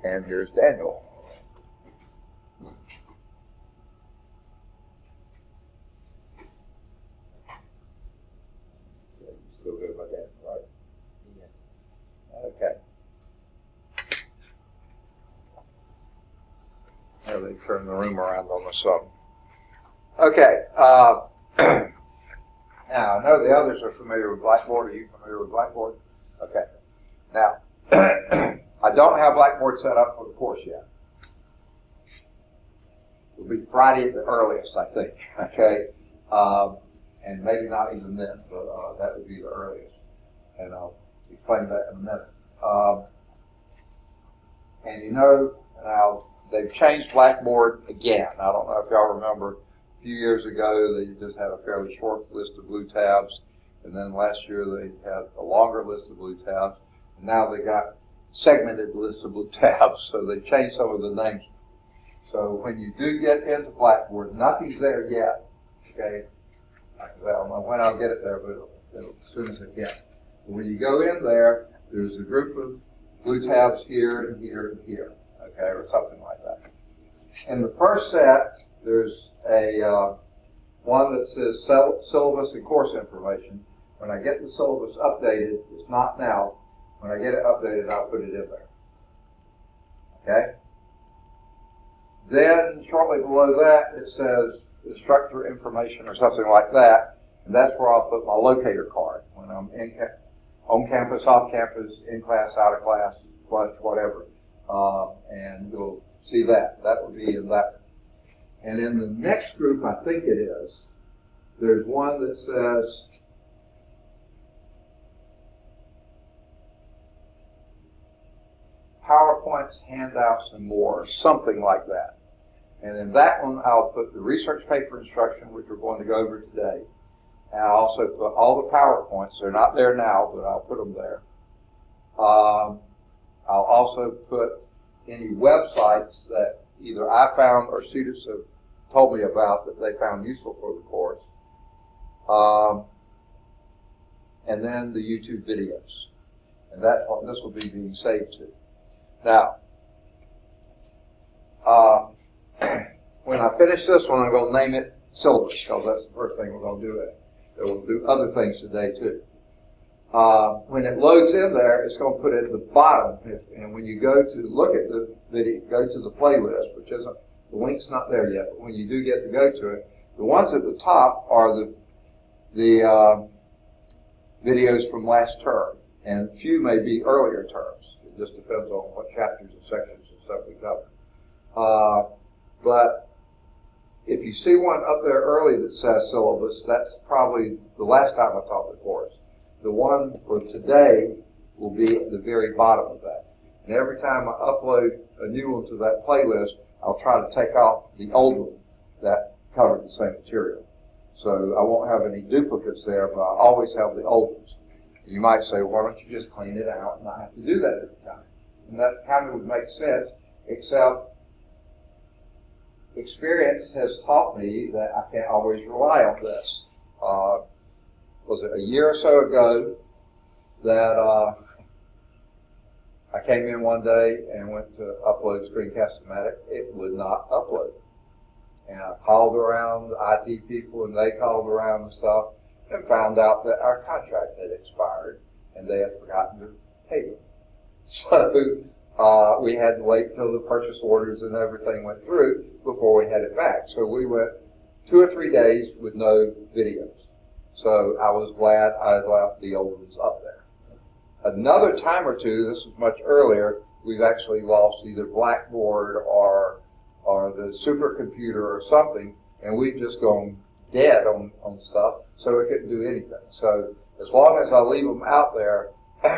And here's Daniel. Still good about that, right? Yes. Okay. Now they turn the room around on the sub. Okay. Now, I know the others are familiar with Blackboard. Are you familiar with Blackboard? Okay. Now, I don't have Blackboard set up for the course yet. It'll be Friday at the earliest, I think. Okay. And maybe not even then, but that would be the earliest. And I'll explain that in a minute. And you know, now they've changed Blackboard again. I don't know if y'all remember, a few years ago they just had a fairly short list of blue tabs, and then last year they had a longer list of blue tabs, and now they got segmented lists of blue tabs, so they changed some of the names. So when you do get into Blackboard, nothing's there yet, okay? I don't know when I'll get it there, but it'll as soon as I can. When you go in there, there's a group of blue tabs here and here and here, okay, or something like that. In the first set, there's a one that says syllabus and course information. When I get the syllabus updated, it's not now. When I get it updated, I'll put it in there. Okay? Then, shortly below that, it says instructor information or something like that, and that's where I'll put my locator card when I'm on campus, off campus, in class, out of class, lunch, whatever. And you'll see that. That will be in that. And in the next group, I think it is, there's one that says PowerPoints, handouts, and more, something like that. And in that one, I'll put the research paper instruction, which we're going to go over today. And I'll also put all the PowerPoints. They're not there now, but I'll put them there. I'll also put any websites that either I found or students have told me about that they found useful for the course. And then the YouTube videos. And that's what this will be being saved to. Now, when I finish this one, I'm going to name it syllabus, because that's the first thing we're going to do it. We'll do other things today, too. When it loads in there, it's going to put it at the bottom. And when you go to look at the video, go to the playlist, which isn't, the link's not there yet, but when you do get to go to it, the ones at the top are the videos from last term, and few may be earlier terms. It just depends on what chapters and sections and stuff we cover. But if you see one up there early that says syllabus, that's probably the last time I taught the course. The one for today will be at the very bottom of that. And every time I upload a new one to that playlist, I'll try to take off the old one that covered the same material. So I won't have any duplicates there, but I always have the old ones. You might say, why don't you just clean it out and not have to do that every time? And that kind of would make sense, except experience has taught me that I can't always rely on this. Was it a year or so ago that I came in one day and went to upload Screencast-O-Matic. It would not upload. And I called around the IT people, and they called around and stuff, and found out that our contract had expired, and they had forgotten to pay them. So we had to wait till the purchase orders and everything went through before we had it back. So we went 2 or 3 days with no videos. So I was glad I had left the old ones up there. Another time or two, this was much earlier, we've actually lost either Blackboard or the supercomputer or something, and we've just gone dead on stuff, so we couldn't do anything. So as long as I leave them out there,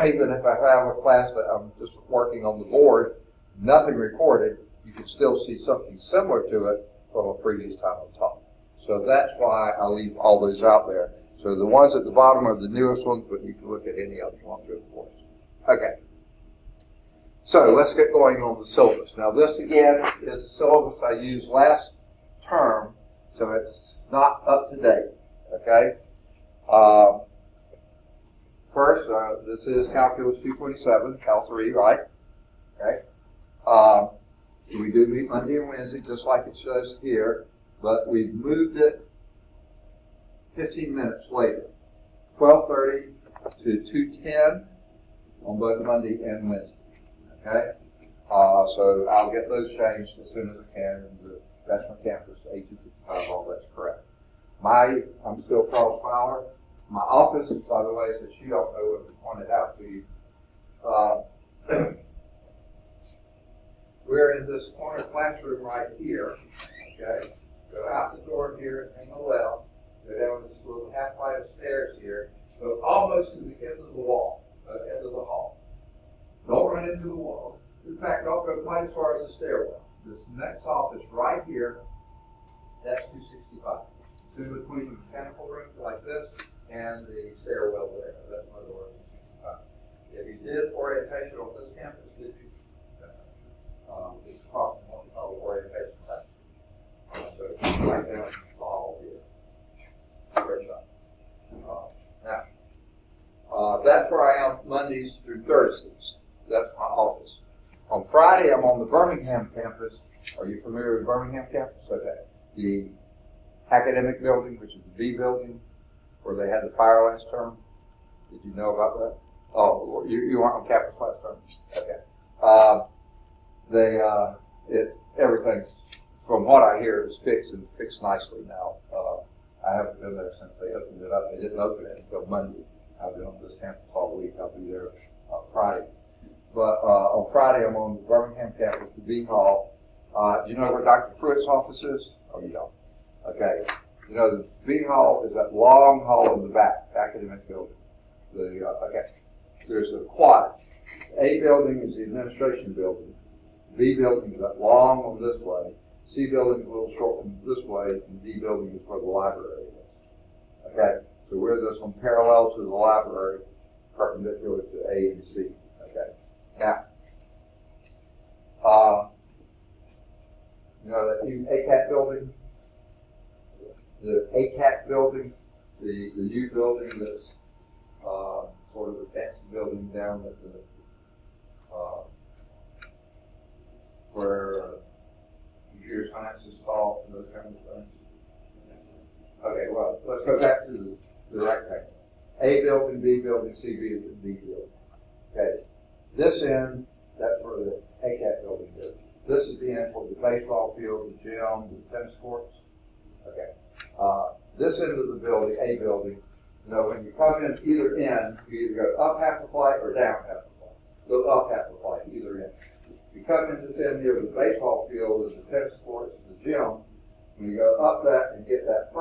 even if I have a class that I'm just working on the board, nothing recorded, you can still see something similar to it from a previous time I've taught. So that's why I leave all those out there. So the ones at the bottom are the newest ones, but you can look at any other one through the course. Okay. So let's get going on the syllabus. Now this again is the syllabus I used last term, so it's not up to date. Okay. First, this is Calculus 227, Cal 3, right? Okay. We do meet Monday and Wednesday, just like it says here, but we've moved it 15 minutes later, 12:30 to 2:10 on both Monday and Wednesday. Okay, so I'll get those changed as soon as I can. That's my campus, 8255, all that's correct. I'm still Charles Fowler. My office, by the way, since you don't know it, we pointed out to you. We're in this corner classroom right here. Okay, go out the door here, hang a left, go down this little half flight of stairs here, go almost to the end of the wall, end of the hall. Don't run into the wall. In fact, don't go quite as far as the stairwell. This next office right here, that's 265. It's in between the mechanical rooms like this and the stairwell there. That's my door. If you did orientation on this campus, did you? It's called orientation class. So it's right down the hall here. Great job. Now, that's where I am Mondays through Thursdays. That's my office. On Friday, I'm on the Birmingham campus. Are you familiar with Birmingham campus? Okay. The academic building, which is the B building, where they had the fire last term. Did you know about that? Oh, you weren't on campus last term? Okay. Everything's, from what I hear, is fixed and fixed nicely now. I haven't been there since they opened it up. They didn't open it until Monday. I've been on this campus all week. I'll be there Friday. But on Friday, I'm on the Birmingham campus, the B Hall. Do you know where Dr. Pruitt's office is? Oh, you don't. Okay. You know, the B Hall is that long hall in the back, academic building. Okay. There's a quad. A building is the administration building. B building is that long one this way. C building is a little short one this way. And D building is where the library is. Okay. So we're this one parallel to the library, perpendicular to A and C. Okay. Now, you know that new ACAT building? The ACAT building, the new building that's sort of a fancy building down at the where computer science is taught and those kinds of things. Okay, well, let's go back to the rectangle. A building, B building, C building, D building. Okay, this end, that's where the ACAT building is. This is the end for the baseball field, the gym, the tennis courts. Okay. This end of the building, A building, you know, when you come in either end, you either go up half a flight or down half a flight. Go up half a flight, either end. You come in this end near the baseball field, and the tennis courts, and the gym. When you go up that and get that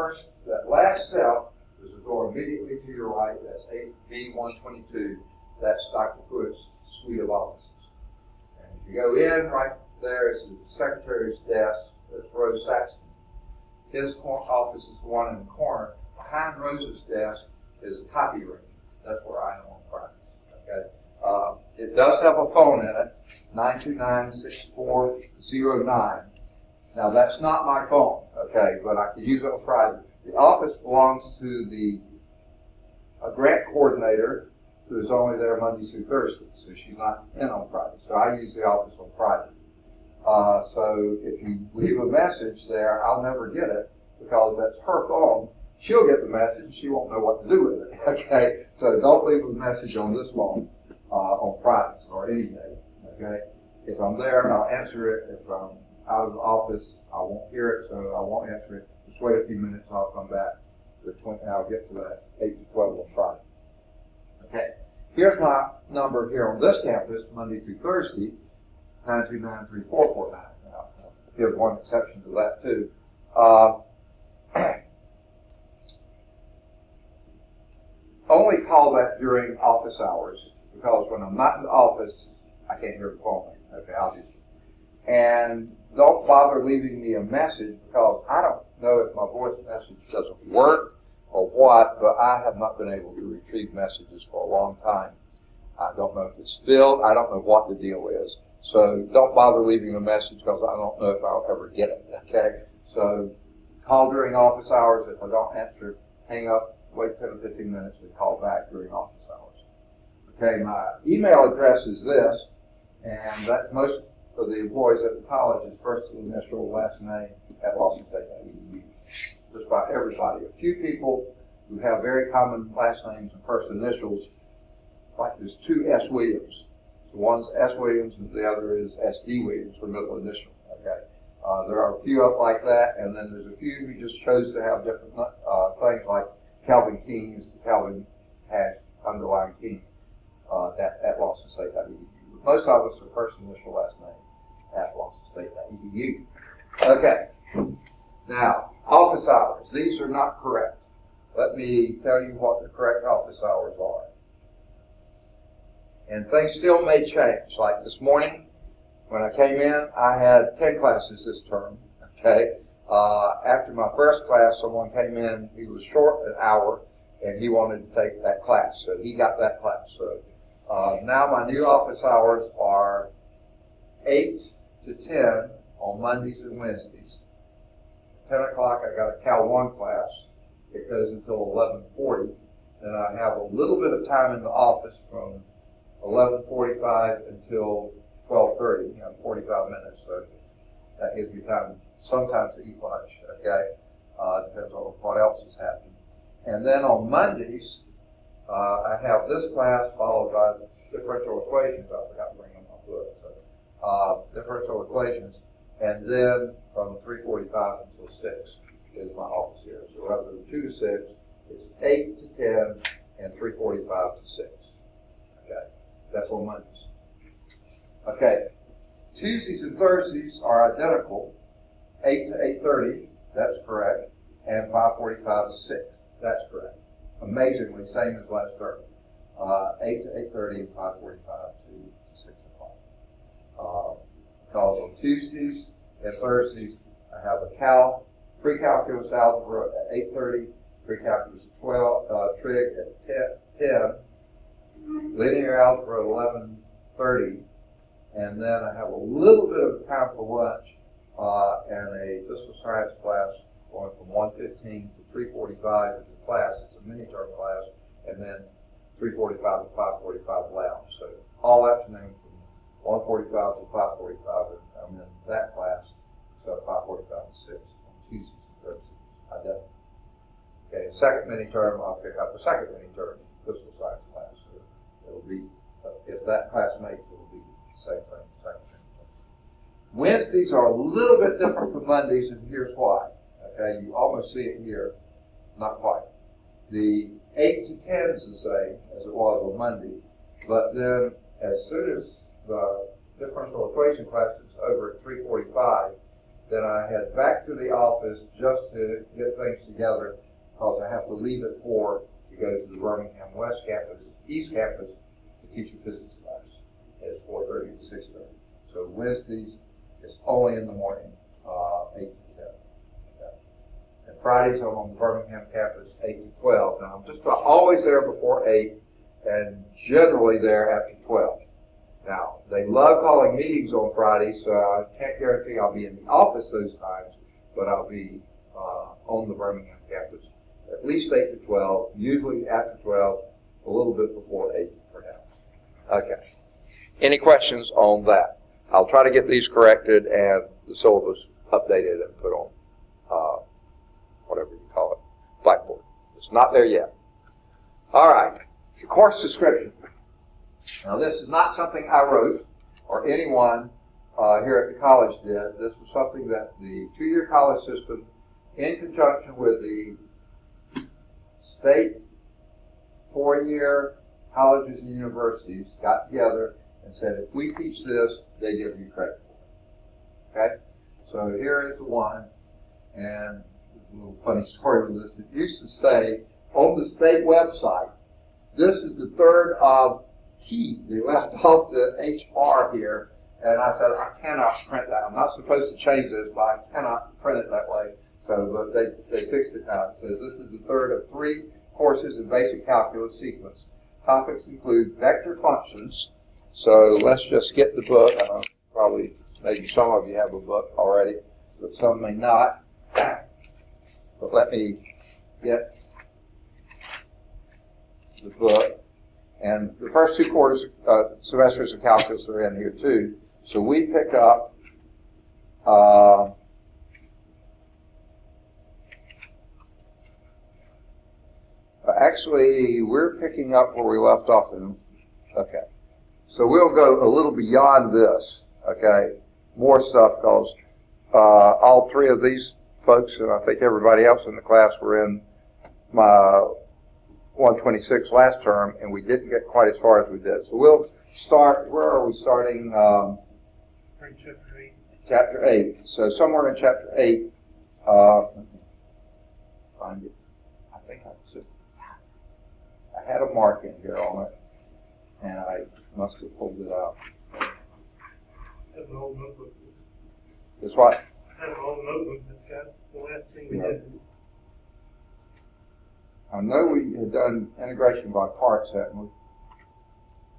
last step, there's a door immediately to your right. That's B122. That's Dr. Pruitt's suite of offices. And if you go in, right there is the secretary's desk. That's Rose Saxton. His office is the one in the corner. Behind Rose's desk is a copy room. That's where I am on Fridays. Okay. It does have a phone in it, 929-6409. Now that's not my phone, okay, but I can use it on Friday. The office belongs to a grant coordinator who is only there Monday through Thursday, so she's not in on Friday. So I use the office on Friday. So if you leave a message there, I'll never get it because that's her phone. She'll get the message. She won't know what to do with it. Okay, so don't leave a message on this phone on Fridays or any day. Okay, if I'm there, I'll answer it. If I'm out of the office, I won't hear it, so I won't answer it. Just wait a few minutes. I'll come back. I'll get to that 8 to 12 on Friday. Okay, here's my number here on this campus, Monday through Thursday. 929-3449. Now, I'll give one exception to that too. Only call that during office hours because when I'm not in the office, I can't hear the phone. Okay, obviously. And don't bother leaving me a message because I don't know if my voice message doesn't work or what, but I have not been able to retrieve messages for a long time. I don't know if it's filled. I don't know what the deal is. So don't bother leaving a message because I don't know if I'll ever get it, okay? So call during office hours. If I don't answer, hang up, wait 10 or 15 minutes, and call back during office hours. Okay, my email address is this, and that's most for the employees at the college is first initial, last name at lawsonstate.edu. Just about everybody. A few people who have very common last names and first initials, like there's two S. Williams. So one's S. Williams and the other is S.D. Williams for middle initial. Okay. There are a few up like that, and then there's a few who just chose to have different things, like Calvin King is Calvin # underline King at lawsonstate.edu. Most of us are first initial, last name at lawsonstate.edu. Okay. Now, office hours. These are not correct. Let me tell you what the correct office hours are. And things still may change. Like this morning, when I came in, I had 10 classes this term. Okay. After my first class, someone came in, he was short an hour, and he wanted to take that class. So he got that class. So now my new office hours are 8 to 10 on Mondays and Wednesdays. 10 o'clock, I got a Cal 1 class. It goes until 11:40. Then I have a little bit of time in the office from 11:45 until 12:30, 45 minutes. So that gives me time sometimes to eat lunch, okay? Depends on what else is happening. And then on Mondays, I have this class followed by differential equations. I forgot to bring in my book. So, differential equations. And then from 3:45 until 6 is my office here. So rather than 2 to 6, it's 8 to 10 and 3:45 to 6. Okay, that's on Mondays. Okay, Tuesdays and Thursdays are identical, 8 to 8:30, that's correct, and 5:45 to 6, that's correct. Amazingly, same as last term, 8 to 8:30 and 5:45 to 6 o'clock. Because on Tuesdays and Thursdays, I have a pre-calculus algebra at 8:30, pre-calculus 12, trig at 10, linear algebra at 11:30, and then I have a little bit of time for lunch and a physical science class going from 1:15 to 3:45 is the class. It's a mini-term class, and then 3:45 to 5:45 lounge. So all afternoon from 1:45 to 5:45, I'm in that class. So 5:45 to 6 on Tuesdays and Thursdays. Identical. Okay, second mini-term, I'll pick up a second mini-term physical science class. So it'll be, if that class makes, it'll be the same thing, second mini-term. Wednesdays are a little bit different from Mondays, and here's why. Okay, you almost see it here, not quite. The 8 to 10 is the same as it was on Monday, but then as soon as the differential equation class is over at 3:45, then I head back to the office just to get things together because I have to leave at 4 to go to the Birmingham East Campus to teach a physics class. It's 4:30 to 6:30. So Wednesdays is only in the morning, 8 to 10. Okay. And Fridays I'm on the Birmingham campus, 8 to 12. Now I'm just about always there before 8 and generally there after 12. Now, they love calling meetings on Friday, so I can't guarantee I'll be in the office those times, but I'll be on the Birmingham campus at least 8 to 12, usually after 12, a little bit before 8 perhaps. Okay. Any questions on that? I'll try to get these corrected and the syllabus updated and put on whatever you call it, Blackboard. It's not there yet. All right. Course description. Now, this is not something I wrote or anyone here at the college did. This was something that the two-year college system, in conjunction with the state four-year colleges and universities, got together and said, if we teach this, they give you credit for it. Okay? So here is the one, and there's a little funny story with this. It used to say on the state website, this is the third of T. They left off the HR here, and I said, I cannot print that. I'm not supposed to change this, but I cannot print it that way. So but they fixed it now. It says this is the third of 3 courses in basic calculus sequence. Topics include vector functions. So let's just get the book. Probably, maybe some of you have a book already, but some may not. But let me get the book. And the first 2 semesters of calculus are in here too. So we pick up actually, we're picking up where we left off in, okay. So we'll go a little beyond this, okay, more stuff, because all three of these folks, and I think everybody else in the class, were in my 126 last term, and we didn't get quite as far as we did. So we'll start, where are we starting? Chapter 8. Chapter 8. So somewhere in Chapter 8, find it. I think I had a mark in here on it, and I must have pulled it out. I have an old notebook. It's what? I have an old notebook that's got the last thing we did. I know we had done integration by parts, haven't we?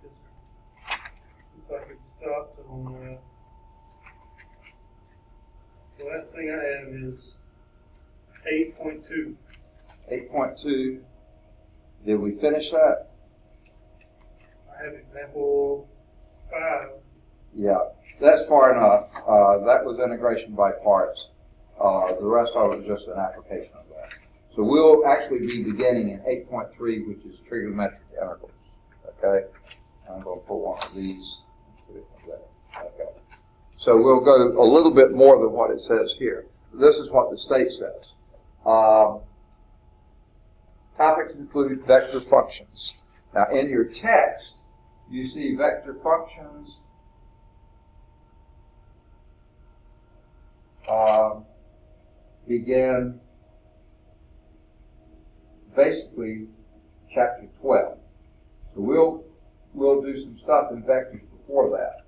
Yes, sir. Looks like it stopped on the last thing I have is 8.2. 8.2. Did we finish that? I have example 5. Yeah, that's far enough. That was integration by parts. The rest of it was just an application of that. So we'll actually be beginning in 8.3, which is trigonometric integrals. Okay? I'm going to pull one of these. Okay. So we'll go a little bit more than what it says here. This is what the state says. Topics include vector functions. Now, in your text, you see vector functions begin basically chapter 12. So we'll do some stuff in vectors before that.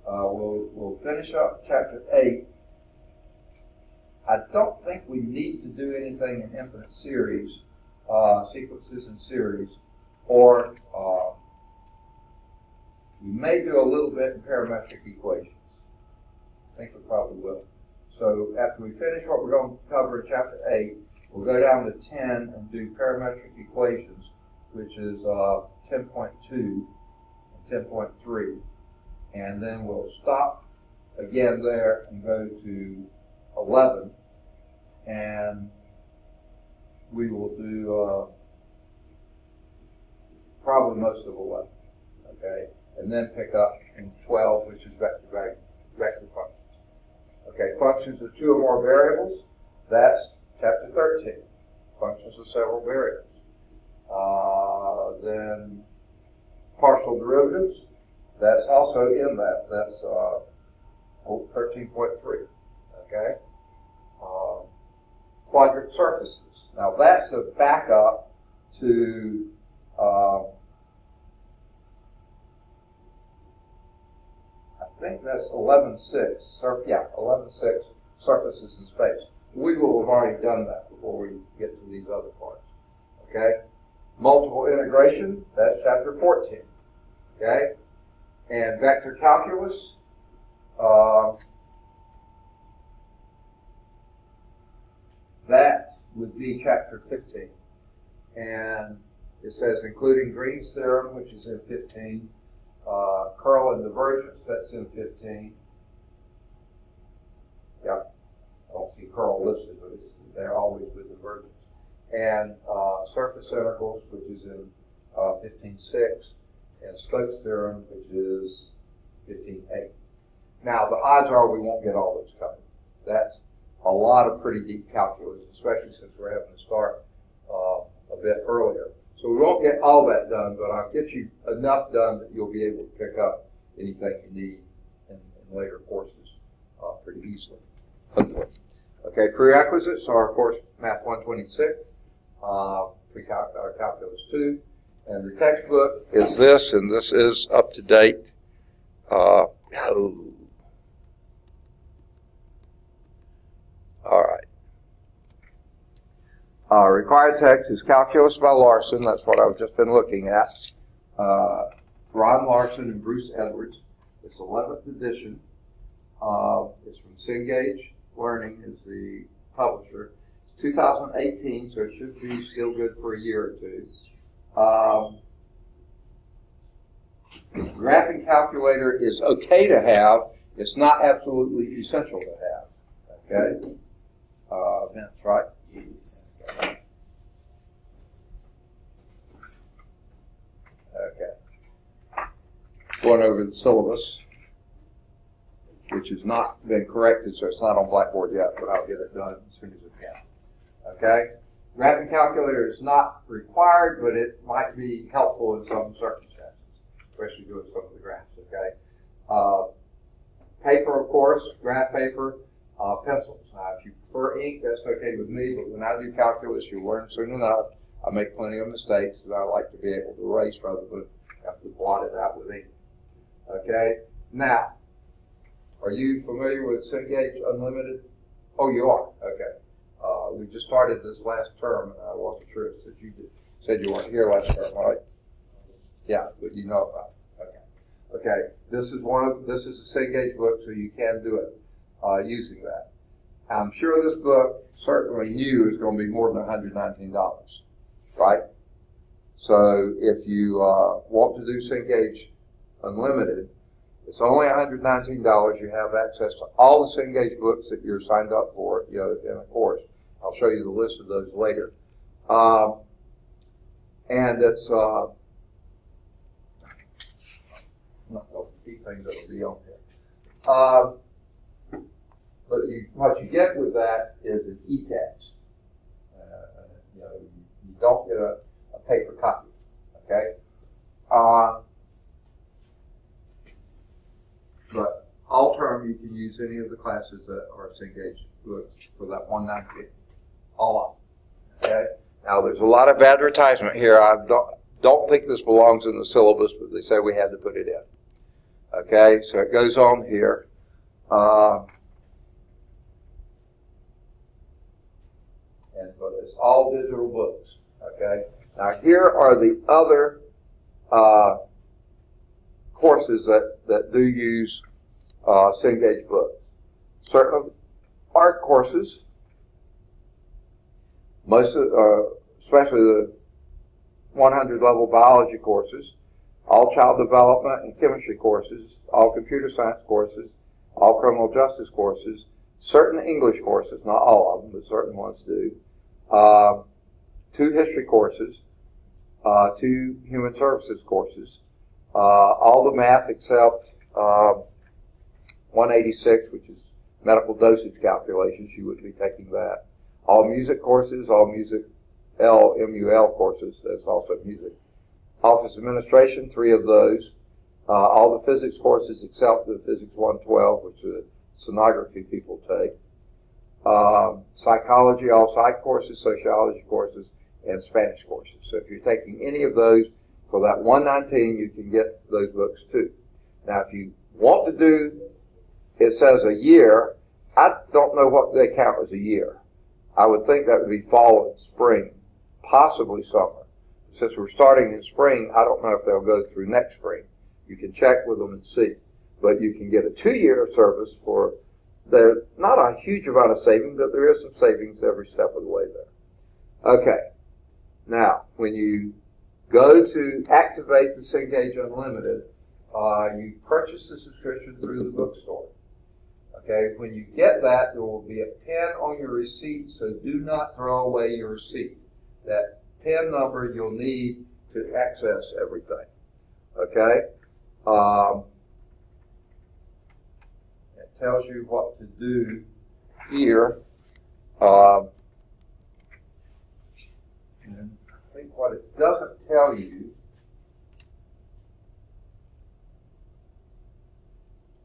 We'll finish up chapter 8. I don't think we need to do anything in infinite series, sequences and series, or we may do a little bit in parametric equations. I think we probably will. So after we finish what we're going to cover in chapter 8, we'll go down to 10 and do parametric equations, which is 10.2 and 10.3. And then we'll stop again there and go to 11. And we will do probably most of 11. Okay? And then pick up in 12, which is vector functions. Okay, functions of two or more variables, that's chapter 13. Functions of several variables. Then partial derivatives, that's also in that. That's 13.3. Okay? Quadrant surfaces. Now that's a backup to I think that's 11.6. 11.6 surfaces in space. We will have already done that before we get to these other parts. Okay? Multiple integration, that's chapter 14. Okay? And vector calculus, that would be chapter 15. And it says including Green's theorem, which is in 15. Curl and divergence, that's in 15. Yeah, I don't see curl listed, but they're always with divergence. And surface integrals, which is in 15.6. And Stokes' theorem, which is 15.8. Now, the odds are we won't get all those covered. That's a lot of pretty deep calculus, especially since we're having to start a bit earlier. So we won't get all that done, but I'll get you enough done that you'll be able to pick up anything you need in later courses pretty easily, hopefully. Okay, prerequisites are, of course, Math 126, Calculus 2, and the textbook is this, and this is up to date. All right. Required text is Calculus by Larson. That's what I've just been looking at. Ron Larson and Bruce Edwards. It's 11th edition. It's from Cengage Learning is the publisher. It's 2018, so it should be still good for a year or two. Graphing calculator is okay to have It's not absolutely essential to have. Okay? Vince, right? Yes. Okay. Going over the syllabus, which has not been corrected, so it's not on Blackboard yet, but I'll get it done as soon as I can. Okay? Graphing calculator is not required, but it might be helpful in some circumstances, especially doing some of the graphs. Okay? Paper, of course, graph paper, pencils. Now, if you prefer ink, that's okay with me, but when I do calculus, you'll learn soon enough. I make plenty of mistakes, and I like to be able to erase rather than have to blot it out with ink. Okay? Now, are you familiar with Cengage Unlimited? Oh, you are? Okay. We just started this last term, and I wasn't sure that you did. Said you weren't here last term, right? Yeah, but you know about it. Okay. Okay. This is a Cengage book, so you can do it using that. I'm sure this book, certainly new, is going to be more than $119, right? So if you want to do Cengage Unlimited, it's only $119. You have access to all the Cengage books that you're signed up for, in a course. I'll show you the list of those later. And it's not the key things that will be on here. But what you get with that is an e-text. You don't get a paper copy. Okay. But all term, you can use any of the classes that are Cengage books for that $119. All of them. Okay. Now, there's a lot of advertisement here. I don't think this belongs in the syllabus, but they say we had to put it in. Okay, so it goes on here. But it's all digital books. Okay. Now, here are the other courses that do use Cengage books. Certain art courses, especially the 100 level biology courses, all child development and chemistry courses, all computer science courses, all criminal justice courses, certain English courses, not all of them, but certain ones do, 2 history courses, 2 human services courses, all the math except 186, which is medical dosage calculations. You would be taking that. All music courses, all music MUL courses, that's also music. Office administration, 3 of those. All the physics courses except the physics 112, which the sonography people take. Psychology, all psych courses, sociology courses, and Spanish courses. So if you're taking any of those for that $119, you can get those books too. Now, if you want to do, it says a year. I don't know what they count as a year. I would think that would be fall and spring, possibly summer. Since we're starting in spring, I don't know if they'll go through next spring. You can check with them and see. But you can get a 2-year service for, there's not a huge amount of savings, but there is some savings every step of the way there. Okay. Now, when you go to activate the Cengage Unlimited, you purchase the subscription through the bookstore. Okay, when you get that, there will be a PIN on your receipt, so do not throw away your receipt. That PIN number you'll need to access everything. Okay? It tells you what to do here. And I think what it doesn't tell you,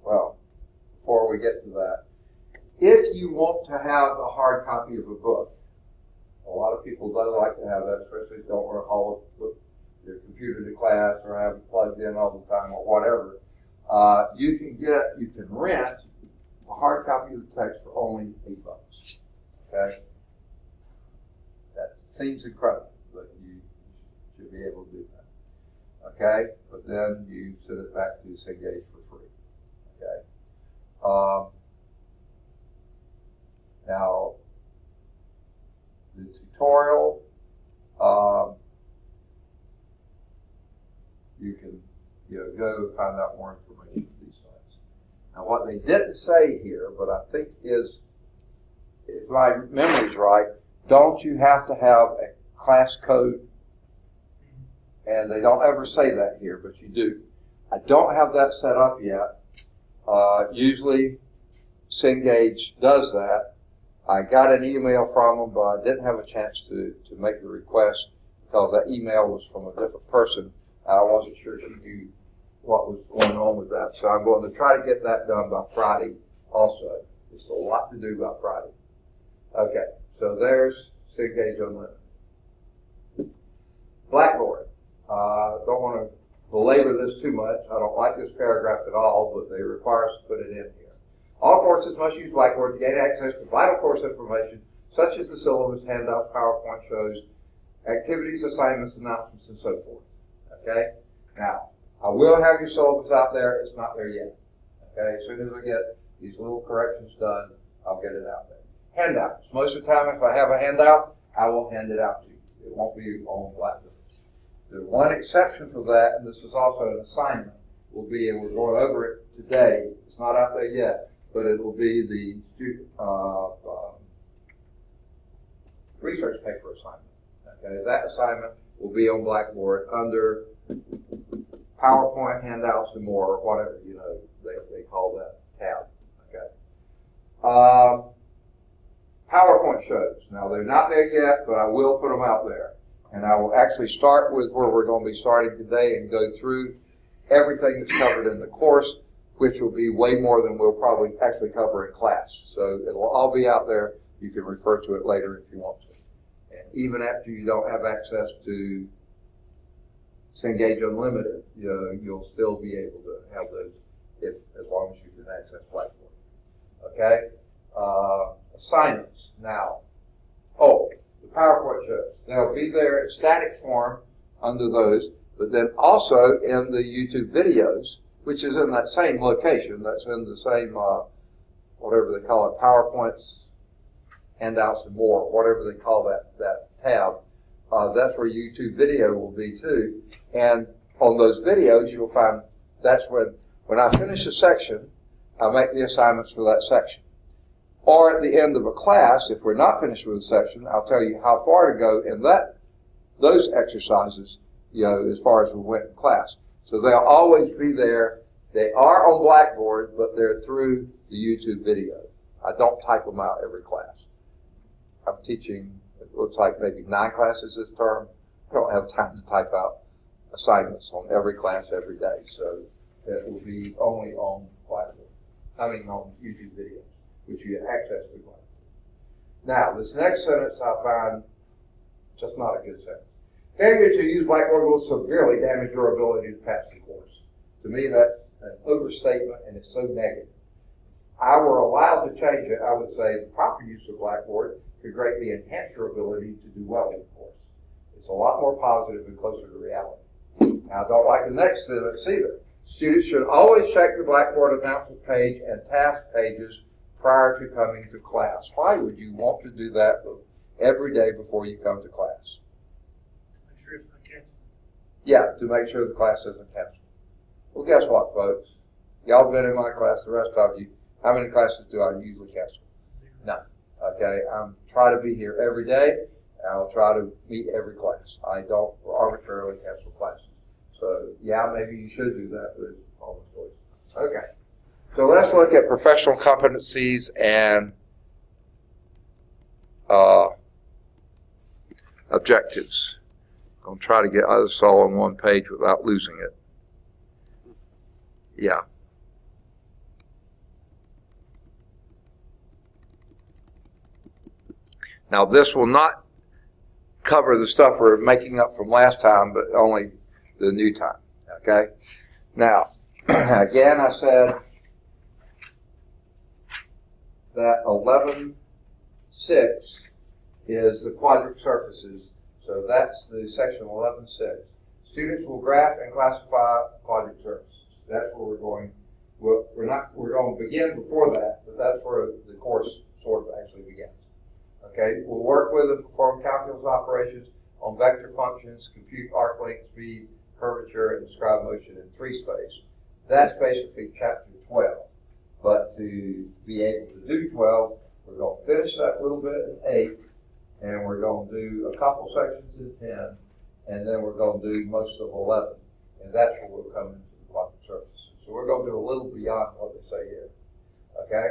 well, before we get to that, if you want to have a hard copy of a book, a lot of people don't like to have that, especially if you don't want to haul it with your computer to class or have it plugged in all the time or whatever. You can rent a hard copy of the text for only $8. Okay, that seems incredible, but you should be able to do that. Okay, but then you send it back to Cengage for free. Okay. Now, the tutorial, you can go and find out more information at these sites. Now, what they didn't say here, but I think is, if my memory's right, don't you have to have a class code? And they don't ever say that here, but you do. I don't have that set up yet. Usually, Cengage does that. I got an email from them, but I didn't have a chance to make the request because that email was from a different person. I wasn't sure she knew what was going on with that. So I'm going to try to get that done by Friday also. There's a lot to do by Friday. Okay, so there's Cengage Unlimited. Blackboard. Don't want to belabor this too much. I don't like this paragraph at all, but they require us to put it in here. All courses must use Blackboard to gain access to vital course information, such as the syllabus, handouts, PowerPoint shows, activities, assignments, announcements, and so forth. Okay? Now, I will have your syllabus out there. It's not there yet. Okay? As soon as I get these little corrections done, I'll get it out there. Handouts. Most of the time, if I have a handout, I will hand it out to you. It won't be on Blackboard. The one exception for that, and this is also an assignment, will be, and we're going over it today, it's not out there yet, but it will be the student research paper assignment. Okay, that assignment will be on Blackboard under PowerPoint, handouts, and more, or whatever, you know, they call that tab. Okay. PowerPoint shows. Now, they're not there yet, but I will put them out there. And I will actually start with where we're going to be starting today and go through everything that's covered in the course, which will be way more than we'll probably actually cover in class. So it'll all be out there. You can refer to it later if you want to. And even after you don't have access to Cengage Unlimited, you'll still be able to have those as long as you can access Blackboard. Okay? Assignments. Now, the PowerPoint shows. They'll be there in static form under those, but then also in the YouTube videos, which is in that same location. That's in the same, whatever they call it, PowerPoints, handouts, and more, whatever they call that tab. That's where YouTube video will be too. And on those videos, you'll find that's when I finish a section, I make the assignments for that section. Or at the end of a class, if we're not finished with a section, I'll tell you how far to go in those exercises, as far as we went in class. So they'll always be there. They are on Blackboard, but they're through the YouTube video. I don't type them out every class. I'm teaching, it looks like maybe 9 classes this term. I don't have time to type out assignments on every class every day. So it will be only on Blackboard. On YouTube videos, which you get access to. Now, this next sentence I find just not a good sentence. Failure to use Blackboard will severely damage your ability to pass the course. To me, that's an overstatement, and it's so negative. If I were allowed to change it, I would say the proper use of Blackboard could greatly enhance your ability to do well in the course. It's a lot more positive and closer to reality. Now, I don't like the next sentence either. Students should always check the Blackboard announcement page and task pages prior to coming to class. Why would you want to do that every day before you come to class? Make sure it's not canceled. Yeah, to make sure the class isn't canceled. Well, guess what, folks? Y'all been in my class, the rest of you. How many classes do I usually cancel? None. Okay, I'm trying to be here every day, and I'll try to meet every class. I don't arbitrarily cancel classes. So, yeah, maybe you should do that, but it's almost always. Okay. So let's look at professional competencies and objectives. I'm going to try to get this all on one page without losing it. Yeah. Now, this will not cover the stuff we're making up from last time, but only the new time. Okay? Now, again, I said that 11.6 is the quadratic surfaces. So that's the section 11.6. Students will graph and classify quadratic surfaces. That's where we're going. We're going to begin before that, but that's where the course sort of actually begins. Okay, we'll work with and perform calculus operations on vector functions, compute arc length, speed, curvature, and describe motion in 3 space. That's basically chapter 12. But to be able to do 12, we're going to finish that little bit in 8, and we're going to do a couple sections in 10, and then we're going to do most of 11. And that's where we'll come into the quantum surfaces. So we're going to do a little beyond what they say here. Okay?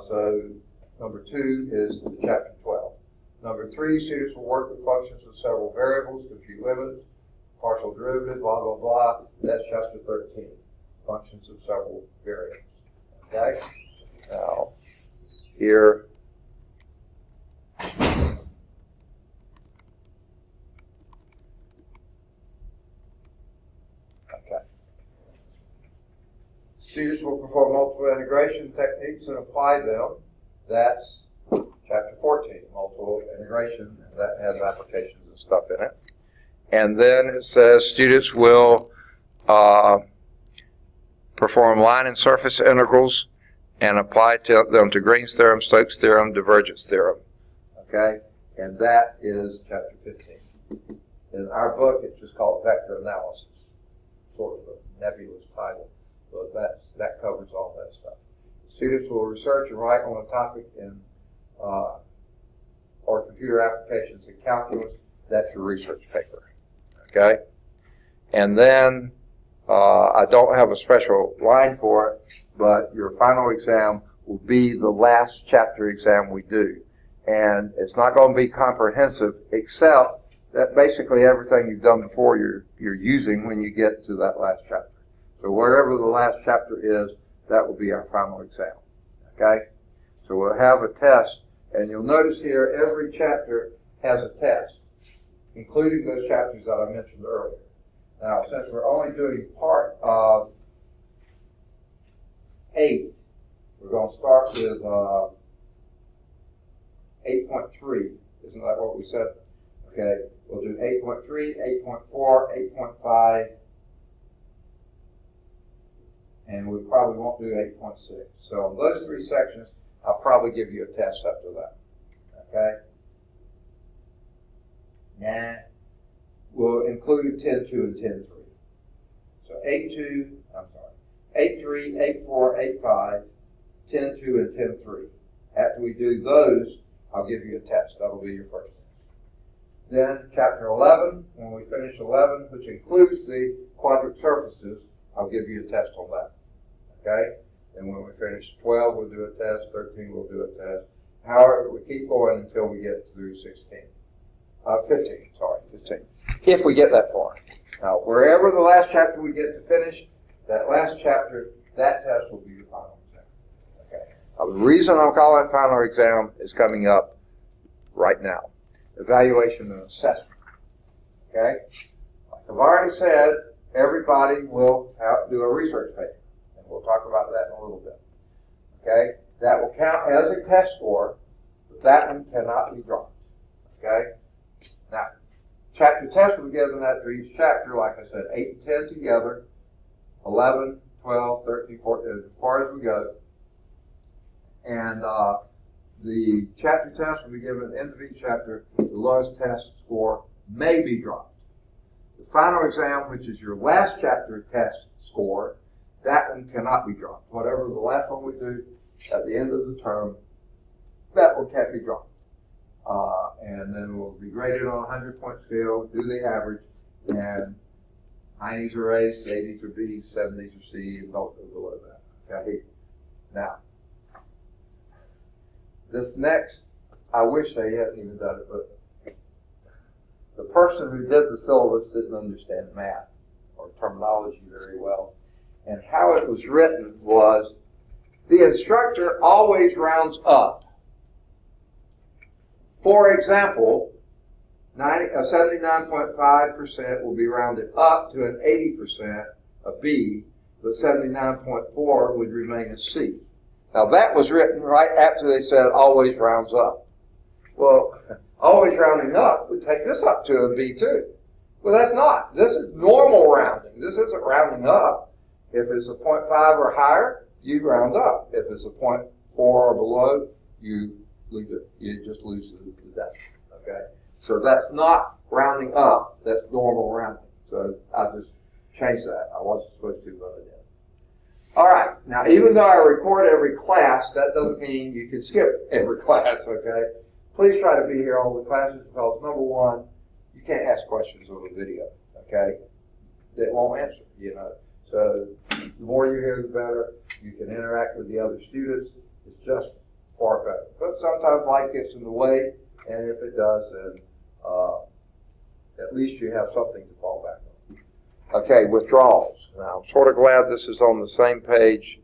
So number 2 is chapter 12. Number 3, students will work with functions of several variables, compute limits, partial derivative, blah, blah, blah. That's chapter 13, functions of several variables. Okay? Now, here, students will perform multiple integration techniques and apply them. That's chapter 14, multiple integration, and that has applications and stuff in it. And then it says students will perform line and surface integrals and apply them to Green's theorem, Stokes' theorem, divergence theorem. Okay? And that is chapter 15. In our book, it's just called vector analysis, sort of a nebulous title. But that covers all that stuff. Students will research and write on a topic in or computer applications in calculus. That's your research paper. Okay? And then I don't have a special line for it, but your final exam will be the last chapter exam we do. And it's not going to be comprehensive, except that basically everything you've done before you're using when you get to that last chapter. So wherever the last chapter is, that will be our final exam. Okay? So we'll have a test, and you'll notice here every chapter has a test, including those chapters that I mentioned earlier. Now, since we're only doing part of 8, we're going to start with 8.3. Isn't that what we said? Okay, we'll do 8.3, 8.4, 8.5, and we probably won't do 8.6. So on those 3 sections, I'll probably give you a test after that. Okay? Nah. We'll include 10.2 and 10.3. So 8.2, 8.3, 8.4, 8.5, 10.2, and 10.3. After we do those, I'll give you a test. That'll be your first test. Then chapter 11, when we finish 11, which includes the quadratic surfaces, I'll give you a test on that. Okay? And when we finish 12, we'll do a test. 13, we'll do a test. However, we keep going until we get through 15. If we get that far. Now, wherever the last chapter we get to finish, that last chapter, that test will be your final exam. Okay? Now, the reason I'm calling it final exam is coming up right now. Evaluation and assessment. Okay? Like I've already said, everybody will do a research paper. And we'll talk about that in a little bit. Okay? That will count as a test score, but that one cannot be dropped. Okay? Now, chapter tests will be given after each chapter, like I said, 8 and 10 together, 11, 12, 13, 14, as far as we go. And the chapter test will be given at the end of each chapter. The lowest test score may be dropped. The final exam, which is your last chapter test score, that one cannot be dropped. Whatever the last one we do at the end of the term, that one can't be dropped. And then we'll be graded on a 100-point scale, do the average, and 90s are A's, 80s are B's, 70s are C, and don't go below that. Okay? Now, this next, I wish they hadn't even done it, but the person who did the syllabus didn't understand math or terminology very well. And how it was written was, the instructor always rounds up. For example, 79.5% will be rounded up to an 80%, a B, but 79.4 would remain a C. Now that was written right after they said always rounds up. Well, always rounding up would take this up to a B too. Well, that's not. This is normal rounding. This isn't rounding up. If it's a 0.5 or higher, you round up. If it's a 0.4 or below, you leave it. You just lose the decimal. Okay? So that's not rounding up. That's normal rounding. So I just changed that. I wasn't supposed to, but I did. All right. Now, even though I record every class, that doesn't mean you can skip every class, okay? Please try to be here all the classes because, number one, you can't ask questions over video, okay? They won't answer, you know. So the more you're here, the better. You can interact with the other students. It's just far better. But sometimes life gets in the way, and if it does, then at least you have something to fall back on. Okay, withdrawals. Now, I'm sort of glad this is on the same page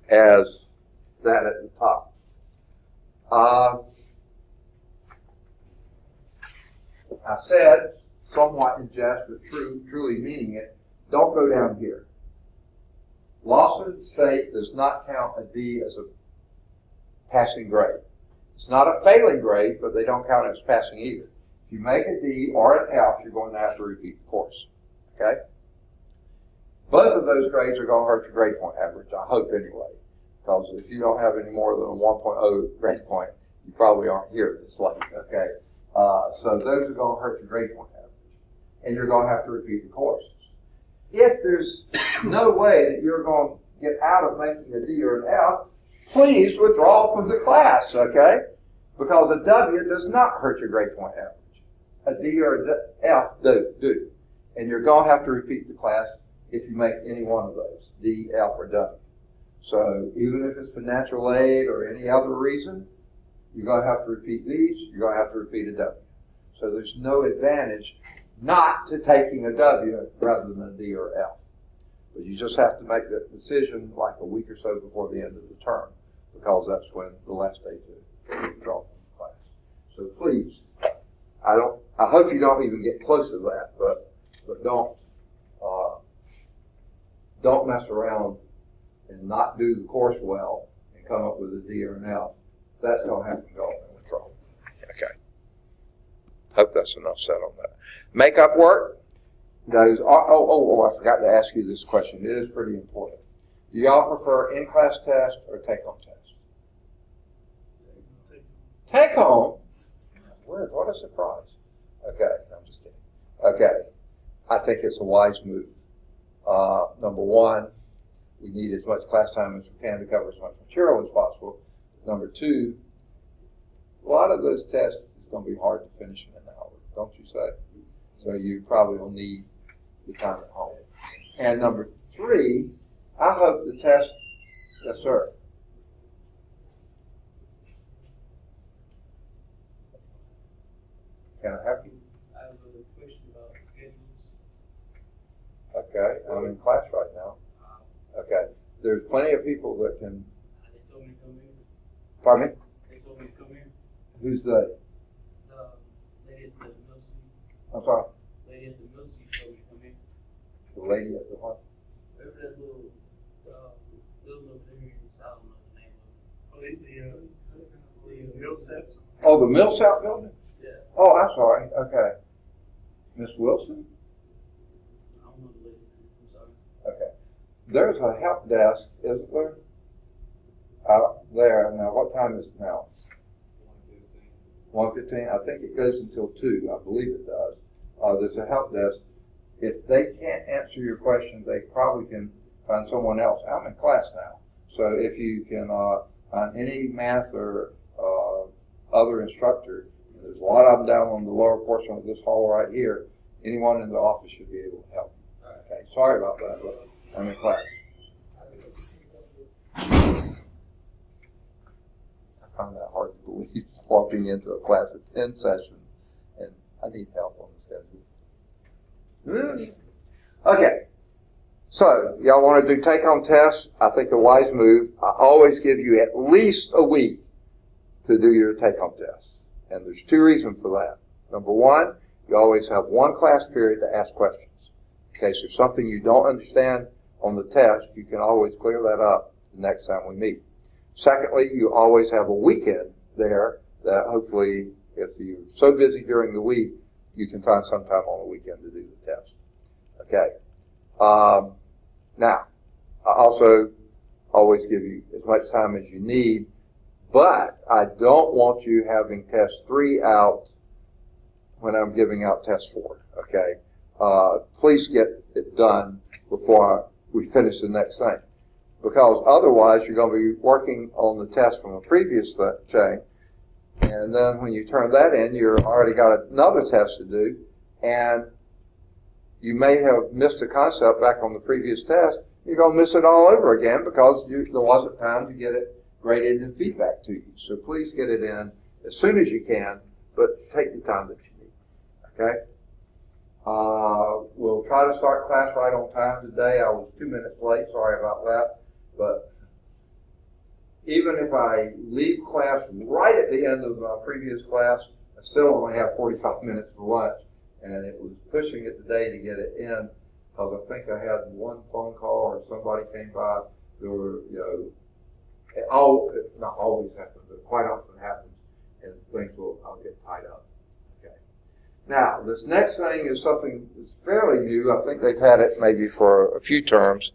as that at the top. I said, somewhat in jest, but truly meaning it, don't go down here. Lawson State does not count a D as a passing grade. It's not a failing grade, but they don't count it as passing either. If you make a D or an F, you're going to have to repeat the course. Okay? Both of those grades are going to hurt your grade point average, I hope anyway. Because if you don't have any more than a 1.0 grade point, you probably aren't here this late. Okay? So those are going to hurt your grade point average. And you're going to have to repeat the courses. If there's no way that you're going to get out of making a D or an F, please withdraw from the class, okay? Because a W does not hurt your grade point average. A D or an F do. And you're going to have to repeat the class if you make any one of those, D, F, or W. So even if it's financial aid or any other reason, you're going to have to repeat these, you're going to have to repeat a W. So there's no advantage not to taking a W rather than a D or F. But you just have to make that decision like a week or so before the end of the term, because that's when the last day to withdraw from the class. So please, I hope you don't even get close to that, but don't mess around and not do the course well and come up with a D or an F. That's going to happen to go in withdrawal. Okay. Hope that's enough said on that. Makeup work. Those I forgot to ask you this question. It is pretty important. Do y'all prefer in-class test or take-home test? Take-home? Weird. What a surprise. Okay. I'm just kidding. Okay. I think it's a wise move. Number one, we need as much class time as we can to cover as much material as possible. Number two, a lot of those tests is going to be hard to finish in an hour, don't you say? So you probably will need the time at home. And number three, I hope the test, yes sir. Can I help you? I have a question about schedules. Okay, I'm in class right now. Okay, there's plenty of people that can. They told me to come in. Pardon me? They told me to come in. Who's they? The lady at the mill seat. I'm sorry? Lady at the mill seat told me to come in. The lady at the what? Remember that little there is, I don't know the name of it. Oh, the mill set. Oh, the Mill South building? Yeah. Oh, I'm sorry. Okay. Miss Wilson? I don't know the lady. I'm sorry. Okay. There's a help desk, isn't there? Out there. Now, what time is it now? 1:15. I think it goes until 2. I believe it does. There's a help desk. If they can't answer your question, they probably can find someone else. I'm in class now. So if you can find any math or other instructor, and there's a lot of them down on the lower portion of this hall right here, anyone in the office should be able to help. Okay, sorry about that, but I'm in class. I find that hard to believe, walking into a class that's in session, and I need help on the schedule. Okay, so y'all want to do take-home tests? I think a wise move. I always give you at least a week to do your take-home tests, and there's 2 reasons for that. Number one, you always have 1 class period to ask questions. In case there's something you don't understand on the test, you can always clear that up the next time we meet. Secondly, you always have a weekend there that hopefully, if you're so busy during the week, you can find some time on the weekend to do the test. Okay. Now, I also always give you as much time as you need, but I don't want you having test 3 out when I'm giving out test 4. Okay. please get it done before we finish the next thing. Because otherwise you're going to be working on the test from a previous chain, and then when you turn that in, you've already got another test to do, and you may have missed a concept back on the previous test. You're going to miss it all over again because there wasn't time to get it graded and feedback to you. So please get it in as soon as you can, but take the time that you need. Okay? We'll try to start class right on time today. I was 2 minutes late. Sorry about that. But even if I leave class right at the end of my previous class, I still only have 45 minutes for lunch. And it was pushing it today to get it in because I think I had one phone call or somebody came by. There were, it not always happens, but quite often happens, and I'll get tied up. Okay. Now, this next thing is something that's fairly new. I think they've had it maybe for a few terms.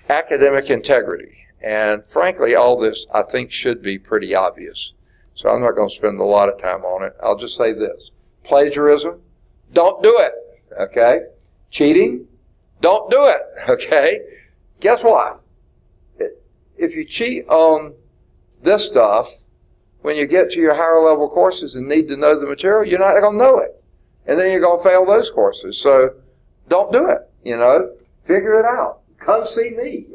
Academic integrity. And frankly, all this I think should be pretty obvious. So I'm not going to spend a lot of time on it. I'll just say this. Plagiarism, don't do it. Okay? Cheating, don't do it. Okay? Guess what? If you cheat on this stuff, when you get to your higher level courses and need to know the material, you're not going to know it. And then you're going to fail those courses. So don't do it. Figure it out. Come see me.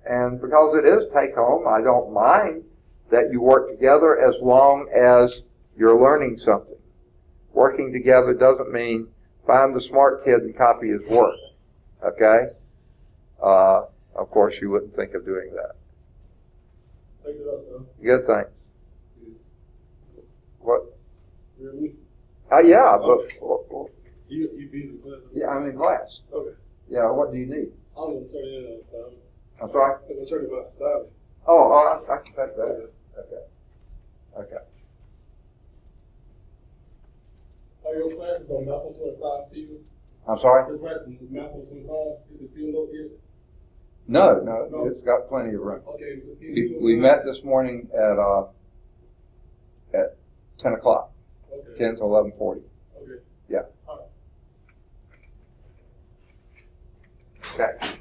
And because it is take home, I don't mind that you work together as long as you're learning something. Working together doesn't mean find the smart kid and copy his work. Okay? Of course, you wouldn't think of doing that. Good, thanks. What? Really? Yeah, okay. But You busy in class? Yeah, I'm in class. Okay. Yeah, what do you need? I'm going to turn in on assignment. I'm sorry? I'm going to turn in my assignment. I can take that. Okay. Are your classes on Math 125 field? I'm sorry? Your class on Math 125, is the field up yet? No, it's got plenty of room. Okay. We met this morning at 10 o'clock, Okay. 10 to 11:40. Okay. Yeah. All right.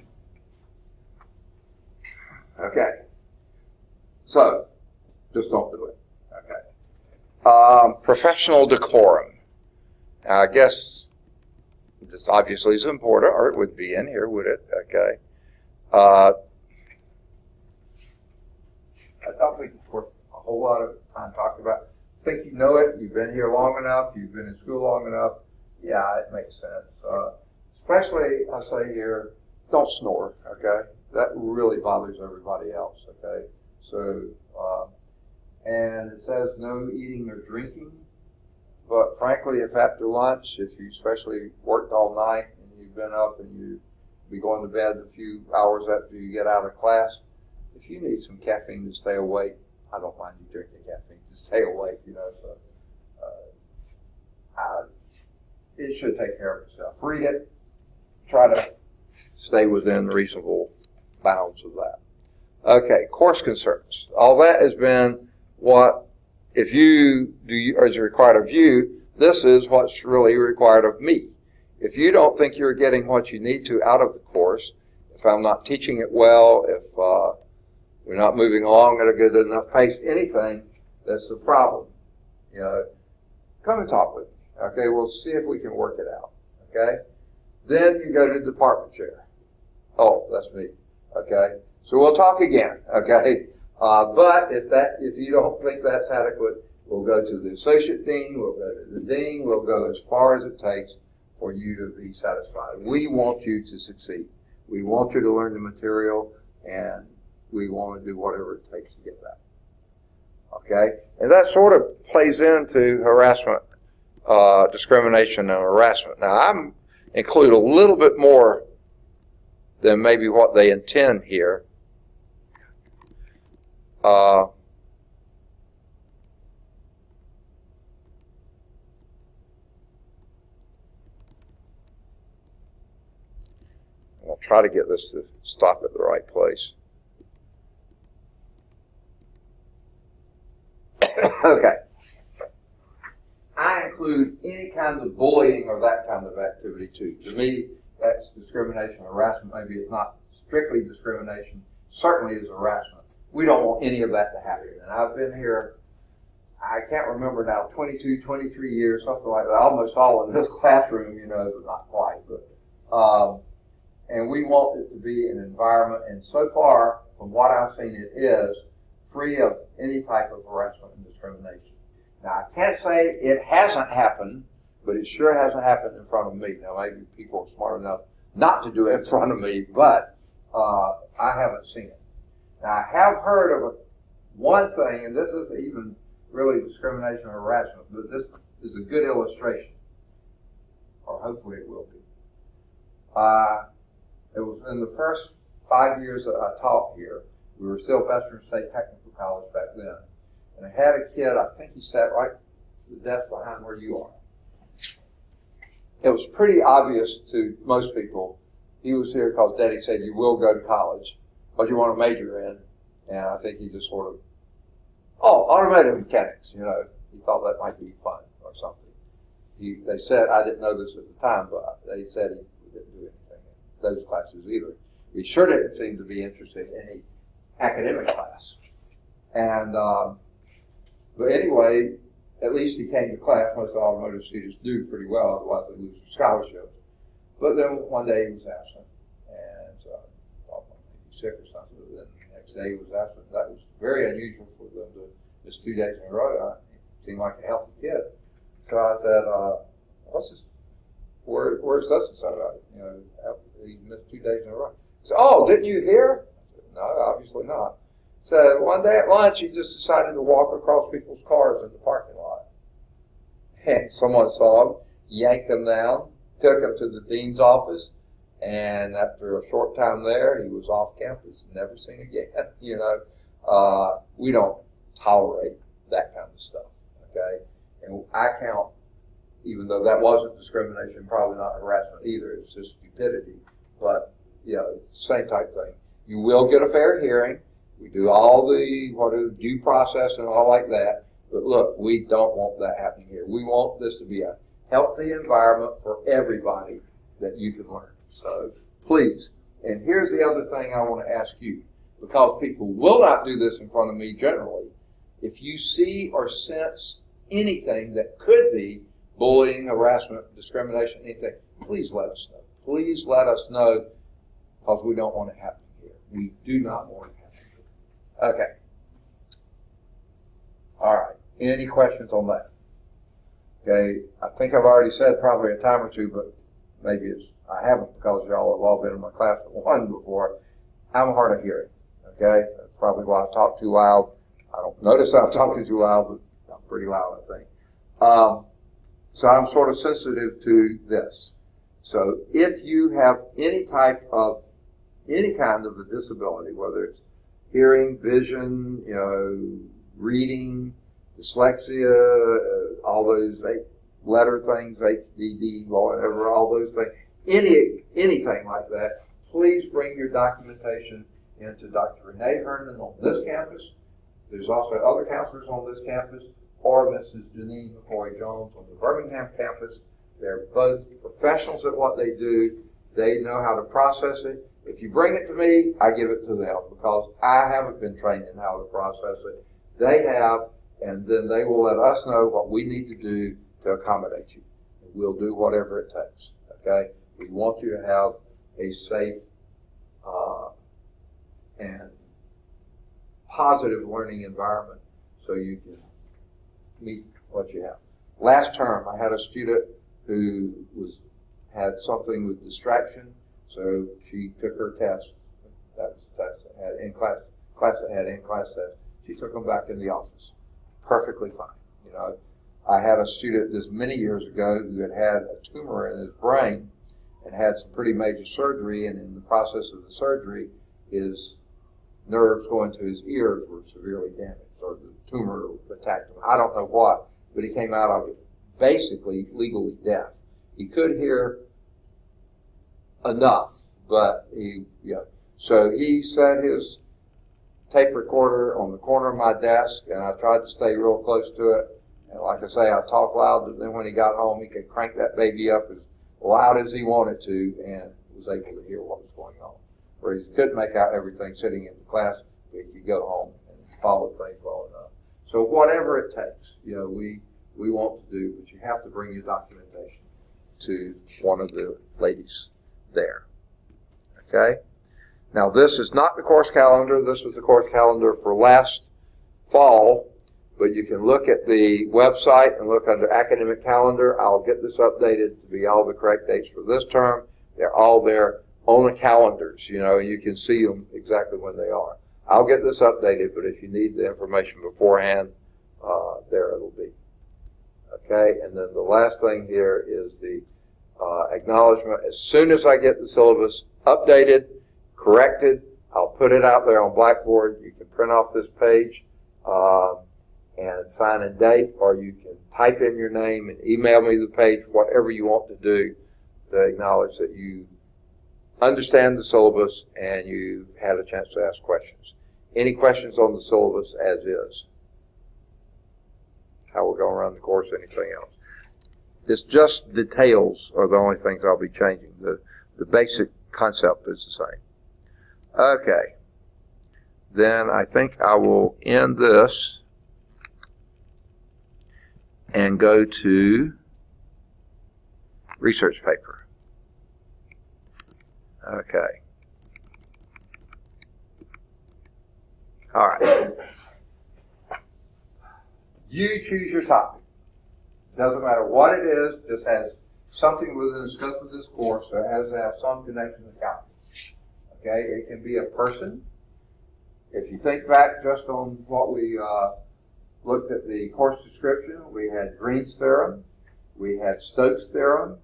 Okay. So, just don't do it. Okay. Professional decorum. Now, I guess this obviously is important, or it would be in here, would it? Okay. I don't think it's worth a whole lot of time talking about. I think you know it. You've been here long enough. You've been in school long enough. Yeah, it makes sense. Especially, I say here, don't snore, okay? That really bothers everybody else, okay? So, and it says no eating or drinking. But frankly, if after lunch, if you especially worked all night and you've been up and you be going to bed a few hours after you get out of class, if you need some caffeine to stay awake, I don't mind you drinking caffeine to stay awake, so it should take care of itself. Read it, try to stay within reasonable bounds of that. Okay, course concerns. All that has been what, if you do as required of you, this is what's really required of me. If you don't think you're getting what you need to out of the course, if I'm not teaching it well, if we're not moving along at a good enough pace, anything, that's the problem. Come and talk with me. Okay, we'll see if we can work it out. Okay? Then you go to the department chair. Oh, that's me. Okay? So we'll talk again. Okay? But if you don't think that's adequate, we'll go to the associate dean, we'll go to the dean, we'll go as far as it takes for you to be satisfied. We want you to succeed. We want you to learn the material, and we want to do whatever it takes to get that. Okay? And that sort of plays into harassment, discrimination and harassment. Now, I include a little bit more than maybe what they intend here. I'll try to get this to stop at the right place. Okay. I include any kind of bullying or that kind of activity too. To me, that's discrimination or harassment. Maybe it's not strictly discrimination, certainly is harassment. We don't want any of that to happen. And I've been here, I can't remember now, 22, 23 years, something like that, almost all in this classroom, you know, but not quite. But, and we want it to be an environment, and so far, from what I've seen, it is free of any type of harassment and discrimination. Now, I can't say it hasn't happened, but it sure hasn't happened in front of me. Now, maybe people are smart enough not to do it in front of me, but I haven't seen it. Now, I have heard of one thing, and this isn't even really discrimination or harassment, but this is a good illustration, or hopefully it will be. It was in the first 5 years that I taught here. We were still Western State Technical College back then. And I had a kid, I think he sat right at the desk behind where you are. It was pretty obvious to most people. He was here because Daddy said, you will go to college. What do you want to major in? And I think he just sort of, automotive mechanics, you know. He thought that might be fun or something. They said, I didn't know this at the time, but they said he didn't do anything in those classes either. He sure didn't seem to be interested in any academic class. And, but anyway, at least he came to class. Most automotive students do pretty well, otherwise they lose their scholarships. But then one day he was absent, and thought he was sick or something. But then the next day he was absent. That was very unusual for them to miss 2 days in a row. He seemed like a healthy kid. So I said, what's this? Where's this? You know, he missed 2 days in a row. He said, didn't you hear? I said, no, obviously not. So one day at lunch, he just decided to walk across people's cars in the parking lot. And someone saw him, yanked him down, took him to the dean's office, and after a short time there, he was off campus, never seen again. You know, we don't tolerate that kind of stuff, okay? And I count, even though that wasn't discrimination, probably not harassment either, it's just stupidity, but, you know, same type thing. You will get a fair hearing. We do all the due process and all like that. But look, we don't want that happening here. We want this to be a healthy environment for everybody that you can learn. So please. And here's the other thing I want to ask you, because people will not do this in front of me generally. If you see or sense anything that could be bullying, harassment, discrimination, anything, please let us know. Please let us know, because we don't want it happening here. We do not want it happening here. Okay. All right. Any questions on that? Okay. I think I've already said probably a time or two, but maybe I haven't, because y'all have all been in my class at one before. I'm hard of hearing. Okay. That's probably why I talk too loud. I don't notice I'm talking too loud, but I'm pretty loud, I think. So I'm sort of sensitive to this. So if you have any kind of a disability, whether it's hearing, vision, you know, reading, dyslexia, all those 8-letter things, HDD, whatever, all those things, anything like that, please bring your documentation into Dr. Renee Herndon on this campus. There's also other counselors on this campus, or Mrs. Janine McCoy-Jones on the Birmingham campus. They're both professionals at what they do. They know how to process it. If you bring it to me, I give it to them, because I haven't been trained in how to process it. They have, and then they will let us know what we need to do to accommodate you. We'll do whatever it takes, okay? We want you to have a safe and positive learning environment so you can meet what you have. Last term, I had a student who had something with distraction, so she took her test. That was the test that had in-class test. She took them back in the office. Perfectly fine. You know, I had a student this many years ago who had a tumor in his brain and had some pretty major surgery, and in the process of the surgery, his nerves going to his ears were severely damaged, or the tumor attacked him. I don't know what, but he came out of it basically legally deaf. He could hear enough, but so he set his tape recorder on the corner of my desk, and I tried to stay real close to it, And like I say, I talk loud, but then when he got home, he could crank that baby up as loud as he wanted to and was able to hear what was going on. Where he couldn't make out everything sitting in the class, but he could go home and follow things well enough. So whatever it takes, we want to do, but you have to bring your documentation to one of the ladies there. Okay? Now this is not the course calendar. This was the course calendar for last fall, but you can look at the website and look under academic calendar. I'll get this updated to be all the correct dates for this term. They're all there on the calendars, you can see them exactly when they are. I'll get this updated, but if you need the information beforehand, there it'll be. Okay, and then the last thing here is the acknowledgement. As soon as I get the syllabus updated, corrected, I'll put it out there on Blackboard. You can print off this page and sign and date, or you can type in your name and email me the page, whatever you want to do to acknowledge that you understand the syllabus and you had a chance to ask questions. Any questions on the syllabus as is? How we're going to run the course, anything else? It's just details are the only things I'll be changing. The basic concept is the same. Okay. Then I think I will end this and go to research paper. Okay. All right. You choose your topic. Doesn't matter what it is, just has something within the scope of this course, so it has to have some connection to calculus. Okay, it can be a person. If you think back just on what we looked at the course description, we had Green's theorem, we had Stokes' theorem.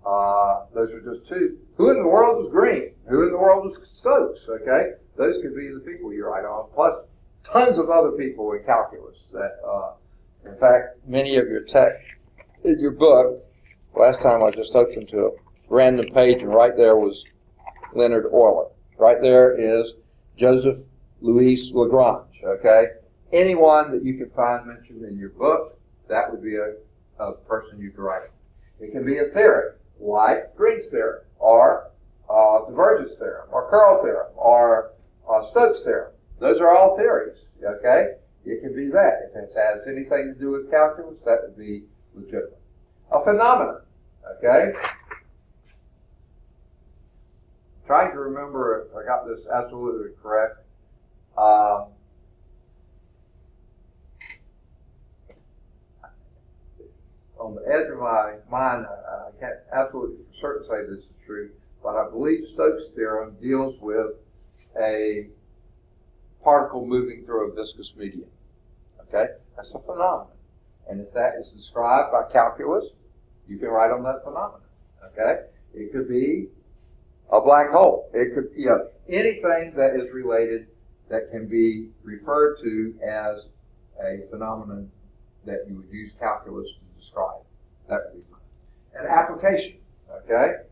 Those are just two. Who in the world was Green? Who in the world was Stokes? Okay, those could be the people you write on, plus tons of other people in calculus that, in fact, many of your text in your book, last time I just opened to a random page and right there was Leonard Euler. Right there is Joseph Louis Lagrange, okay? Anyone that you can find mentioned in your book, that would be a person you could write. It can be a theory, like Green's theorem, or divergence theorem, or Curl theorem, or Stokes theorem. Those are all theories, okay? It can be that. If it has anything to do with calculus, that would be legitimate. A phenomenon, okay? Trying to remember if I got this absolutely correct. On the edge of my mind, I can't absolutely for certain say this is true, but I believe Stokes' theorem deals with a particle moving through a viscous medium. Okay? That's a phenomenon. And if that is described by calculus, you can write on that phenomenon. Okay? It could be a black hole. It could, anything that is related that can be referred to as a phenomenon that you would use calculus to describe. That would be fine. An application. Okay?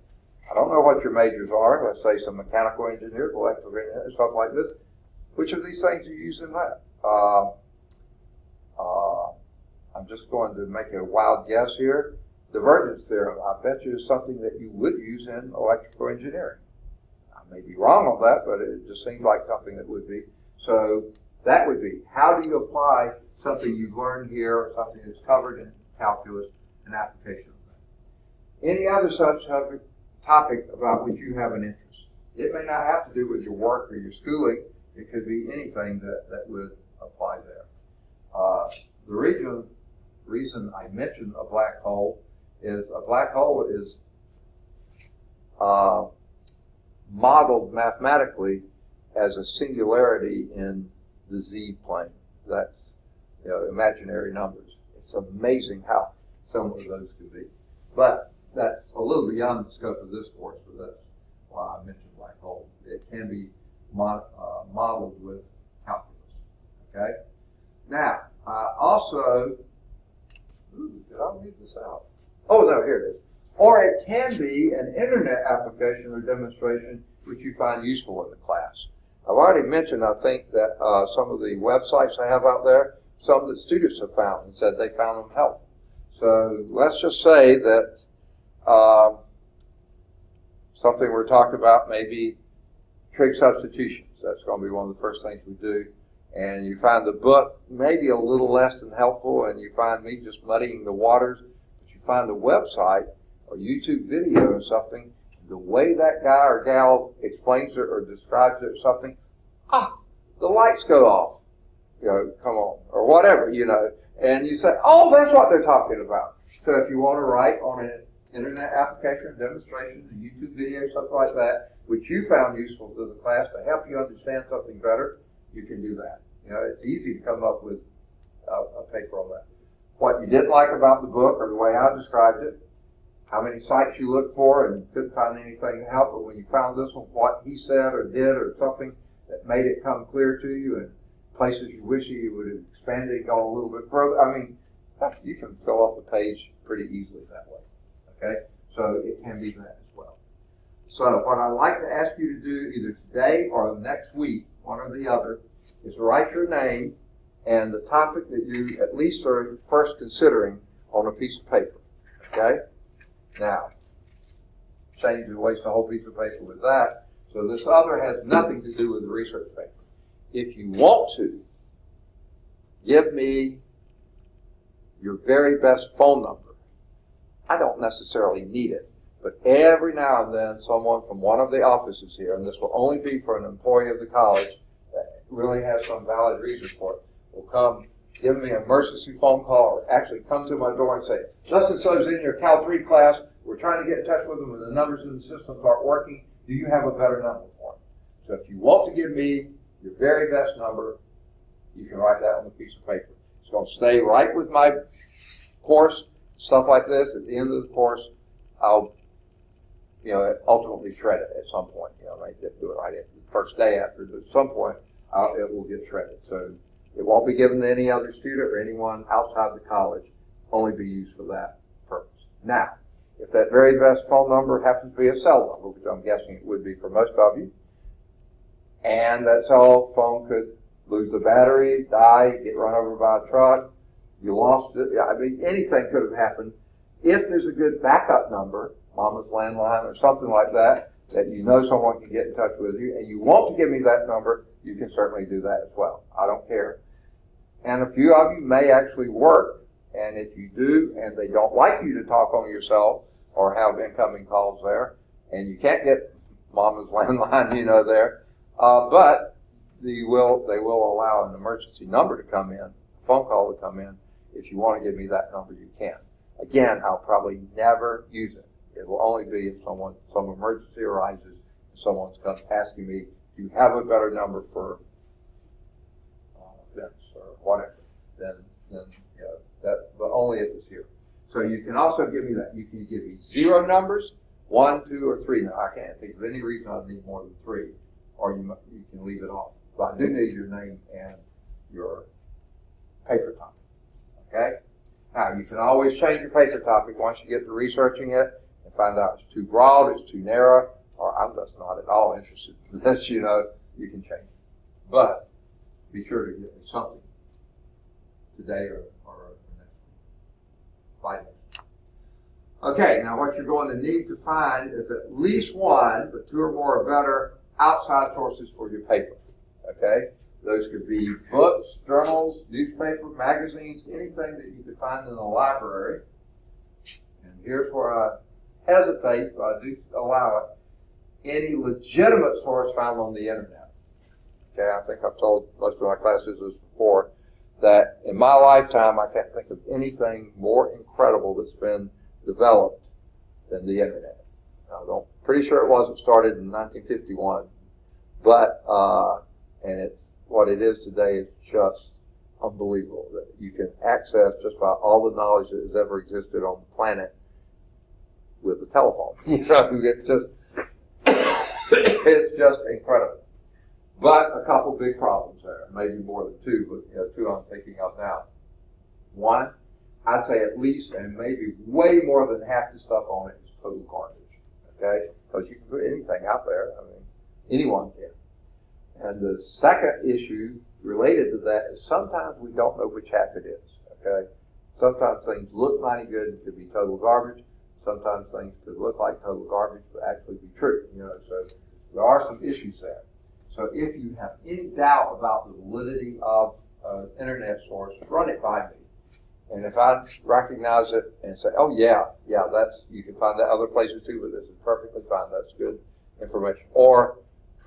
I don't know what your majors are. Let's say some mechanical engineer, electrical engineer, stuff like this. Which of these things do you use in that? I'm just going to make a wild guess here. Divergence theorem, I bet you is something that you would use in electrical engineering. I may be wrong on that, but it just seems like something that would be. So that would be, how do you apply something you've learned here or something that's covered in calculus, an application of that? Any other such topic about which you have an interest? It may not have to do with your work or your schooling. It could be anything that would apply there. The reason I mentioned a black hole is a black hole is modeled mathematically as a singularity in the z-plane. That's imaginary numbers. It's amazing how some of those could be. But that's a little beyond the scope of this course, but that's why I mentioned black hole. It can be modeled with calculus. Okay? Now, also, did I leave this out? Oh, no, here it is. Or it can be an internet application or demonstration which you find useful in the class. I've already mentioned, I think, that some of the websites I have out there, some that students have found and said they found them helpful. So let's just say that something we're talking about may be trig substitutions. That's going to be one of the first things we do. And you find the book maybe a little less than helpful, and you find me just muddying the waters, but you find a website or YouTube video or something, the way that guy or gal explains it or describes it or something, the lights go off. Come on, or whatever, and you say, oh, that's what they're talking about. So if you want to write on an internet application, demonstration, a YouTube video, something like that, which you found useful to the class to help you understand something better, you can do that. It's easy to come up with a paper on that. What you didn't like about the book or the way I described it, how many sites you looked for and couldn't find anything to help, but when you found this one, what he said or did or something that made it come clear to you, and places you wish you would have expanded and gone a little bit further. I mean, you can fill up the page pretty easily that way. Okay? So it can be that as well. So what I'd like to ask you to do either today or next week, one or the other, is write your name and the topic that you at least are first considering on a piece of paper. Okay? Now, shame to waste a whole piece of paper with that. So this other has nothing to do with the research paper. If you want to, give me your very best phone number. I don't necessarily need it, but every now and then someone from one of the offices here, and this will only be for an employee of the college that really has some valid reason for it, will come give me an emergency phone call or actually come to my door and say, listen, so's in your Cal 3 class, we're trying to get in touch with them and the numbers in the system aren't working. Do you have a better number for them? So if you want to give me your very best number, you can write that on a piece of paper. It's going to stay right with my course, stuff like this. At the end of the course, I'll, ultimately shred it at some point. I might do it right at the first day after, but at some point, it will get shredded. So it won't be given to any other student or anyone outside the college, only be used for that purpose. Now, if that very best phone number happens to be a cell number, which I'm guessing it would be for most of you, and that cell phone could lose the battery, die, get run over by a truck, you lost it. I mean, anything could have happened. If there's a good backup number, Mama's landline or something like that, that someone can get in touch with you, and you want to give me that number, you can certainly do that as well. I don't care. And a few of you may actually work, and if you do, and they don't like you to talk on your cell or have incoming calls there, and you can't get Mama's landline, there, but they will allow an emergency number to come in, a phone call to come in. If you want to give me that number, you can. Again, I'll probably never use it. It will only be if some emergency arises, and someone's asking me, do you have a better number for this or whatever? Then that, but only if it's here. So you can also give me that. You can give me 0 numbers, 1, 2, or 3. Now, I can't think of any reason I need more than 3, or you can leave it off. But I do need your name and your paper topic. Okay? Now, you can always change your paper topic once you get to researching it and find out it's too broad, it's too narrow, or I'm just not at all interested in this, you can change it. But be sure to give me something today or next week. By next week. Okay, now what you're going to need to find is at least one, but 2 or more are better, outside sources for your paper. Okay? Those could be books, journals, newspaper, magazines, anything that you could find in the library. And here's where I hesitate, but I do allow it. Any legitimate source found on the internet. Okay, I think I've told most of my classes this before, that in my lifetime I can't think of anything more incredible that's been developed than the internet. I'm pretty sure it wasn't started in 1951, but and it's what it is today is just unbelievable that you can access just about all the knowledge that has ever existed on the planet with the telephone. It's just incredible. But a couple big problems there, maybe more than 2, but 2 I'm thinking of now. One, I'd say at least, and maybe way more than half the stuff on it is total garbage. Okay? Because you can put anything out there. I mean, anyone can. And the second issue related to that is sometimes we don't know which half it is, okay? Sometimes things look mighty good and could be total garbage. Sometimes things could look like total garbage but actually be true, so there are some issues there. So if you have any doubt about the validity of an internet source, run it by me. And if I recognize it and say, oh yeah, you can find that other places too, but this is perfectly fine, that's good information. Or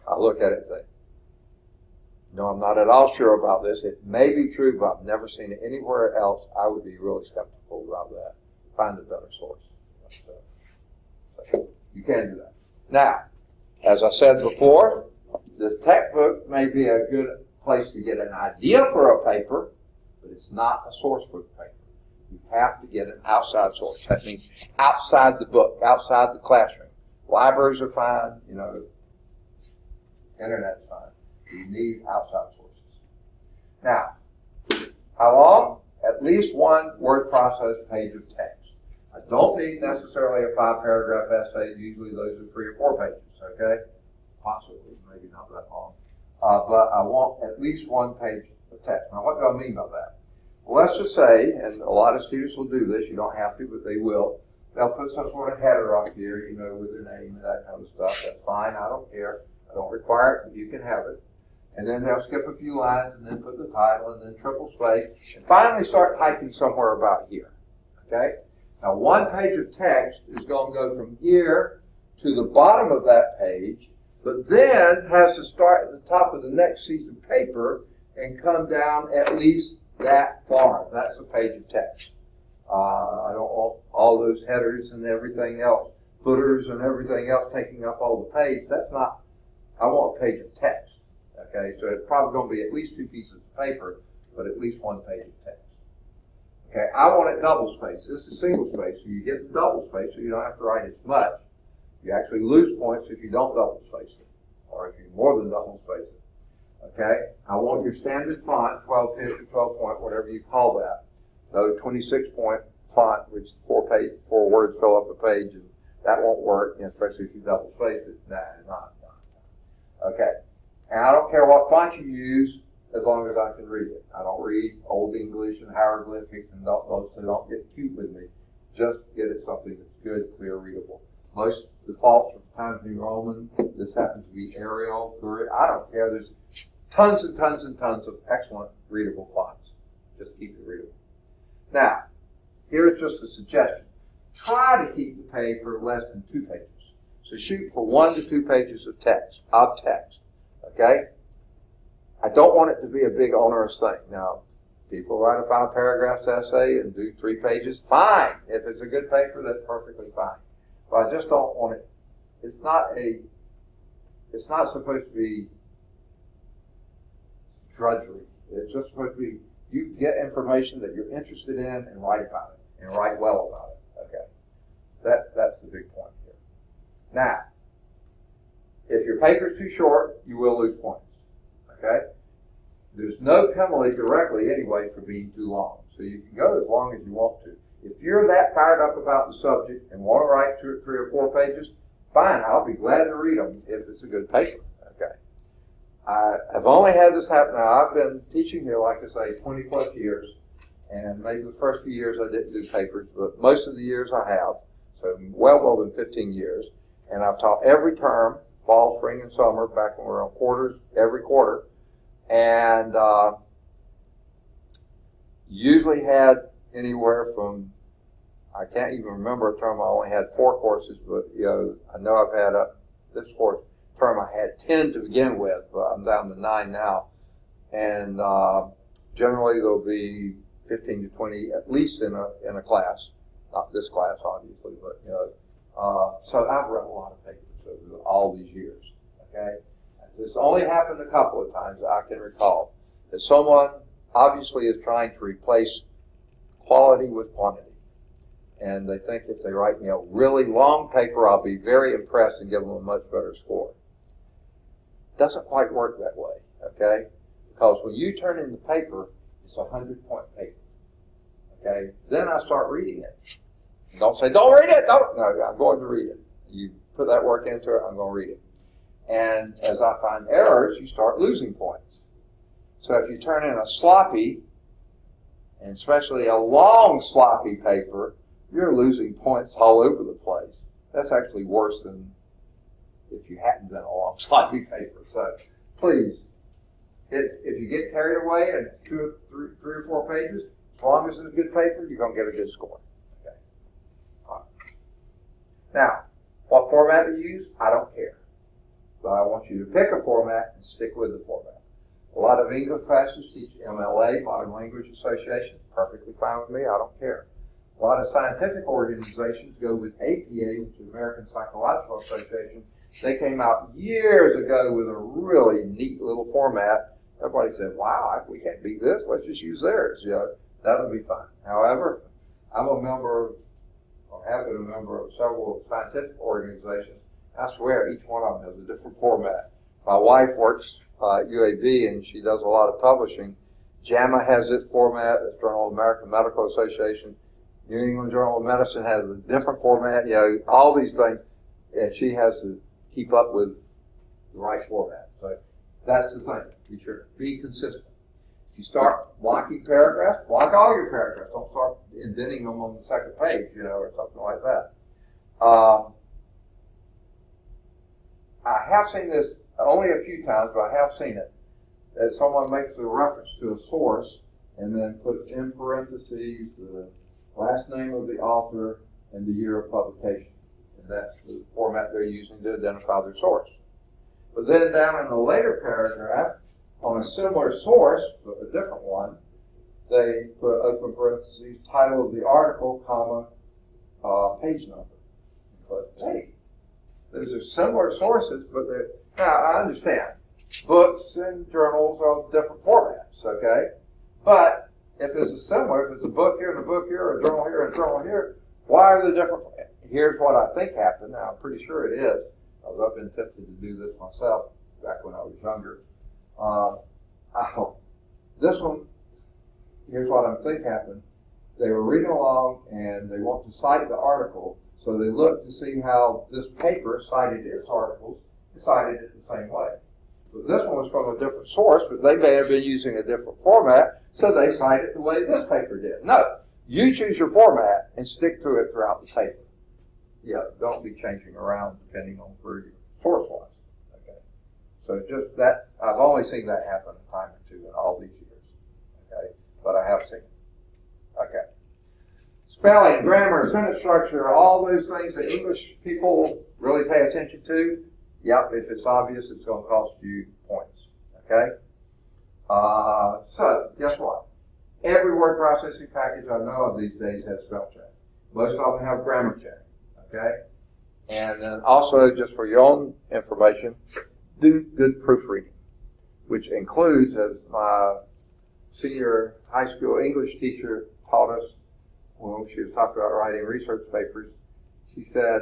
I look at it and say, no, I'm not at all sure about this. It may be true, but I've never seen it anywhere else. I would be really skeptical about that. Find a better source. So you can do that. Now, as I said before, this textbook may be a good place to get an idea for a paper, but it's not a source for the paper. You have to get an outside source. That means outside the book, outside the classroom. Libraries are fine, internet's fine. You need outside sources. Now, how long? At least one word process page of text. I don't need necessarily a 5-paragraph essay. Usually those are 3 or 4 pages, okay? Possibly, maybe not that long. But I want at least 1 page of text. Now, what do I mean by that? Well, let's just say, and a lot of students will do this, you don't have to, but they will. They'll put some sort of header up here, with their name and that kind of stuff. That's fine, I don't care. I don't require it, but you can have it. And then they'll skip a few lines and then put the title and then triple space. And finally start typing somewhere about here, okay? Now, 1 page of text is going to go from here to the bottom of that page, but then has to start at the top of the next sheet of paper and come down at least that far. That's a page of text. I don't want all those headers and everything else, footers and everything else taking up all the page. That's not, I want a page of text. Okay, so it's probably going to be at least 2 pieces of paper, but at least 1 page of text. Okay, I want it double spaced. This is single spaced, so you get the double space, so you don't have to write as much. You actually lose points if you don't double space it, or if you more than double space it. Okay, I want your standard font, 12 pitch or 12 point, whatever you call that. No 26 point font, which 4 words fill up a page, and that won't work, especially if you double space it. Nah, not. Okay, and I don't care what font you use, as long as I can read it. I don't read Old English and hieroglyphics and so don't get cute with me. Just get it something that's good, clear, readable. Most defaults from Times New Roman, this happens to be Arial, I don't care. There's tons and tons and tons of excellent readable fonts. Just keep it readable. Now, here's just a suggestion. Try to keep the paper less than 2 pages. So shoot for 1 to 2 pages of text, okay? I don't want it to be a big onerous thing. Now, people write a 5-paragraph essay and do 3 pages, fine. If it's a good paper, that's perfectly fine. But I just don't want it, it's not supposed to be drudgery. It's just supposed to be, you get information that you're interested in and write about it, and write well about it, okay? That's the big point here. Now, if your paper's too short, you will lose points, okay? There's no penalty directly anyway for being too long, so you can go as long as you want to. If you're that fired up about the subject and want to write 2 or 3 or 4 pages, fine, I'll be glad to read them if it's a good paper, okay? I've only had this happen. Now, I've been teaching here, like I say, 20 plus years, and maybe the first few years I didn't do papers, but most of the years I have, so well more than 15 years, and I've taught every term, fall, spring, and summer, back when we were on quarters, every quarter, and usually had anywhere from, I can't even remember a term I only had 4 courses, but I know I've had this term I had 10 to begin with, but I'm down to 9 now, and generally there'll be 15 to 20 at least in a class, not this class obviously, but so I've read a lot of papers over all these years. Okay, this only happened a couple of times that I can recall that someone obviously is trying to replace quality with quantity. And they think if they write me a really long paper, I'll be very impressed and give them a much better score. It doesn't quite work that way, okay? Because when you turn in the paper, it's a 100-point paper, okay? Then I start reading it. Don't say, don't read it! Don't. No, I'm going to read it. You put that work into it, I'm going to read it. And as I find errors, you start losing points. So if you turn in a sloppy, and especially a long sloppy paper, you're losing points all over the place. That's actually worse than if you hadn't done a long sloppy paper. So please, if you get carried away in 2 or 3 or 4 pages, as long as it's a good paper, you're going to get a good score. Okay. All right. Now, what format to use, I don't care. But I want you to pick a format and stick with the format. A lot of English classes teach MLA, Modern Language Association. Perfectly fine with me. I don't care. A lot of scientific organizations go with APA, which is American Psychological Association. They came out years ago with a really neat little format. Everybody said, wow, we can't beat this. Let's just use theirs. That'll be fine. However, I'm a member of, or have been a member of several scientific organizations. I swear each one of them has a different format. My wife works at UAB and she does a lot of publishing. JAMA has its format, the Journal of American Medical Association. New England Journal of Medicine has a different format, all these things. And she has to keep up with the right format. So that's the thing. Be sure. Be consistent. If you start blocking paragraphs, block all your paragraphs. Don't start indenting them on the second page, or something like that. I have seen this only a few times, but I have seen it. That someone makes a reference to a source and then puts in parentheses the last name of the author and the year of publication. And that's the format they're using to identify their source. But then down in the later paragraph, on a similar source, but a different one, they put open parentheses, title of the article, comma, page number. But hey, those are similar sources, but they're, now I understand. Books and journals are different formats, okay? But if it's similar, if it's a book here and a book here, a journal here and a journal here, why are they different? Here's what I think happened. Now, I'm pretty sure it is. I've been tempted to do this myself back when I was younger. This one, here's what I think happened. They were reading along and they want to cite the article, so they looked to see how this paper cited its articles, cited it the same way. But this one was from a different source, but they may have been using a different format, so they cite it the way this paper did. No, you choose your format and stick to it throughout the paper. Don't be changing around depending on where your source was. Okay, so just that, I've only seen that happen a time or two in all these years. Okay, but I have seen it. Okay, spelling, grammar, sentence structure, all those things that English people really pay attention to. Yep, if it's obvious, it's going to cost you points. Okay, so guess what? Every word processing package I know of these days has spell check. Most of them have grammar check. Okay? And then also, just for your own information, do good proofreading, which includes, as my senior high school English teacher taught us when she was talking about writing research papers. She said,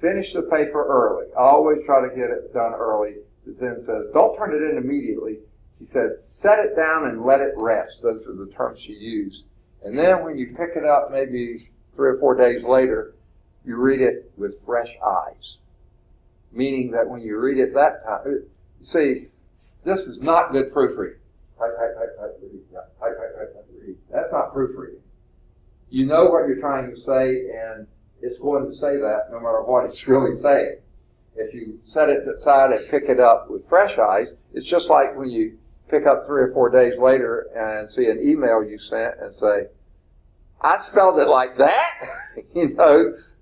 finish the paper early. Always try to get it done early. But then says, don't turn it in immediately. She said, set it down and let it rest. Those are the terms she used. And then when you pick it up maybe 3 or 4 days later, you read it with fresh eyes. Meaning that when you read it that time, see, this is not good proofreading. Type, read. That's not proofreading. You know what you're trying to say, and it's going to say that no matter what it's really saying. If you set it aside and pick it up with fresh eyes, it's just like when you pick up 3 or 4 days later and see an email you sent and say, I spelled it like that?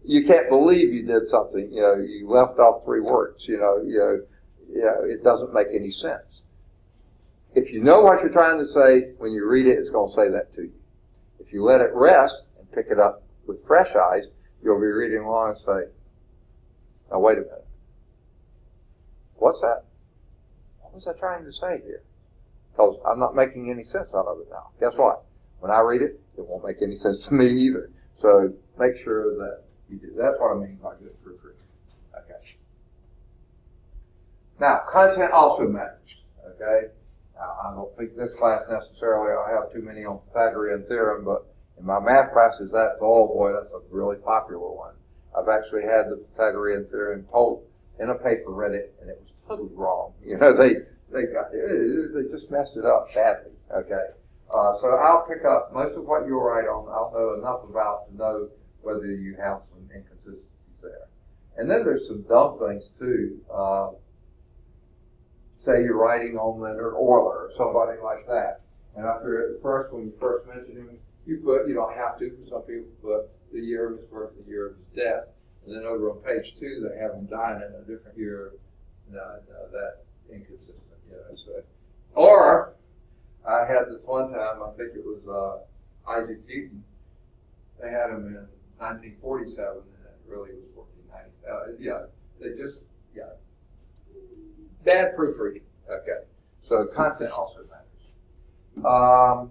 You can't believe you did something. You left off 3 words. It doesn't make any sense. If you know what you're trying to say, when you read it, it's going to say that to you. If you let it rest and pick it up with fresh eyes, you'll be reading along and say, now wait a minute. What's that? What was I trying to say here? Because I'm not making any sense out of it now. Guess what? When I read it, it won't make any sense to me either. So make sure that you do. That's what I mean by good proofreading. Okay. Now, content also matters. Okay. Now, I don't think this class necessarily I'll have too many on Pythagorean theorem, but in my math classes, that's a really popular one. I've actually had the Pythagorean theorem told in a paper, read it, and it was totally wrong. They got it. they just messed it up badly. Okay. So I'll pick up most of what you'll write on. I'll know enough about to know whether you have some inconsistencies there. And then there's some dumb things too. Say you're writing on Leonard Euler or somebody like that. And after at first, when you first mention him, you don't have to, some people put the year of his birth, the year of his death. And then over on page 2, they have him dying in a different year. No, that's inconsistent. So. Or, I had this one time, I think it was Isaac Newton. They had him in 1947, and it really was 1490. Bad proofreading. Okay. So content also matters.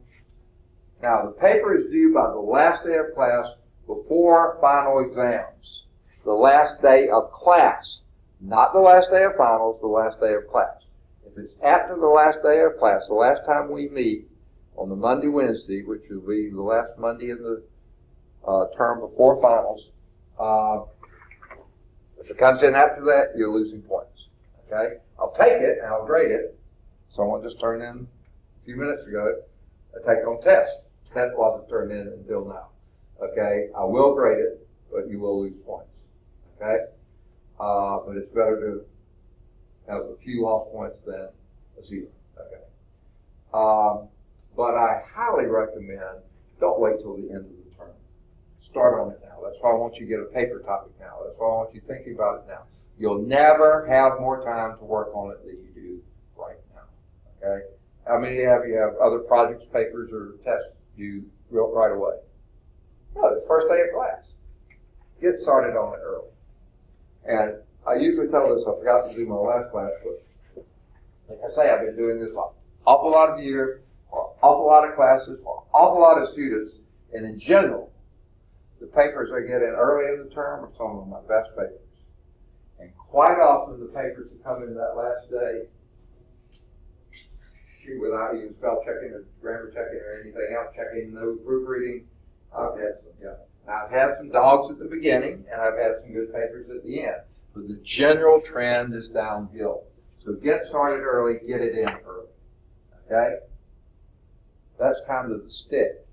Now, the paper is due by the last day of class before final exams. The last day of class. Not the last day of finals, the last day of class. If it's after the last day of class, the last time we meet on the Monday, Wednesday, which will be the last Monday in the term before finals, if it comes in after that, you're losing points. Okay? I'll take it and I'll grade it. Someone just turned in a few minutes ago a take-home test. That wasn't turned in until now. Okay? I will grade it, but you will lose points. Okay? But it's better to have a few lost points than a 0. Okay? But I highly recommend don't wait till the end of the term. Start on it now. That's why I want you to get a paper topic now. That's why I want you thinking about it now. You'll never have more time to work on it than you do right now. Okay? How many of you have other projects, papers, or tests due right away? No, the first day of class. Get started on it early. And I usually tell this, I forgot to do my last class, but like I say, I've been doing this an awful lot of years, for an awful lot of classes, for an awful lot of students, and in general, the papers I get in early in the term are some of my best papers. And quite often the papers that come in that last day, without even spell checking or grammar checking or anything else, checking, no proofreading, I've had some, I've had some dogs at the beginning, and I've had some good papers at the end. But the general trend is downhill. So get started early, get it in early. Okay? That's kind of the stick.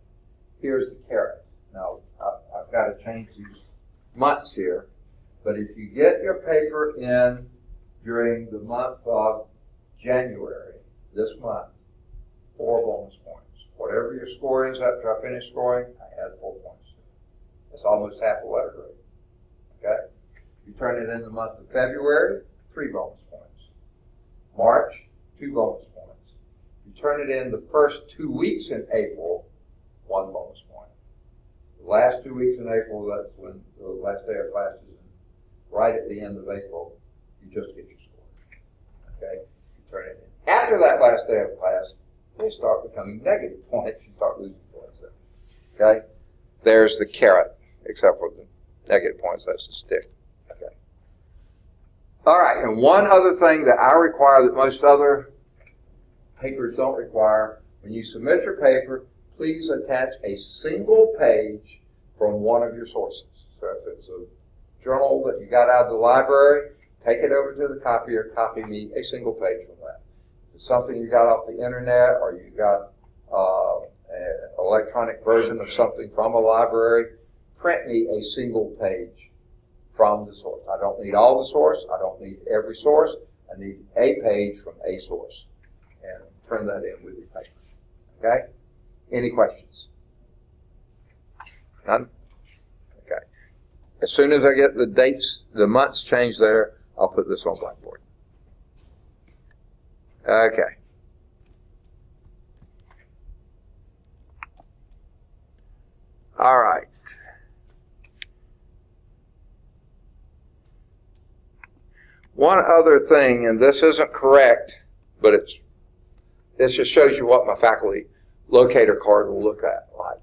Here's the carrot. Now, I've got to change these months here. But if you get your paper in during the month of January, this month, 4 bonus points. Whatever your score is after I finish scoring, I add 4 points. That's almost half a letter grade. Okay? You turn it in the month of February, 3 bonus points. March, 2 bonus points. You turn it in the first 2 weeks in April, 1 bonus point. The last 2 weeks in April, that's when the last day of class is. Right at the end of April, you just get your score. Okay? You turn it in. After that last day of class, they start becoming negative points. You start losing points there. Okay? There's the carrot, except for the negative points. That's the stick. Okay. All right. And one other thing that I require that most other papers don't require, when you submit your paper, please attach a single page from one of your sources. So if it's a journal that you got out of the library, take it over to the copier, copy me a single page from that. If it's something you got off the internet or you got an electronic version of something from a library, print me a single page from the source. I don't need all the source. I don't need every source. I need a page from a source. And turn that in with your paper. Okay? Any questions? None? Okay. As soon as I get the dates, the months changed there, I'll put this on Blackboard. Okay. All right. One other thing, and this isn't correct, but this just shows you what my faculty locator card will look at like.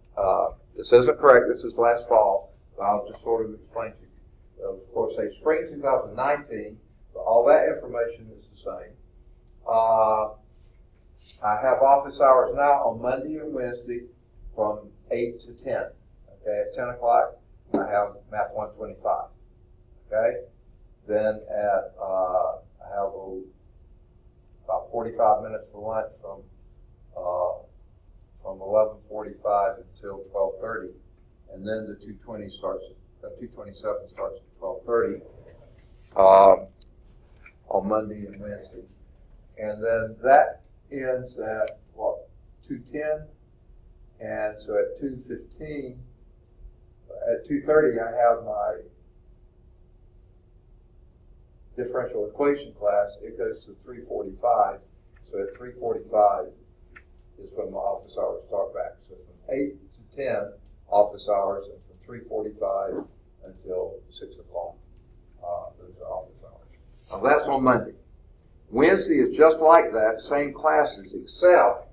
This isn't correct. This is last fall. I'll just sort of explain to you. Of course, say spring 2019, but all that information is the same. I have office hours now on Monday and Wednesday from 8 to 10. Okay, at 10 o'clock, I have Math 125. Okay, then at I have about 45 minutes for lunch from 11:45 until 12:30, and then the 227 starts at 12:30 on Monday and Wednesday, and then that ends at 2:10, and so at 2:15, at 2:30 I have my differential equation class. It goes to 3:45, so at 3:45 is when my office hours start back. So from 8 to 10 office hours, and from 3:45 until 6 o'clock, those are office hours. Now that's on Monday. Wednesday is just like that, same classes, except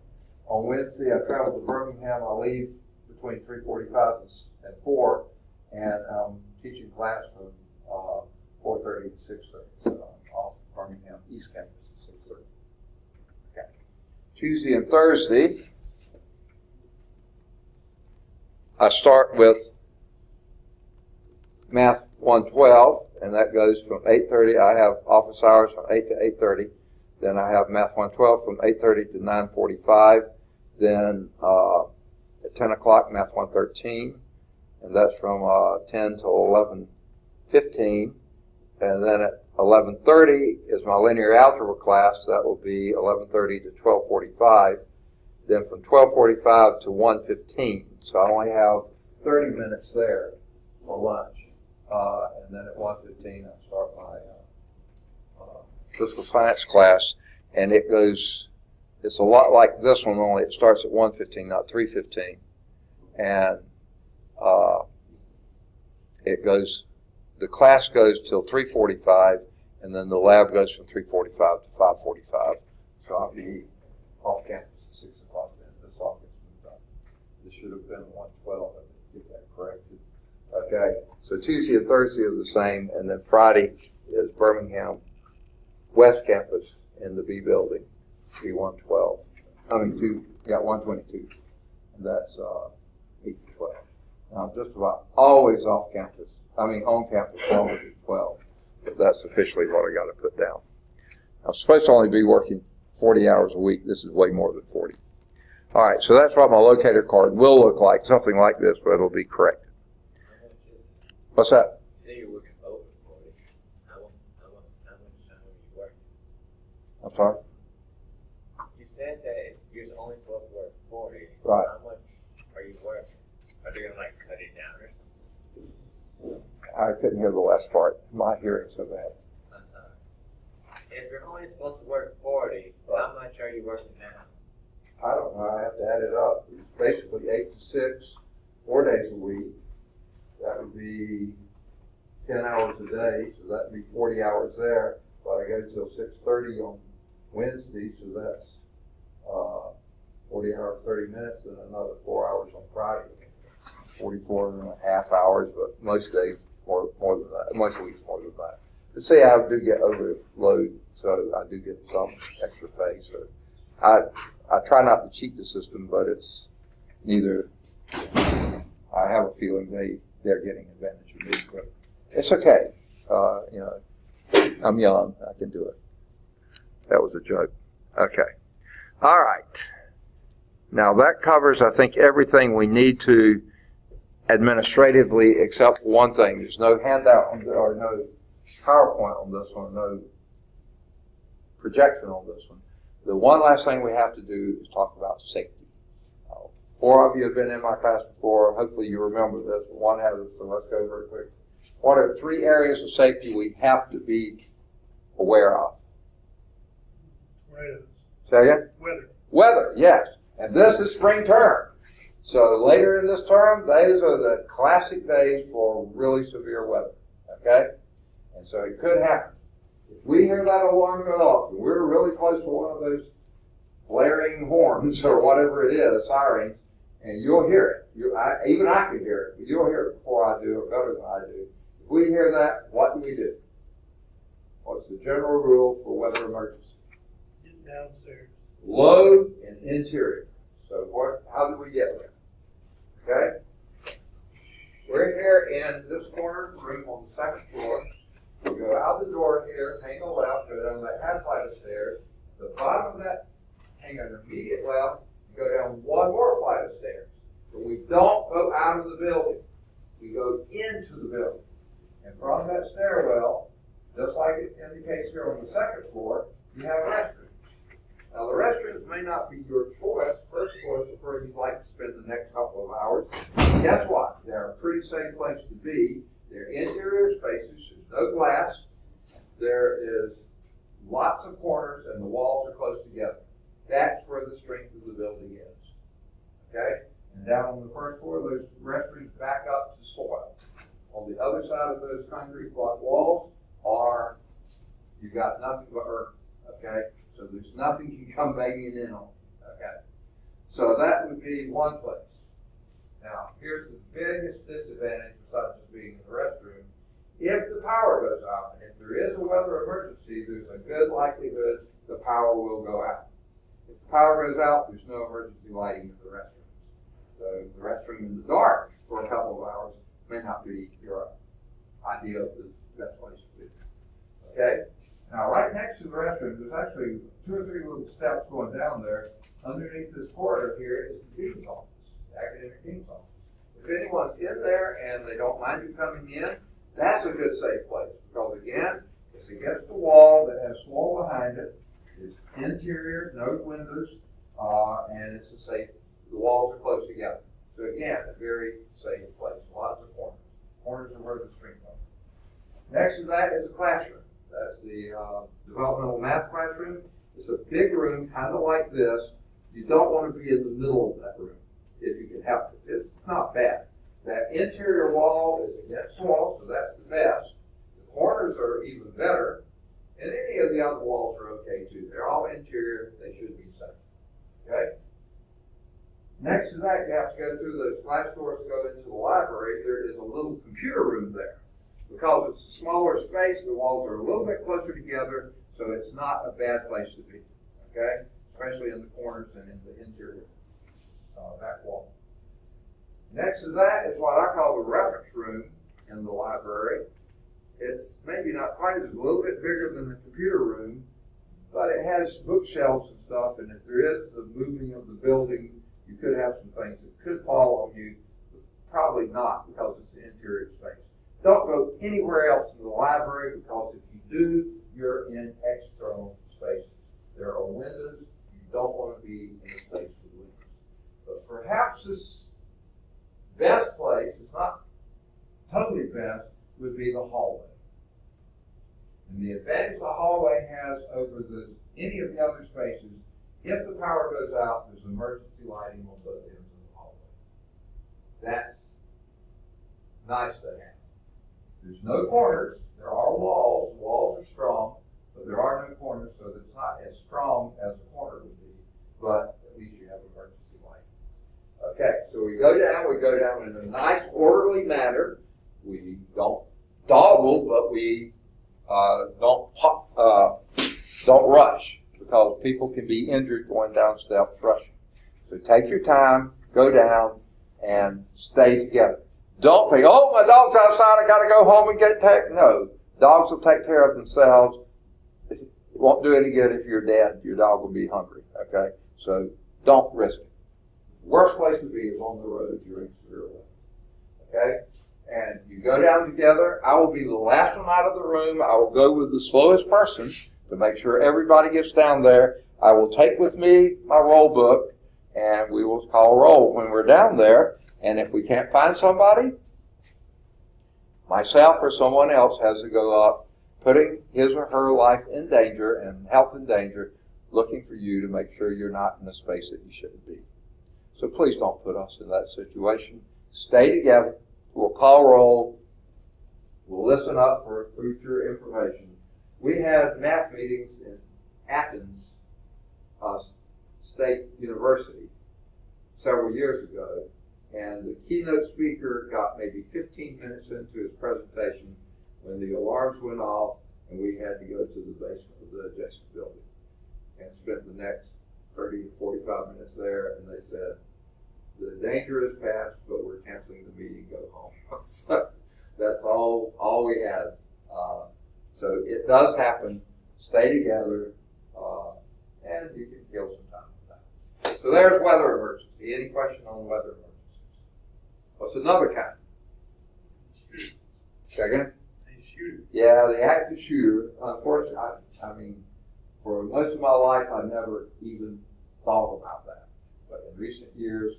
on Wednesday I travel to Birmingham. I leave between 3:45 and 4, and I'm teaching class from 4:30 to 6:30. So I'm off Birmingham East Campus at 6:30. Okay. Tuesday and Thursday, I start with Math 112, and that goes from 8:30. I have office hours from 8 to 8:30. Then I have Math 112 from 8:30 to 9:45. Then at 10 o'clock, Math 113, and that's from 10 to 11:15. And then at 11:30 is my linear algebra class. That will be 11:30 to 12:45. Then from 12:45 to 1:15. So I only have 30 minutes there for lunch. And then at 1:15 I start my physical science class, and it's a lot like this one, only it starts at 1:15, not 3:15. And the class goes till 3:45, and then the lab goes from 3:45 to 5:45. So I'll be off campus at 6 o'clock then. This all gets moved up. This should have been 112. I didn't get that corrected. Okay, so Tuesday and Thursday are the same, and then Friday is Birmingham West Campus in the B building, B112. 122, and that's 8 to 12. Now I'm just about always on campus longer than 12, but that's officially what I got to put down. I'm supposed to only be working 40 hours a week. This is way more than 40. All right, so that's what my locator card will look like, something like this, but it'll be corrected. What's that? You say you're working over 40. How much time are you working? I'm sorry? You said that you're only supposed to work 40. Right. How much are you working? Are they going to cut it down or something? I couldn't hear the last part. My hearing's so bad. I'm sorry. If you're only supposed to work 40, how much are you working now? I don't know. I have to add it up. It's basically 8 to 6, 4 days a week. That would be 10 hours a day, so that would be 40 hours there. But I go till 6:30 on Wednesday, so that's 40 hours, 30 minutes, and another 4 hours on Friday. 44 and a half hours, but most days more than that. Most weeks more than that. But say I do get overload, so I do get some extra pay. So I try not to cheat the system, but it's neither. I have a feeling they're getting advantage of me, but it's okay. I'm young. I can do it. That was a joke. Okay. All right. Now that covers, I think, everything we need to administratively, except one thing. There's no handout or no PowerPoint on this one, no projection on this one. The one last thing we have to do is talk about safety. 4 of you have been in my class before. Hopefully you remember this. One hasn't, so let's go very quick. What are 3 areas of safety we have to be aware of? Weather. Say again? Weather. Weather, yes. And this is spring term. So later in this term, those are the classic days for really severe weather. Okay? And so it could happen. If we hear that alarm go off, and we're really close to one of those blaring horns or whatever it is, sirens, and you'll hear it. Even I can hear it, but you'll hear it before I do, or better than I do. If we hear that, what do? What's the general rule for weather emergency? Get downstairs. Low and interior. So how do we get there? Okay? We're here in this corner room on the 2nd floor. We go out the door here, hang a left, go down the half flight of stairs, The bottom of that, hang on, immediate left, you go down one more flight of stairs. But we don't go out of the building. We go into the building. And from that stairwell, just like it indicates here on the second floor, you have restrooms. Now the restrooms may not be your choice, first choice, of where you'd like to spend the next couple of hours. Guess what? They're a pretty safe place to be. They're interior spaces, there's no glass. There is lots of corners and the walls are close together. That's where the strength of the building is. Okay? And down on the first floor, those restrooms back up to soil. On the other side of those concrete block walls you've got nothing but earth. Okay? So there's nothing you can come banging in on. Okay? So that would be one place. Now, here's the biggest disadvantage besides just being in the restroom. If the power goes out, and if there is a weather emergency, there's a good likelihood the power will go out. If the power goes out, there's no emergency lighting in the restroom. So the restroom in the dark for a couple of hours may not be your idea of the best place to be. Okay? Now, right next to the restroom, there's actually 2 or 3 little steps going down there. Underneath this corridor here is the dean's office, the academic dean's office. If anyone's in there and they don't mind you coming in, that's a good safe place. Because again, it's against the wall that has wall behind it. It's interior, no windows, and it's a safe. The walls are close together. So again, a very safe place. Lots of corners. Corners are where the strength comes. Next to that is a classroom. That's the developmental math classroom. It's a big room, kind of like this. You don't want to be in the middle of that room if you can help it. It's not bad. That interior wall is against the wall, so that's the best. The corners are even better. And any of the other walls are okay too. They're all interior. They should be safe. Okay? Next to that, you have to go through those glass doors to go into the library. There is a little computer room there. Because it's a smaller space, the walls are a little bit closer together, so it's not a bad place to be. Okay? Especially in the corners and in the interior back wall. Next to that is what I call the reference room in the library. It's maybe not quite as a little bit bigger than the computer room, but it has bookshelves and stuff, and if there is the moving of the building, you could have some things that could fall on you, but probably not because it's an interior space. Don't go anywhere else in the library because if you do, you're in external spaces. There are windows. You don't want to be in a space with windows. But perhaps this best place, it's not totally best, would be the hallway. And the advantage the hallway has over any of the other spaces, if the power goes out, there's emergency lighting on both ends of the hallway. That's nice to have. There's no corners. There are walls. The walls are strong, but there are no corners, so it's not as strong as a corner would be, but at least you have emergency lighting. Okay, so we go down in a nice, orderly manner. We don't dawdle, but we don't rush, because people can be injured going down steps rushing. So take your time, go down, and stay together. Don't think, oh, my dog's outside, I got to go home and get taken. No, dogs will take care of themselves. It won't do any good if you're dead. Your dog will be hungry, okay? So don't risk it. Worst place to be is on the road during severe weather, okay? And you go down together. I will be the last one out of the room. I will go with the slowest person to make sure everybody gets down there. I will take with me my roll book, and we will call roll when we're down there. And if we can't find somebody, myself or someone else has to go up, putting his or her life in danger and health in danger, looking for you to make sure you're not in a space that you shouldn't be. So please don't put us in that situation. Stay together. We'll call roll. We'll listen up for future information. We had math meetings in Athens State University several years ago, and the keynote speaker got maybe 15 minutes into his presentation when the alarms went off and we had to go to the basement of the adjacent building and spent the next 30 to 45 minutes there, and they said, the danger is past, but we're canceling the meeting, go home. So that's all we had. So it does happen. Stay together. there's weather emergency. Any question on weather emergencies? What's another kind? Second? A shooter. Yeah, the active shooter. Unfortunately, I mean, for most of my life, I never even thought about that. But in recent years,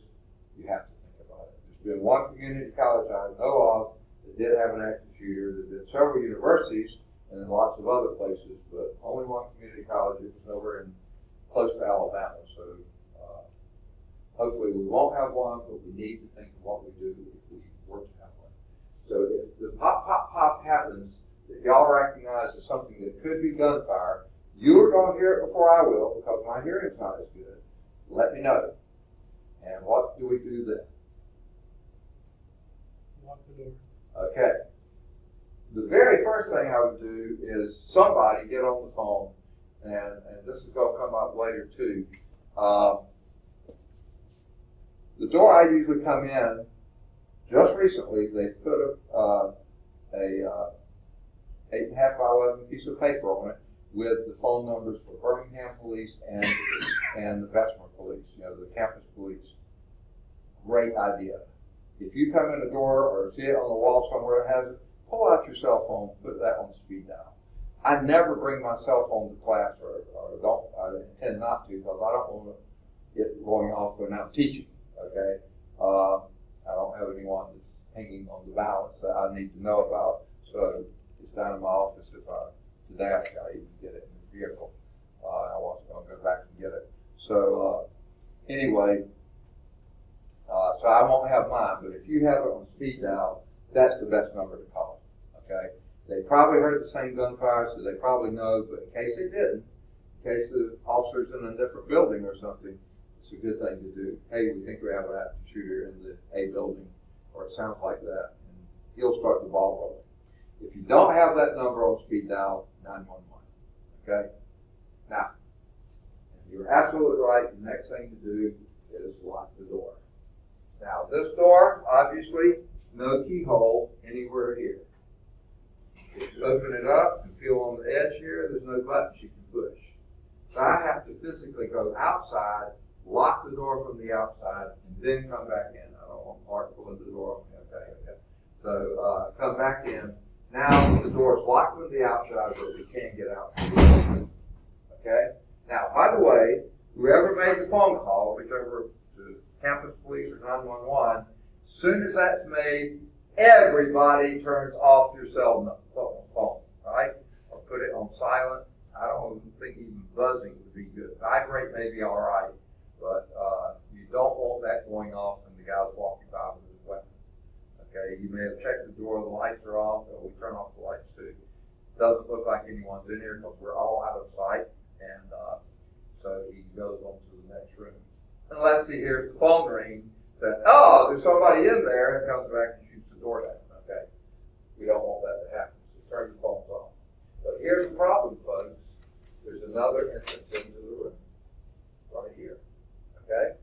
you have to think about it. There's been one community college I know of that did have an active shooter. There's been several universities and then lots of other places, but only one community college. It was over in close to Alabama. So hopefully we won't have one, but we need to think of what we do if we were to have one. So if the pop, pop, pop happens that y'all recognize as something that could be gunfire, you are going to hear it before I will because my hearing's not as good. Let me know. And what do we do then? Lock the door. Okay. The very first thing I would do is somebody get on the phone, and this is going to come up later too. The door I usually come in, just recently, they put a 8.5 by 11 piece of paper on it with the phone numbers for Birmingham Police and the Bessemer Police, the campus police. Great idea. If you come in the door or see it on the wall somewhere that has it, pull out your cell phone, put that on speed dial. I never bring my cell phone to class, or I intend not to, because I don't want it going off when I'm teaching. Okay, I don't have anyone that's hanging on the balance that I need to know about, so it's down in my office. Today I even get it in the vehicle. I wasn't going to go back and get it. So anyway, so I won't have mine, but if you have it on speed dial, that's the best number to call. Okay, they probably heard the same gunfire, so they probably know. But in case they didn't, in case the officer's in a different building or something, it's a good thing to do. Hey, we think we have an active shooter in the A building, or it sounds like that, and he'll start the ball rolling. If you don't have that number on speed dial, 911. Okay? Now, you're absolutely right. The next thing to do is lock the door. Now, this door, obviously, no keyhole anywhere here. If you open it up and feel on the edge here, there's no buttons you can push. So I have to physically go outside, lock the door from the outside, and then come back in. I don't want Mark pulling the door on me. Okay. So come back in. Now the door is locked from the outside, but we can't get out. Okay? Now, by the way, whoever made the phone call, whichever to campus police or 911, as soon as that's made, everybody turns off their cell phone, right? Or put it on silent. I don't think even buzzing would be good. Vibrate may be all right, but you don't want that going off when the guy's walking by with his weapon. Okay, you may have checked the door, the lights are off, or we turn off the lights too. Doesn't look like anyone's in here because we're all out of sight, and so he goes on to the next room. Unless he hears the phone ring, that, oh, there's somebody in there, and comes back and shoots the door down. Okay, we don't want that to happen, so turn the phones off. But here's the problem, folks. There's another entrance into the room, right here. Okay,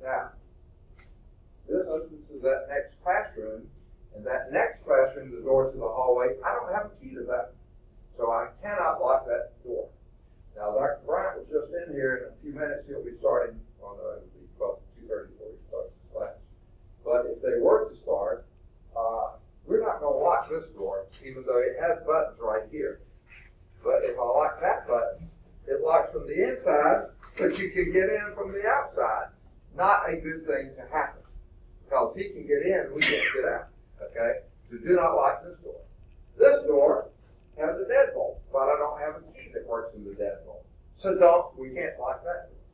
now, this opens to that next classroom, and that next classroom, the door to the hallway, I don't have a key to that, so I cannot lock that door. Now, Dr. Bryant was just in here. In a few minutes, he'll be starting on the 2:30 before he starts the class. But if they were to start, we're not going to lock this door, even though it has buttons right here. But if I lock that button, it locks from the inside, but you can get in from the outside. Not a good thing to happen. Because he can get in, we can't get out. Okay? So do not lock this door. This door has a deadbolt, but I don't have a key that works in the deadbolt. So we can't lock that door.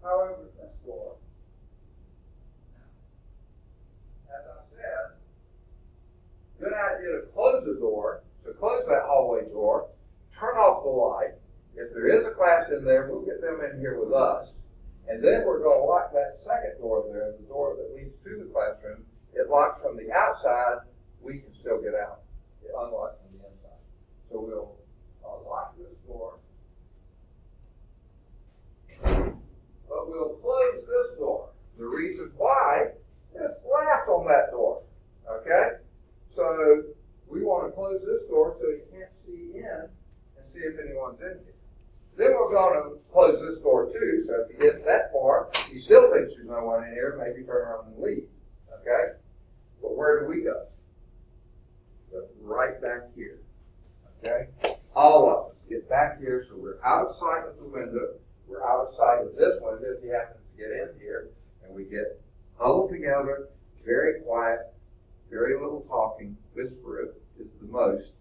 However, this door, as I said, good idea to close the door, to close that hallway door, turn off the light. If there is a class in there, we'll get them in here with us. And then we're going to lock that second door there, the door that leads to the classroom. It locks from the outside. We can still get out. It unlocks from the inside. So we'll lock this door. But we'll close this door. The reason why is glass on that door. Okay? So we want to close this door so you can't see in and see if anyone's in here. Then we're going to close knows this door too, so if he gets that far, he still thinks there's no one in here, maybe turn around and leave. Okay? But where do we go? Go right back here. Okay? All of us get back here so we're out of sight of the window. We're out of sight of this window if he happens to get in here. And we get huddled together, very quiet, very little talking, whisper is the most.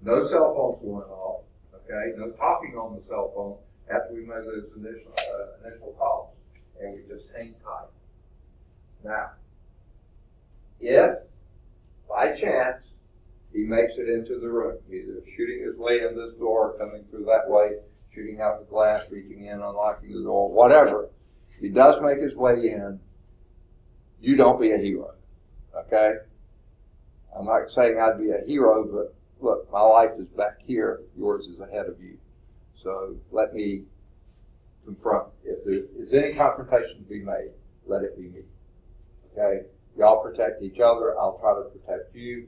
No cell phones going off. Okay? No talking on the cell phone after we made those initial calls. And we just hang tight. Now, if by chance he makes it into the room, either shooting his way in this door, coming through that way, shooting out the glass, reaching in, unlocking the door, whatever, he does make his way in, you don't be a hero. Okay? I'm not saying I'd be a hero, but look, my life is back here, yours is ahead of you. So let me confront. If there is any confrontation to be made, let it be me. Okay? Y'all protect each other. I'll try to protect you.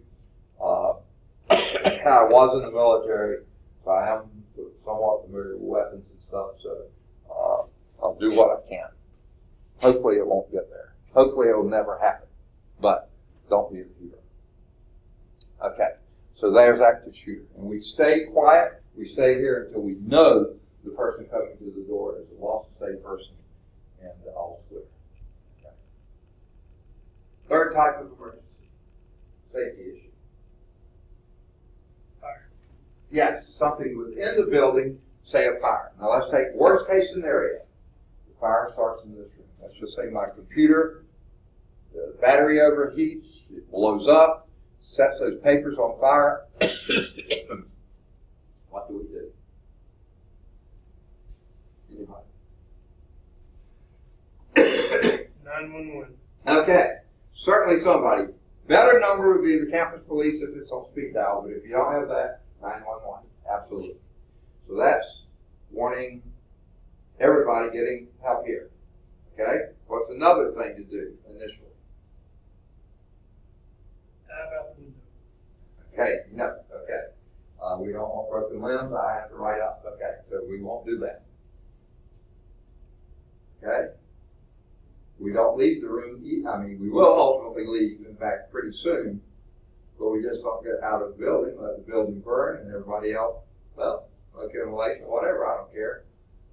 I was in the military, so I am somewhat familiar with weapons and stuff, so I'll do what I can. Hopefully it won't get there. Hopefully it will never happen. But don't be a hero. Okay, so there's active shooter. And we stay quiet. We stay here until we know the person coming through the door is a lost and stay person, and all's clear. Okay. Third type of emergency, safety issue. Fire. Yes, something within the building, say a fire. Now let's take worst case scenario. The fire starts in this room. Let's just say my computer, the battery overheats, it blows up, sets those papers on fire. What do we do? Anybody? 911. Okay, certainly somebody. Better number would be the campus police if it's on speed dial, but if you don't have that, 911. Absolutely. So that's warning everybody getting help here. Okay? What's another thing to do initially? Dive out the window. Okay, no, okay. We don't want broken limbs. I have to write up. Okay, so we won't do that. Okay? We don't leave the room. We will ultimately leave, in fact, pretty soon. But we just don't get out of the building, let the building burn, and everybody else, well, accumulation, whatever, I don't care.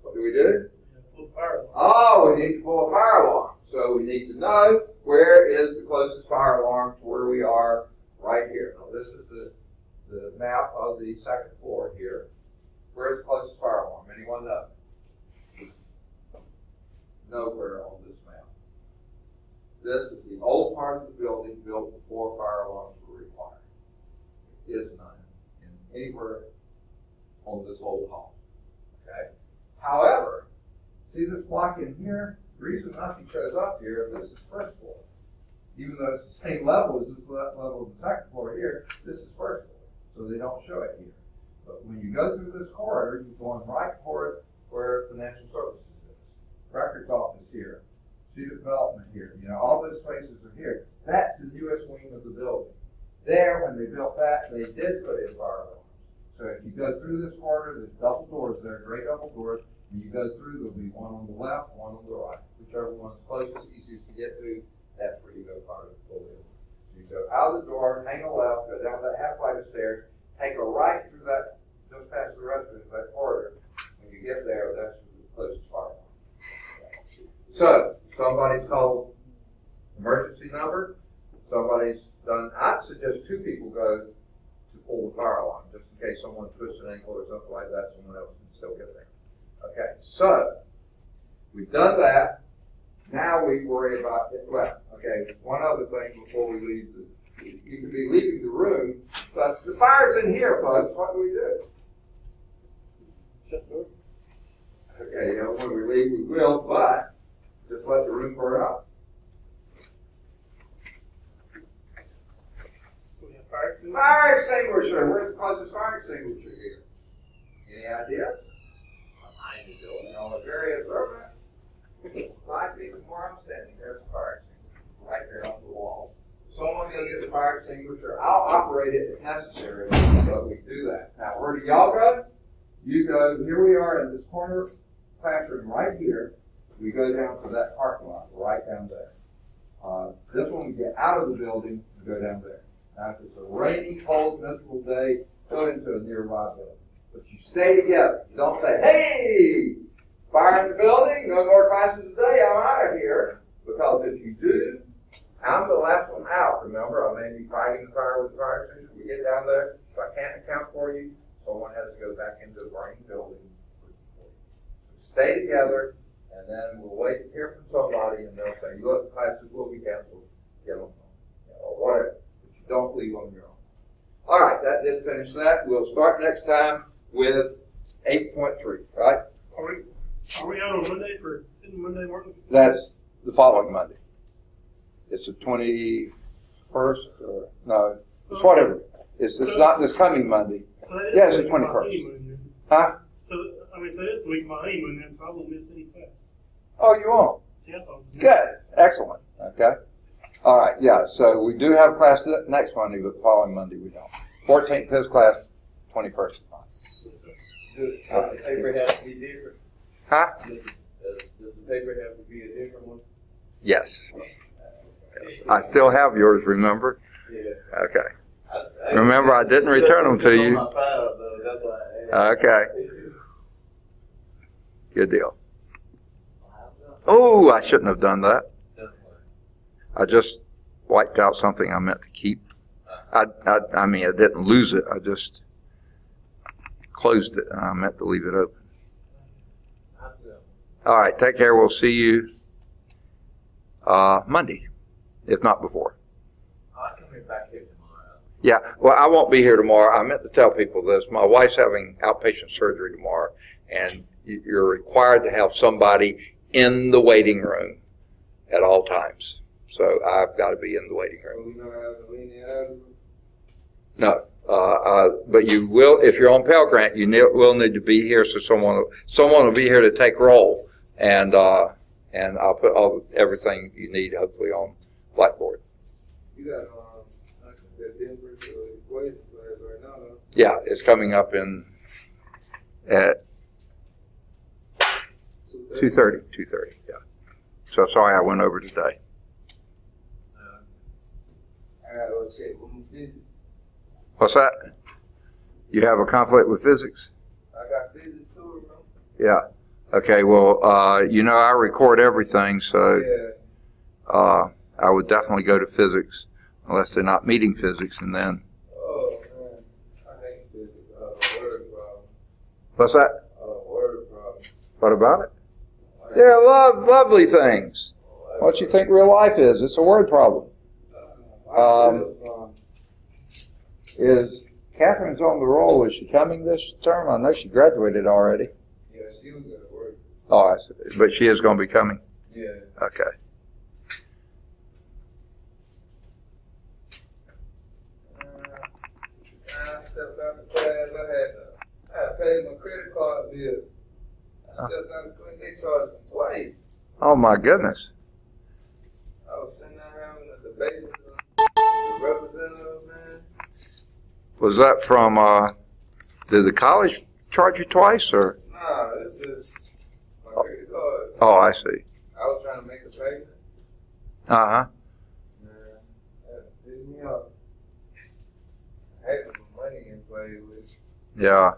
What do we do? Pull the fire alarm. Oh, we need to pull a fire alarm. So we need to know where is the closest fire alarm to where we are right here. Now, this is the map of the second floor here. Where's the closest fire alarm? Anyone know? Nowhere on this map. This is the old part of the building built before fire alarms were required. There is none anywhere on this old hall. Okay? However, see this block in here? The reason nothing shows up here, this is first floor. Even though it's the same level as this level of the second floor here, this is first floor. So they don't show it here. But when you go through this corridor, you're going right toward where financial services is. Records office here. Student development here. All those places are here. That's the newest wing of the building. There, when they built that, they did put in fire alarms. So if you go through this corridor, there's double doors there, gray double doors. When you go through, there'll be one on the left, one on the right. Whichever one's closest, easiest to get to, that's where you go fire the building. You go out of the door, hang a left, go down that half flight of stairs, take a right through that, just past the restrooms, that corridor. When you get there, that's the closest fire alarm. So, somebody's called emergency number. Somebody's done, I'd suggest two people go to pull the fire alarm, just in case someone twists an ankle or something like that, someone else can still get there. Okay, so, we've done that. Now we worry about it. Well, okay, one other thing before we leave. You could be leaving the room, but the fire's in here, folks. What do we do? Shut the door. Okay, when we leave, we will, but just let the room burn up. We have fire extinguisher. Fire extinguisher. Where's the closest fire extinguisher here? Any idea? Behind the door. It's very observant. 5 feet from where I'm standing, there's a fire extinguisher right there on the wall. Someone go get the fire extinguisher. I'll operate it if necessary, but we do that. Now, where do y'all go? You go, here we are in this corner classroom. from right here, we go down to that parking lot, right down there. This one, we get out of the building and go down there. Now, if it's a rainy, cold, miserable day, go into a nearby building. But you stay together. You don't say, hey, fire in the building, no more classes today, I'm out of here. Because if you do, I'm the last one out, remember? I may be fighting the fire with the fire extinguisher. We get down there, so I can't account for you. Someone has to go back into the burning building. Stay together, and then we'll wait to hear from somebody, and they'll say, look, classes will be canceled. Get them home. Or whatever. But you don't leave on your own. All right, that did finish that. We'll start next time with 8.3, right? Are we out on Monday for Monday morning? That's the following Monday. It's the 21st, or no, it's whatever. It's not this coming Monday. So Yeah, it's the 21st. Huh? So that's the week of my honeymoon then, so I won't miss any class. Oh, you won't? See, I thought it was Good. Excellent. Okay. All right, yeah, so we do have class next Monday, but the following Monday we don't. 14th is class, 21st is fine. Does the paper have to be different? Huh? Does the paper have to be a different one? Yes. I still have yours, remember? Yeah. Okay. Remember, I didn't return them to you. On my file, though. That's why I asked. Okay. Good deal. Oh, I shouldn't have done that. I just wiped out something I meant to keep. I mean, I didn't lose it. I just closed it, and I meant to leave it open. All right, take care. We'll see you Monday, if not before. I'll come back here tomorrow. Yeah, well, I won't be here tomorrow. I meant to tell people this. My wife's having outpatient surgery tomorrow, and you're required to have somebody in the waiting room at all times. So I've got to be in the waiting room. No, but you will, if you're on Pell Grant, you will need to be here, so someone will be here to take roll, and I'll put everything you need, hopefully, on Blackboard. You got that Denver equation class right now, though. Yeah, it's coming up at 2:30. Yeah. So sorry I went over today. I gotta go check with my physics. What's that? You have a conflict with physics? I got physics too, bro. Yeah. Okay, well, I record everything, so I would definitely go to physics, unless they're not meeting physics, and then... Oh, man. I hate physics. Word problem. What's that? Word problem. What about it? Yeah, lovely things. What you think real life is? It's a word problem. Is Catherine's on the roll? Is she coming this term? I know she graduated already. Yeah, she was at work. Oh, I see. But she is going to be coming? Yeah. Okay. I stepped out of class. I had paid my credit card bill. I stepped out of class. They charged me twice. Oh, my goodness. I was sitting there having a debate with the representatives, man. Was that from, did the college charge you twice, or? Nah, it's just my credit card. Oh, I see. I was trying to make a payment. Uh-huh. Man, that pissed me off. I had some money in play with. Yeah.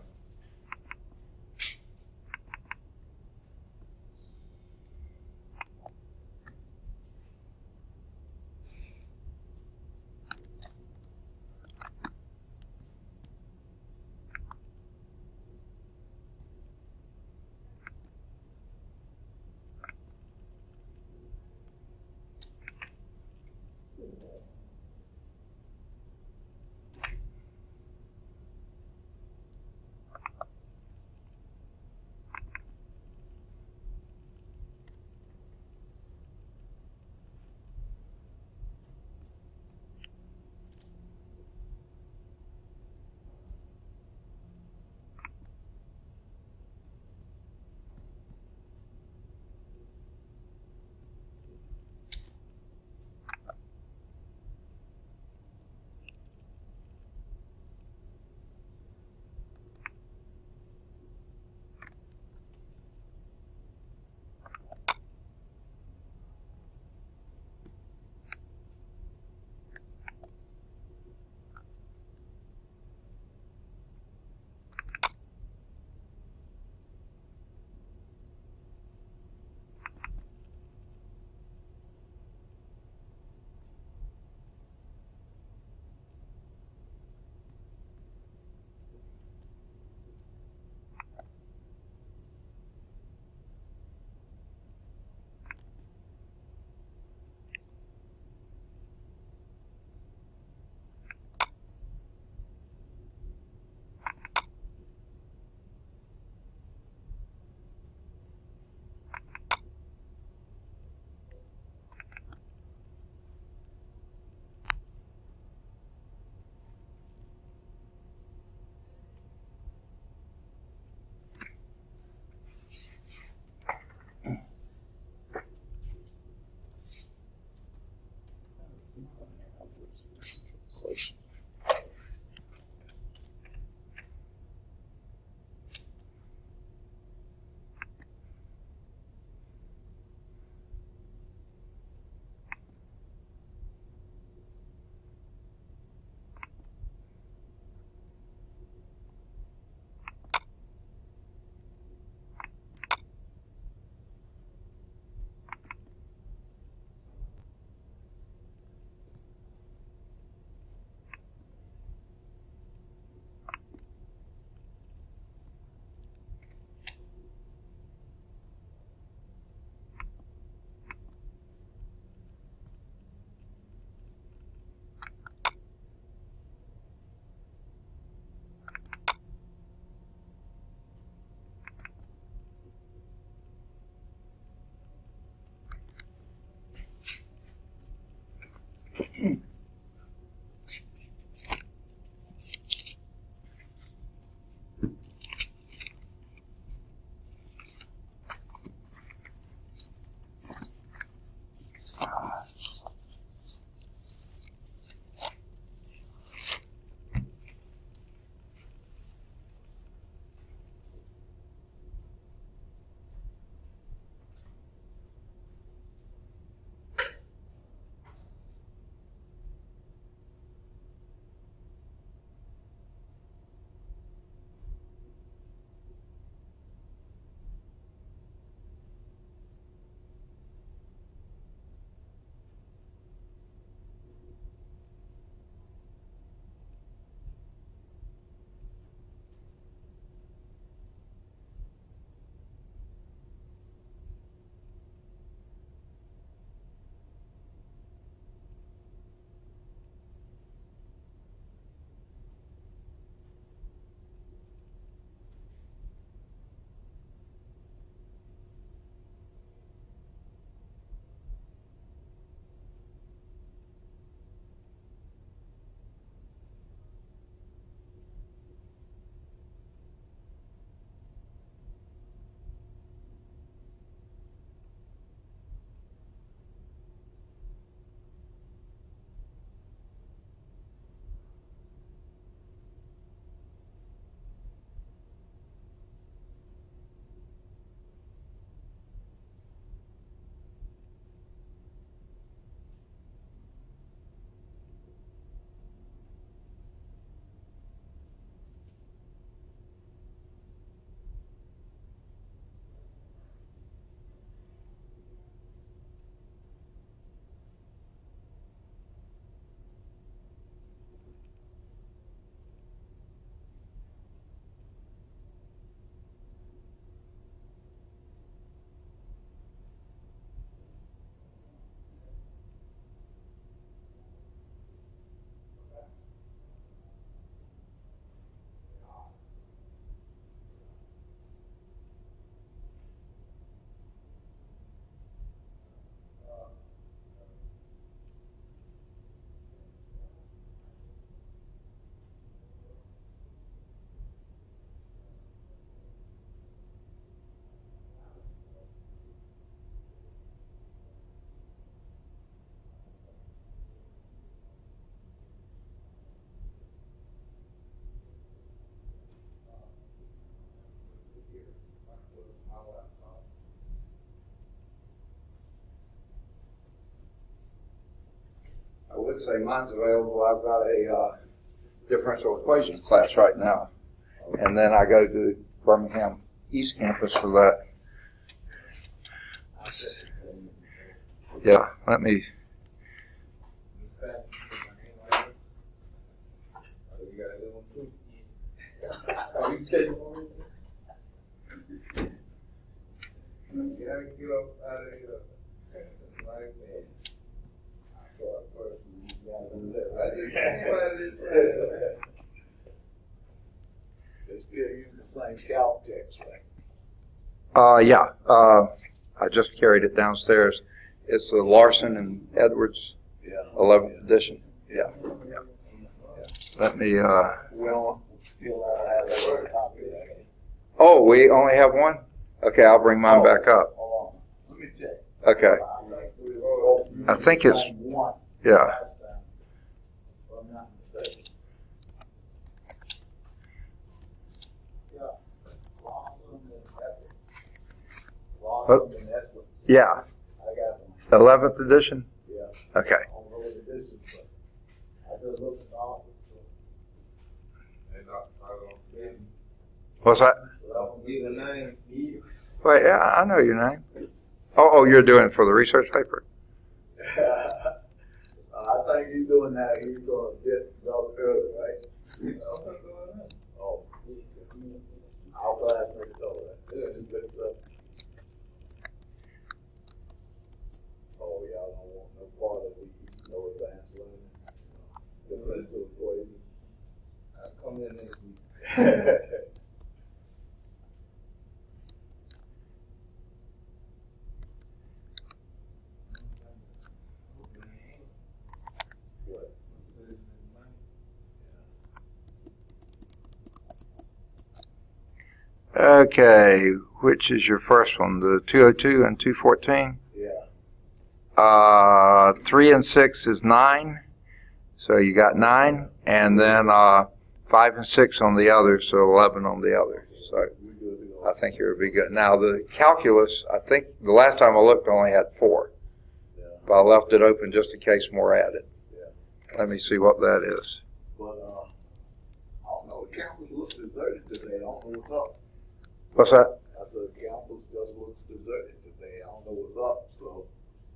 would say mine's available. I've got a differential equation class right now. And then I go to Birmingham East Campus for that. Yeah, let me. You gotta get up out of here. Like that. I saw it first. I just can't find this. They still use the same calc text, right? Yeah. I just carried it downstairs. It's the Larson and Edwards, Yeah. 11th edition. Yeah. Let me. We don't still don't have that other copy, right? Oh, we only have one. Okay, I'll bring mine back up. Hold on. Let me check. Okay. I think it's. One. Yeah. Last time, if I'm not mistaken. Yeah. Lawson and Edwards. Yeah. I got one. 11th edition. Yeah. Okay. I don't know what it is, but I just looked at the office. So. What's that? Well, give the name. Wait, yeah, I know your name. Oh, you're doing it for the research paper. I think he's doing that. He's going to get dog early, right? Oh, our classmates over there. Yeah, good stuff. Oh, y'all don't want no part of it. No advanced learning. Differential equation. I'll come in next week. Okay, which is your first one? The 202 and 214? Yeah. 3 and 6 is 9. So you got 9. And then 5 and 6 on the other, so 11 on the other. So I think it would be good. Now the calculus, I think the last time I looked only had 4. Yeah. But I left it open just in case more added. Yeah. Let me see what that is. But I don't know. The campus looks deserted today. I don't know what's up. What's that? I said campus just looks deserted today. I don't know what's up. So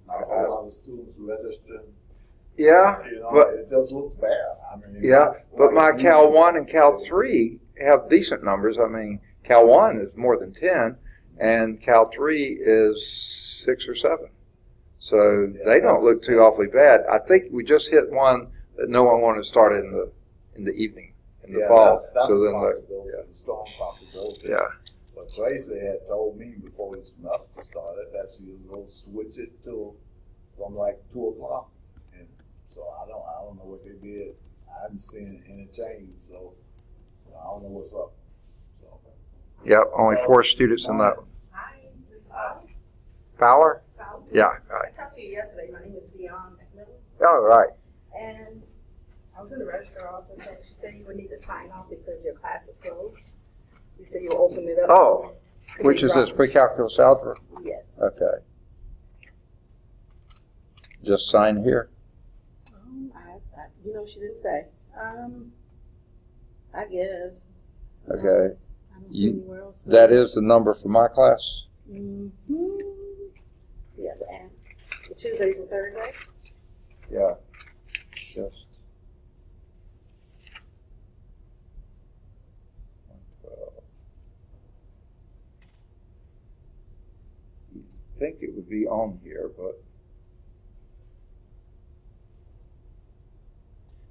not a whole lot of students registering. Yeah, You know, but it just looks bad. I mean, yeah, but my like Cal usual. 1 and Cal 3 have decent numbers. I mean, Cal 1 is more than 10, and Cal 3 is 6 or 7. So Yeah, they don't look too that's- awfully bad. I think we just hit one that no one wanted to start in the evening, in the Yeah, fall. that's so a then possibility, a strong possibility. yeah. But Tracy had told me before the semester started that she was going to switch it to something like 2 o'clock. And so I don't know what they did. I haven't seen any change, so I don't know what's up. So. Yep, only 4 students in that one. Hi, Mr. Fowler. Fowler? Fowler. Yeah, I right. talked to you yesterday. My name is Dion McMillan, Oh, right. and I was in the registrar office, and she said you would need to sign off because your class is closed. You said you will open it up. Oh, which is this, pre-calculus algebra? Yes. Okay. Just sign here. She didn't say. I guess. Okay. I don't see You- anywhere else. That is the number for my class? Mm-hmm. Yeah, the Tuesdays and Thursdays. Yeah. Just. 112. You'd think it would be on here, but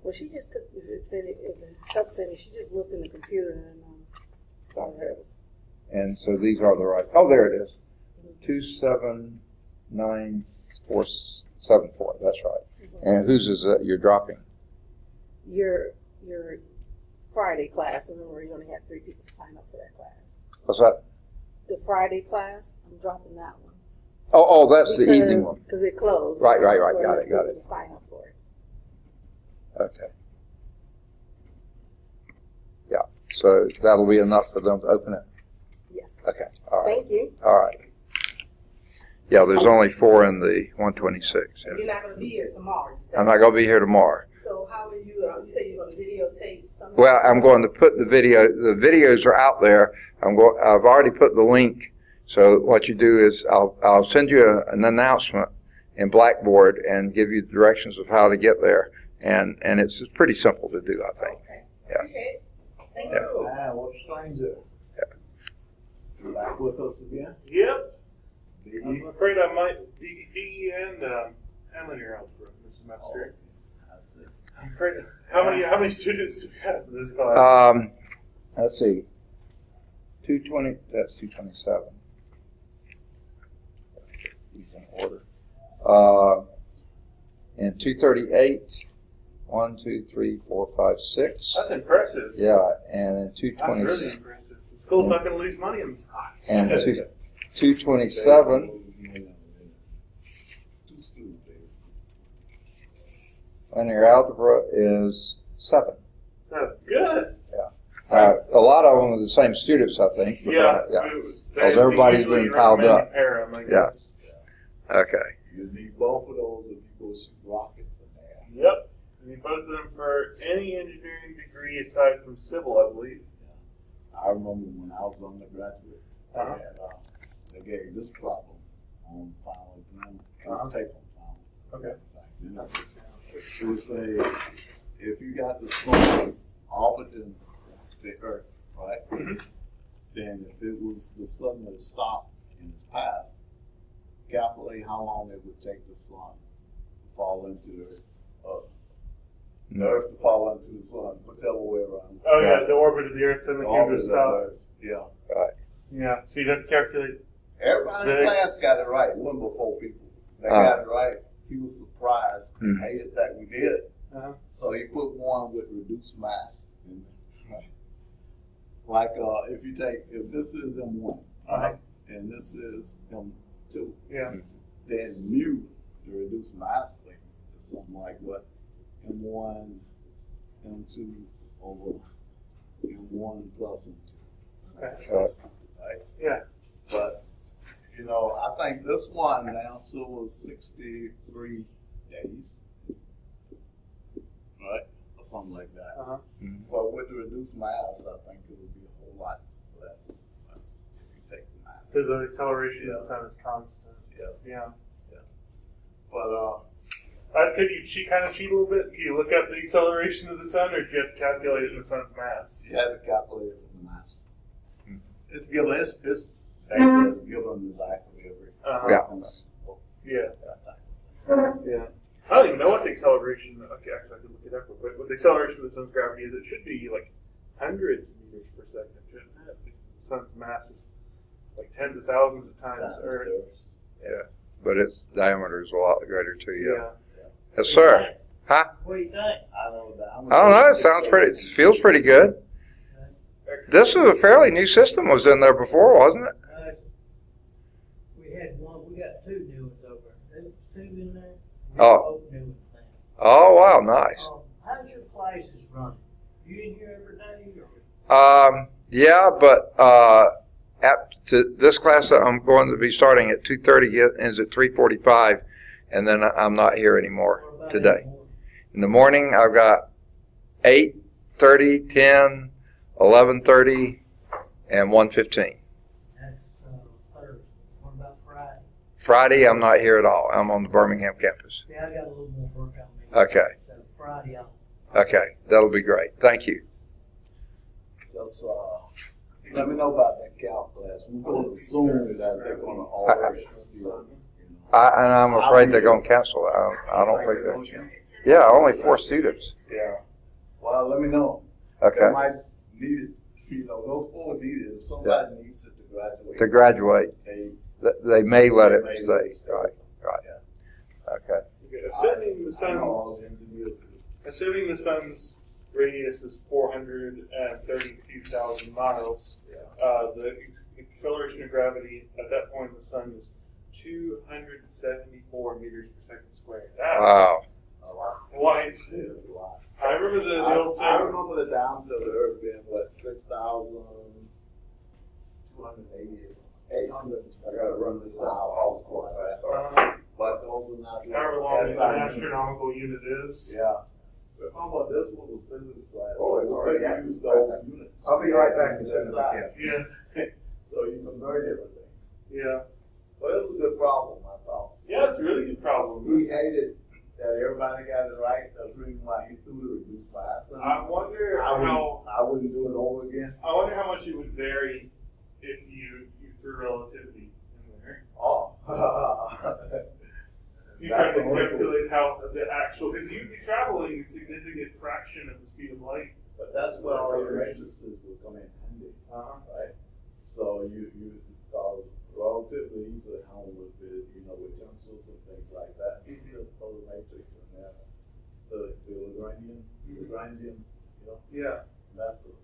Well, she just took, if it helps any, she just looked in the computer and saw hers. and so these are the right. Oh, there it is. 279474. That's right. And whose is that you're dropping? Your Friday class, remember you only had 3 people to sign up for that class. What's that? The Friday class, I'm dropping that one. Oh, that's the evening one. Because it closed. Right. There Got were it. people to sign up for it. Okay. Yeah. So that'll be enough for them to open it. Yes. Okay. All right. Thank you. All right. Yeah, there's only 4 in the 126. You're not gonna be here tomorrow, you said? I'm not going to be here tomorrow. So how are you, you said you're gonna videotape something? Well, I'm going to put the videos are out there. I've already put the link. So what you do is I'll send you an announcement in Blackboard and give you the directions of how to get there. And it's pretty simple to do, I think. Okay. Yeah. Appreciate it. Thank Yeah. you. Man, what a stranger. Back with us again? Yep. DE? I'm afraid I might be DE and linear algebra this semester. I see. I'm afraid. How many students do we have in this class? Let's see. 220. That's 227. These in order. And 238. 1, 2, 3, 4, 5, 6. That's impressive. Yeah, and then That's 220. really impressive. The school's not going to lose money in this class. And 227. Linear algebra is 7. So, good. A lot of them are the same students, I think. But, Yeah. Because everybody's been piled up. Param, I Yeah. guess. Okay. You need both of those if you go shoot rockets in there. Yep. You need both of them for any engineering degree aside from civil, I believe. I remember when I was undergraduate, Uh-huh. they gave this problem on final exam. It was take on final. Okay. You know, it would say if you got the sun orbiting the Earth, right? Mhm. Then if it was the sun would stop in its path, calculate how long it would take the sun to fall into the Earth. The Earth to fall into the sun, whichever way around. Oh, yeah, the orbit of the Earth suddenly came to a Orbit of the stop. Earth, yeah. Yeah, so you'd have to calculate. Everybody in class got it right. One before people. They got it right. He was surprised and hated that we did. Uh-huh. So he put one with reduced mass in there. Right. Like if you take, if this is M1, right, and this is M2, Yeah. then mu, the reduced mass thing, is something like what? M1, M2 over M1 plus M2. Okay. Right? Yeah. But, you know, I think this one now still was 63 days. Right? Or something like that. Uh-huh. But with the reduced mass, I think it would be a whole lot less if you take the mass. So the acceleration of the sun is constant. Yeah. Yeah. But, Could you kind of cheat a little bit? Can you look up the acceleration of the sun, or do you have to calculate it in the sun's mass? you had to calculate it from the mass. It's given, it's data is given exactly every Uh-huh. reference. Yeah. That type. Yeah. I don't even know what the acceleration. Okay, actually, I could look it up real quick. What the acceleration of the sun's gravity is? It should be like hundreds of meters per second, shouldn't it? Because the sun's mass is like tens of thousands of times Earth. Yeah. But its diameter is a lot greater too, yeah. Yeah. Yes, sir. Huh? What do you think? I don't know. It sounds pretty, it feels pretty good. This was a fairly new system was in there before, wasn't it? We had one. We got 2 new ones over. There was 2 in there. Oh. Both new ones now. Oh, wow, nice. How's your classes running? You in here every day? Or? Yeah, but to this class that I'm going to be starting at 2:30 ends at 3:45, and then I'm not here anymore today. In the morning, I've got 8:30, 10, 11:30, and 1:15. That's Thursday. What about Friday? Friday, I'm not here at all. I'm on the Birmingham campus. See, I got a little more work on me. Okay. So Friday, Okay, that'll be great. Thank you. Just let me know about that calc class. We're going to assume that they're going to offer it still. And I'm afraid they're going to cancel it. I don't think that. Yeah, only 4 students. Yeah. Well, let me know. Okay. They might need it. You know, those 4 need it. If somebody needs it to graduate. To graduate, they may let it stay. Right. Yeah. Okay. Assuming the sun's radius is 432,000 miles, the acceleration of gravity at that point in the sun is 274 meters per second squared. Wow. A lot. Why? It is a lot. I remember the old I saying. remember the down to the Earth being what 6,280 or 800. I gotta run this out. an astronomical unit is. Yeah. But how about this one with physics class? Oh, it's already I use those units. I'll be right back in That's just a right. minute. Yeah, So you convert everything. yeah. Well, it's a good problem, I thought. Yeah, it's a really good problem. He hated that everybody got it right. That's the reason why he threw the reduced bias. I wonder how. I wouldn't do it over again. I wonder how much it would vary if you threw relativity in there. Oh. You That's try to the only calculate how the actual, because you'd be traveling a significant fraction of the speed of light. But that's where all your matrices will come in handy, Uh-huh. right? So you relatively easily home with the, with tensors and things like that. You Mhm. just throw the matrix in there, the Lagrangian, Yeah, method.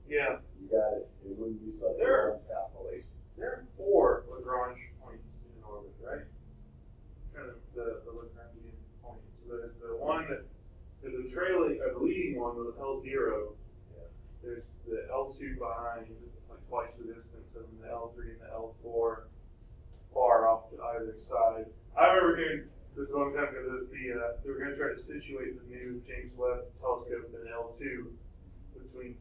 yeah. You got it. It wouldn't be such There- a long calculation. There are 4 Lagrange points in orbit, right? Kind of the Lagrangian points. So there's the one that there's the trailing or the leading one with L0. Yeah. There's the L2 behind, it's like twice the distance, and the L3 and the L4 far off to either side. I remember hearing this a long time ago that they were going to try to situate the new James Webb telescope in L2 between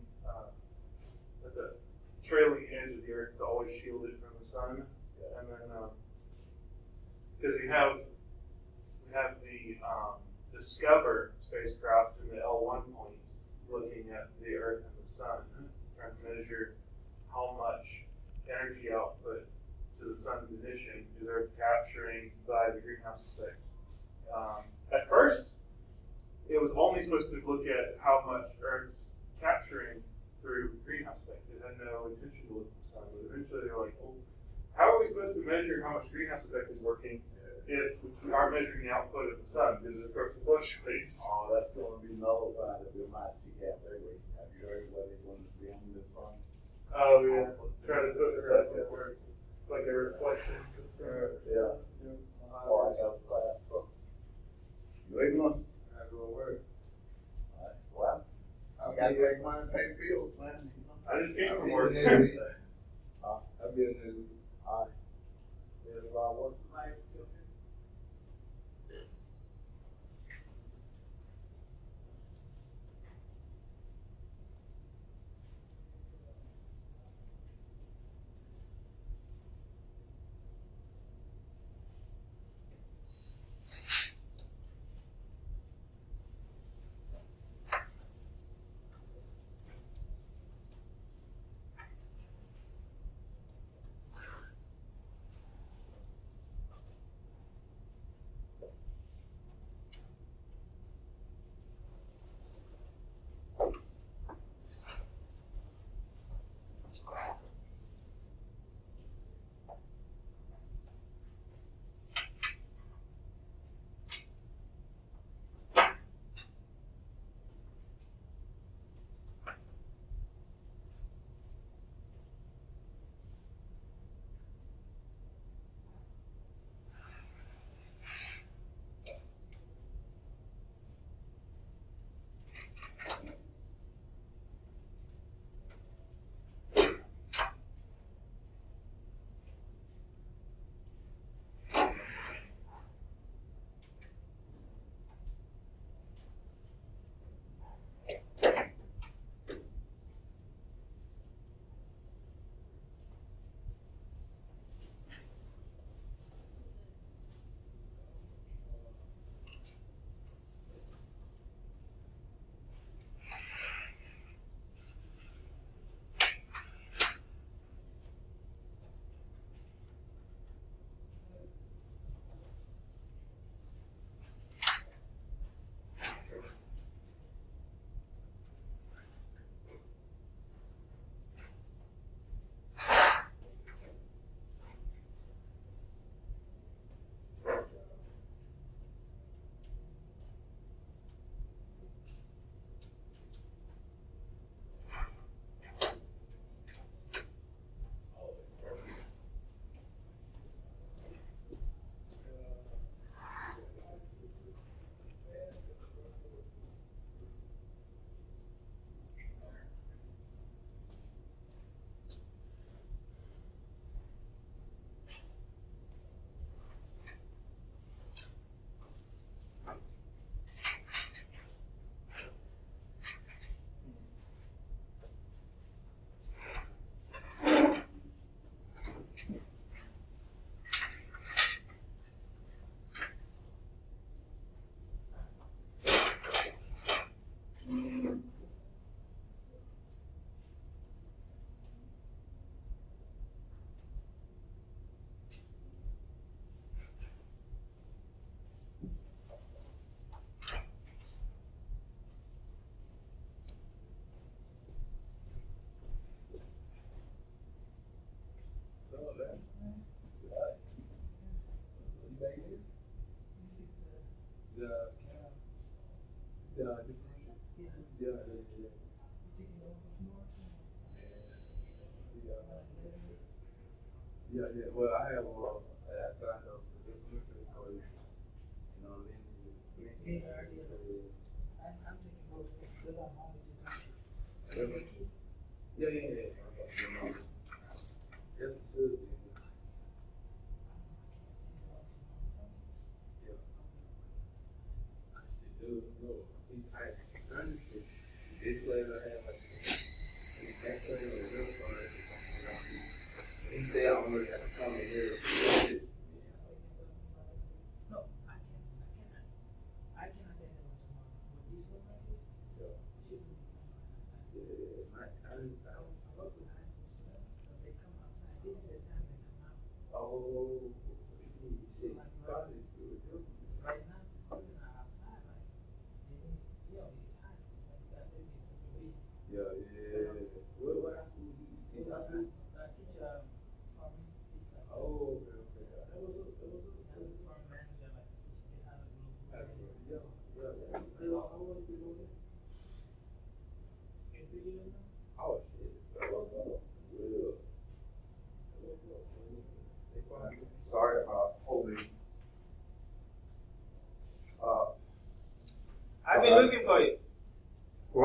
at the trailing edge of the Earth to always shield it from the sun, and then because we have the Discover spacecraft in the L1 point looking at the Earth and the sun, trying to measure how much energy output to the sun's emission is Earth capturing by the greenhouse effect. At first, it was only supposed to look at how much Earth's capturing through greenhouse effect. It had no intention to look at the sun, but eventually they were like, well, how are we supposed to measure how much greenhouse effect is working if we aren't measuring the output of the sun because it perfectly fluctuates? Oh, that's going to be nullified if you're not TCAP anyway. Have you heard what they're going to be on this sun? Oh yeah, try to put it like a reflection system. Yeah. Oh, I got a class for you ignorance. That's what works. All right. Well, I got to make money and pay bills, man. I just came from work. I'll be a new. All right. There's what's the name?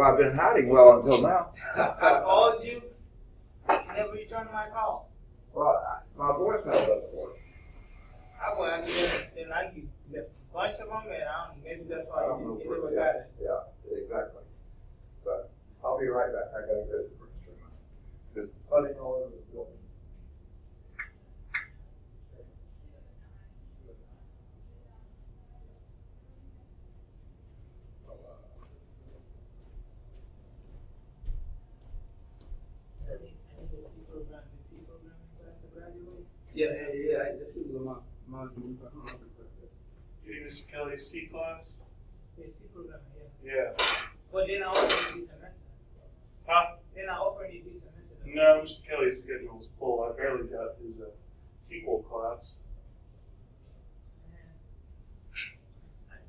I've been hiding well until now. I called you. You never returned my call. Well, my voicemail doesn't work. I went then I left a bunch of them, and maybe that's why you never got it. Yeah, exactly. So I'll be right back. I gotta go to the restroom. Because flooding all over the building. Yeah. That's what was my Getting Mr. Kelly's C class? Yeah, C program, yeah. Yeah. But then I offer you this semester. Huh? Then I offer you this semester. No, Mr. Kelly's schedule's full. I barely got his sequel class.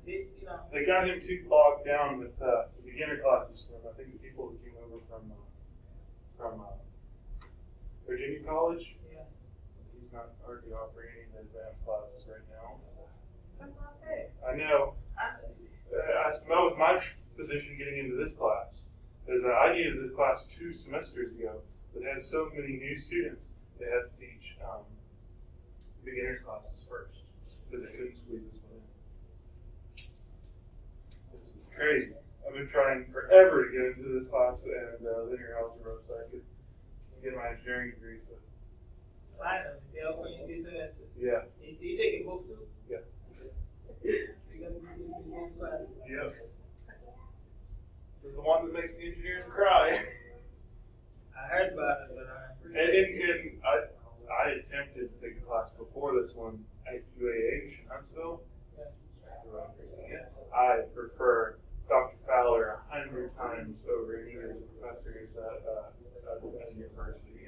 They got him too bogged down with the beginner classes from, I think, the people that came over from Virginia College. Yeah. He's not already offering any of the advanced classes right now. That's not fair. I know. That was my position getting into this class. Is that I needed this class 2 semesters ago, but had so many new students, they had to teach beginners classes first because they couldn't squeeze this one in. This is crazy. I've been trying forever to get into this class and linear algebra so I could get my engineering degree. Finally, they offer you this semester. Yeah. You taking both too? Yeah. You're going to be sitting in both classes. Yep. This is the one that makes the engineers cry. I heard about it, but And I attempted to take a class before this one at UAH in Huntsville. Yeah. I prefer Dr. Fowler 100 times over any of the professors at university.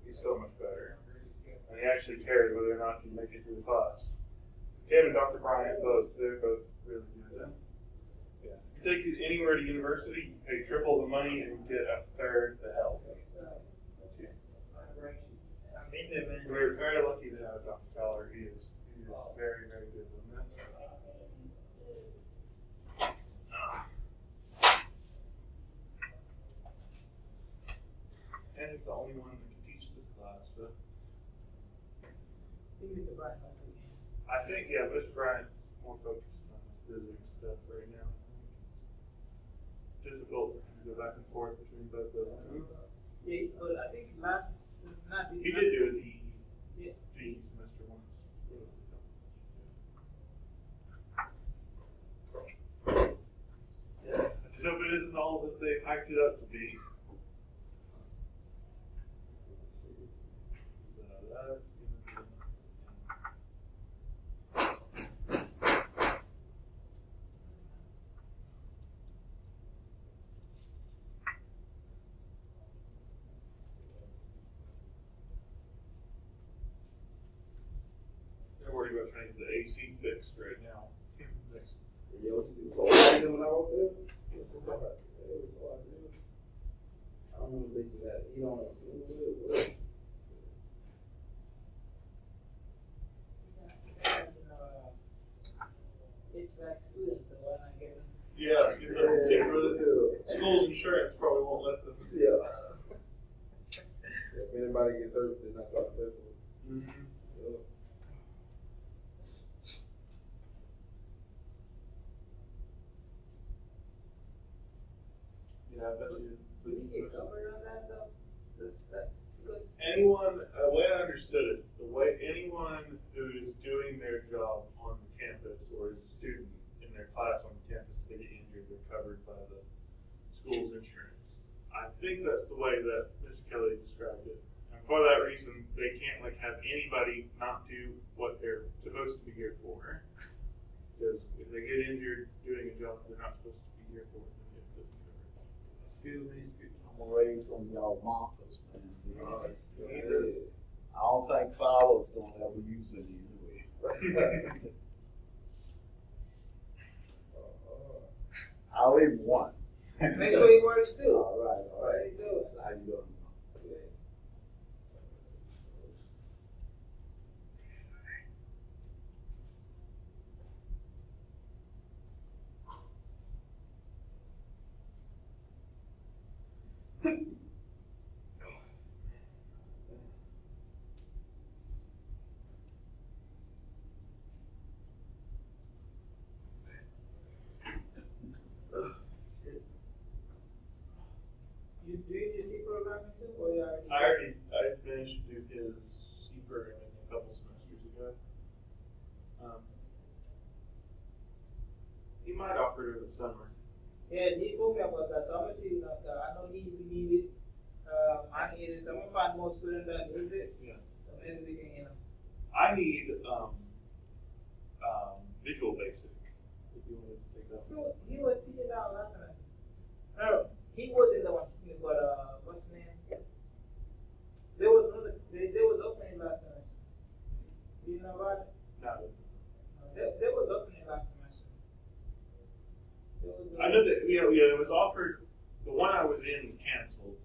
He's so much better. And he actually cares whether or not you make it through the class. Him and Dr. Bryant they're both really good. Yeah. You take it anywhere to university, you pay triple the money and you get a third the help. We're very lucky to have Dr. Fowler. He is very, very good on this. And it's the only one that can teach this class. So. I think Mr. Bryant knows again. I think, yeah, Mr. Bryant's more focused on his physics stuff right now. It's difficult for him to go back and forth between both of them. Yeah, but I think not this. He did do a DE. Yeah. DE semester once. I just hope it isn't all that they hyped it up to be. They're worried about trying to get the AC fixed right now. Next. Yo, it's all I did when I was there. It was all I did. I don't know if they do that. You don't know. HVAC students, and why not get them? Yeah, get rid of the school's insurance probably won't let them. Yeah. If anybody gets hurt, they're not talking about it. Mm-hmm. Yeah. Yeah, I bet you. Did you get covered on that though? Because Anyone, the way I understood it, the way anyone who is doing their job on the campus or is a student in their class on the campus, if they get injured, they're covered by the school's insurance. I think that's the way that Mr. Kelly described it. And for that reason, they can't have anybody not do what they're supposed to be here for. Because if they get injured doing a job they're not supposed to be here for, then it doesn't cover. Excuse me, I'm gonna raise some of y'all markers, man. He does. I don't think Fowler's gonna ever use it anyway. I'll leave one. make sure he works too. All right. How you doing? How you doing? offered over the summer. Yeah, he told me about that. So I'm gonna see. I know he need it. I need it. So I'm gonna find more students that need it. Yeah. So maybe we can, I need Visual Basic. If you want to take that one. He was teaching that last semester. No, he wasn't the one teaching, but what's his name? There was another. There was opening last semester. Do you know about it? No. There was opening last semester. I know that it was offered. The one I was in canceled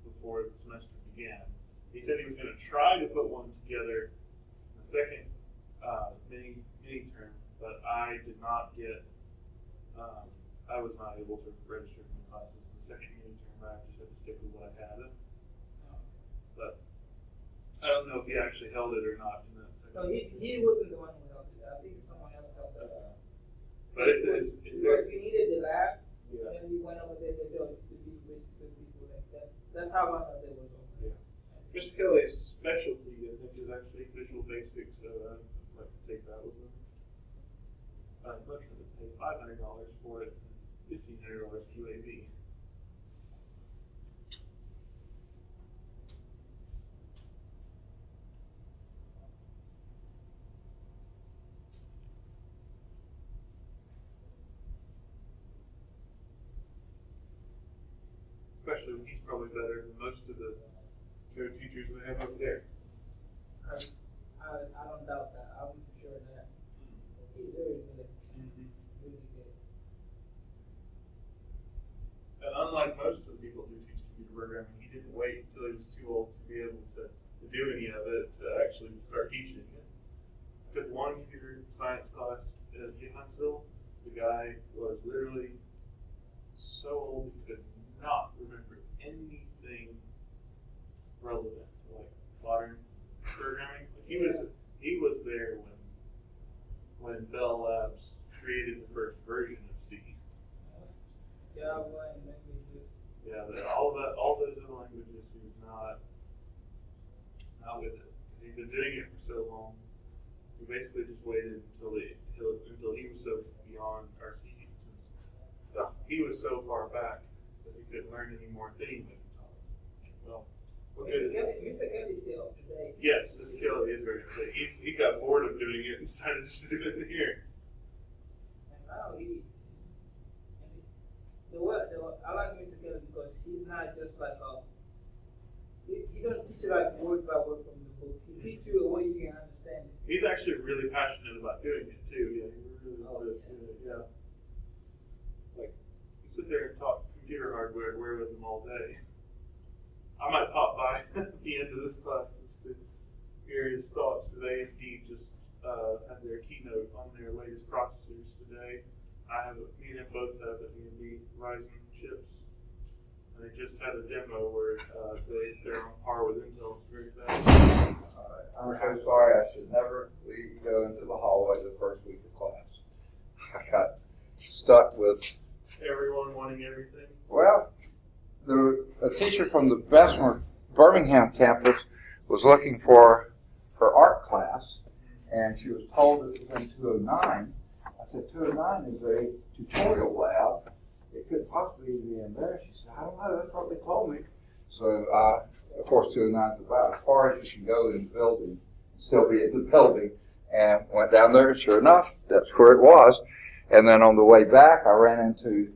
before the semester began. He said he was going to try to put one together the second mini term, but I did not get. I was not able to register for the classes the second mini term. I just had to stick with what I had. But I don't know if he actually held it or not in that second. No, he wasn't the one who held it. I think someone else held it. But because we needed the lab, yeah. and we went over there. They said, "Oh, it's the big risk to people like that." That's how I know they was over. Yeah. Mr. Kelly's specialty, I think, is actually Visual Basic, so I'd like to take that with them. I'd much rather pay $500 for it than $1,500 UAB. Especially when he's probably better than most of the code teachers they have up there. I don't doubt that. I'm for sure of that. He's very good. Really good. And unlike most of the people who teach computer programming, he didn't wait until he was too old to be able to do any of it to actually start teaching it. I took one computer science class at Huntsville. The guy was literally so old he could not remember anything relevant to like modern programming. Like he was there when Bell Labs created the first version of C. Java and language. Yeah, all those other languages he was not with it. He'd been doing it for so long. We basically just waited until he was so beyond our speed. He was so far back that he couldn't learn any more things. Well, Mr. Kelly's still up to date. yes, this Kelly is very good. He got bored of doing it and decided to do it here. And now I like Mr. Kelly because he's not just like he don't teach you like word by word from the book. He teach you a way you can understand it. He's actually really passionate about doing it too. Yeah, he really yeah. Like you sit there and talk computer hardware with him all day. I might pop by at the end of this class just to hear his thoughts because AMD just had their keynote on their latest processors today. Me and him both have the AMD Ryzen chips. And they just had a demo where they're on par with Intel's very fast. I'm so sorry. I should never go into the hallway the first week of class. I got stuck with Everyone wanting everything. Well, a teacher from the Birmingham campus was looking for her art class, and she was told it was in 209. I said, 209 is a tutorial lab. It couldn't possibly be in there. She said, I don't know. That's what they told me. So, of course, 209 is about as far as you can go in the building, still be in the building, and went down there. Sure enough, that's where it was. And then on the way back, I ran into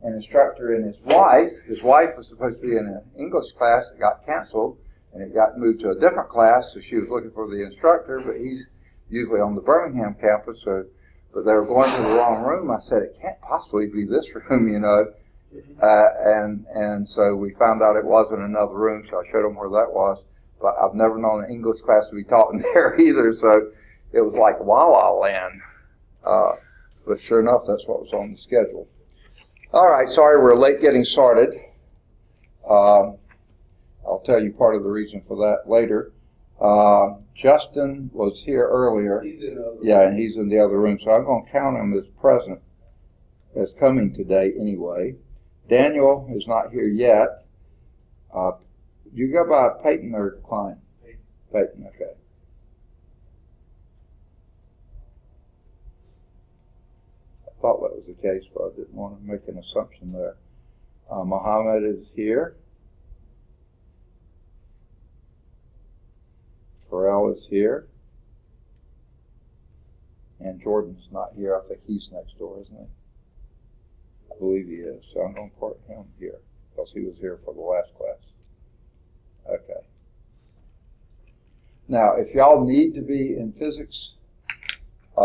an instructor and his wife. His wife was supposed to be in an English class that got canceled, and it got moved to a different class, so she was looking for the instructor, but he's usually on the Birmingham campus, but they were going to the wrong room. I said, it can't possibly be this room, you know. And so we found out it wasn't another room, so I showed them where that was. But I've never known an English class to be taught in there either, so it was like Wawa land. But sure enough, that's what was on the schedule. All right, sorry we're late getting started. I'll tell you part of the reason for that later. Justin was here earlier. He's in the other room. Yeah, and he's in the other room, so I'm going to count him as present, as coming today anyway. Daniel is not here yet. You go by Peyton or Klein? Peyton, okay. thought that was the case, but I didn't want to make an assumption there. Muhammad is here. Pharrell is here. And Jordan's not here. I think he's next door, isn't he? I believe he is. So I'm going to put him here because he was here for the last class. Okay. Now, if y'all need to be in physics, I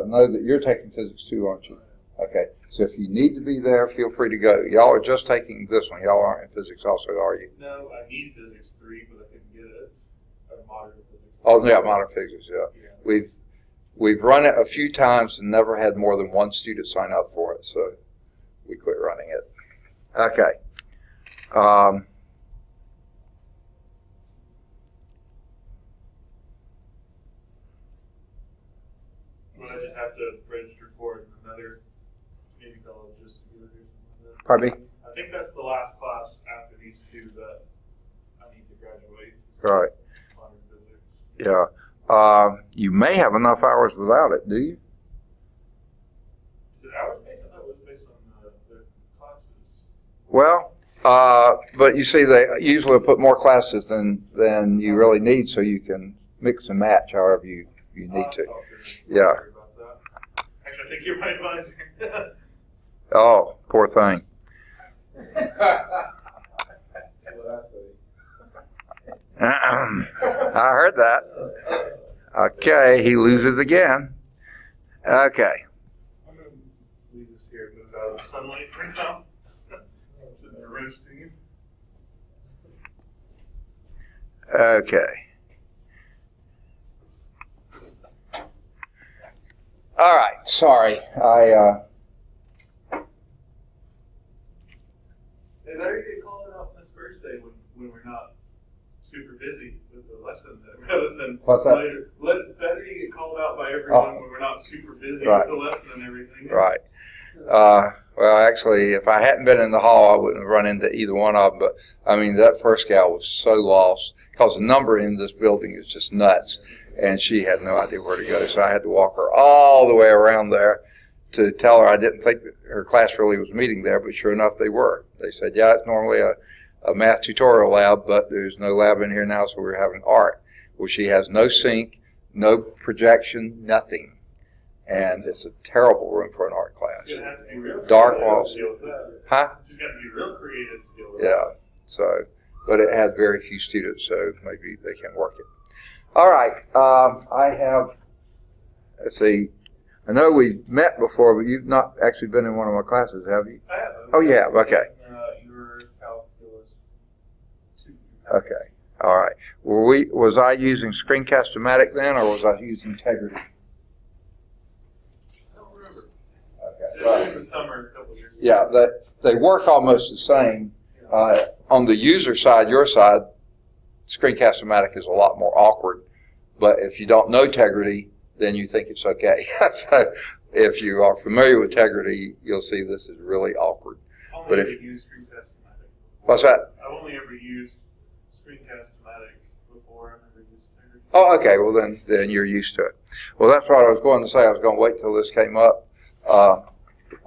know that you're taking physics too, aren't you? Okay. So if you need to be there, feel free to go. Y'all are just taking this one. Y'all aren't in physics also, are you? No, I need physics 3, but I couldn't get it. Modern physics. Oh, yeah, modern physics, yeah. We've run it a few times and never had more than one student sign up for it, so we quit running it. Okay. Would I just have to register for it in another community college just to do it or something like that? Pardon me? I think that's the last class after these two that I need to graduate. Right. Modern physics. Yeah. You may have enough hours without it, do you? Is it hours based? I thought it was based on the classes. Well, but you see, they usually put more classes than you really need, so you can mix and match however you need to. Yeah. Sorry about that. Actually, I think you're my advisor. Oh, poor thing. I heard that. Okay, he loses again. Okay. I'm going to leave this here and move out of the sunlight for now. Sitting there roasting. Okay. All right. Sorry. Hey, better get called out this first day when we're not super busy with the lesson rather than What's that? later. Better you get called out by everyone when we're not super busy Right. with the lesson and everything. Right. Well, actually, if I hadn't been in the hall, I wouldn't have run into either one of them. But, I mean, that first gal was so lost because the number in this building is just nuts. And she had no idea where to go. So I had to walk her all the way around there to tell her I didn't think that her class really was meeting there. But sure enough, they were. They said, yeah, it's normally a math tutorial lab, but there's no lab in here now, so we're having art. Well, she has no sink, no projection, nothing. And it's a terrible room for an art class. You're gonna have to be real Dark creative walls. to deal with that. Huh? You've got to be real creative to deal with Yeah. that. So, but it had very few students, so maybe they can work it. All right. I have, let's see, I know we've met before, but you've not actually been in one of my classes, have you? I have. Oh, you have. Okay. Your calculus 2. Okay. All right. Was I using Screencast-O-Matic then, or was I using Integrity? I don't remember. Okay. It was in the summer a couple of years ago. Yeah, they work almost the same. On the user side, your side, Screencast-O-Matic is a lot more awkward. But if you don't know Integrity, then you think it's okay. So if you are familiar with Integrity, you'll see this is really awkward. I've But only if- ever used Screencast-O-Matic. What's that? I've only ever used Screencast-O-Matic before. I've never used Integrity. Oh, okay. Well, then you're used to it. Well, that's what I was going to say. I was going to wait till this came up. I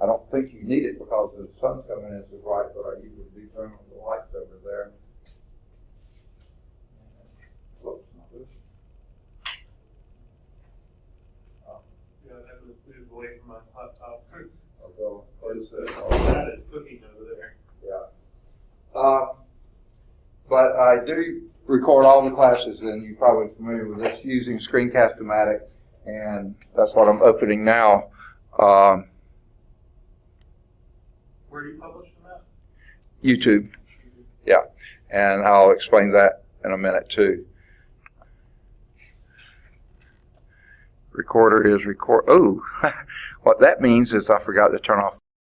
don't think you need it because the sun's coming in to the right, but I usually do turn on the lights over there. Whoops, not this. Yeah, I'd have to move away from my laptop. I'll go close this. That is cooking over there. Yeah. But I do record all the classes, and you're probably familiar with this, using Screencast-O-Matic, and that's what I'm opening now. Where do you publish them at? YouTube. Yeah. And I'll explain that in a minute, too. Recorder is record. Oh, what that means is I forgot to turn off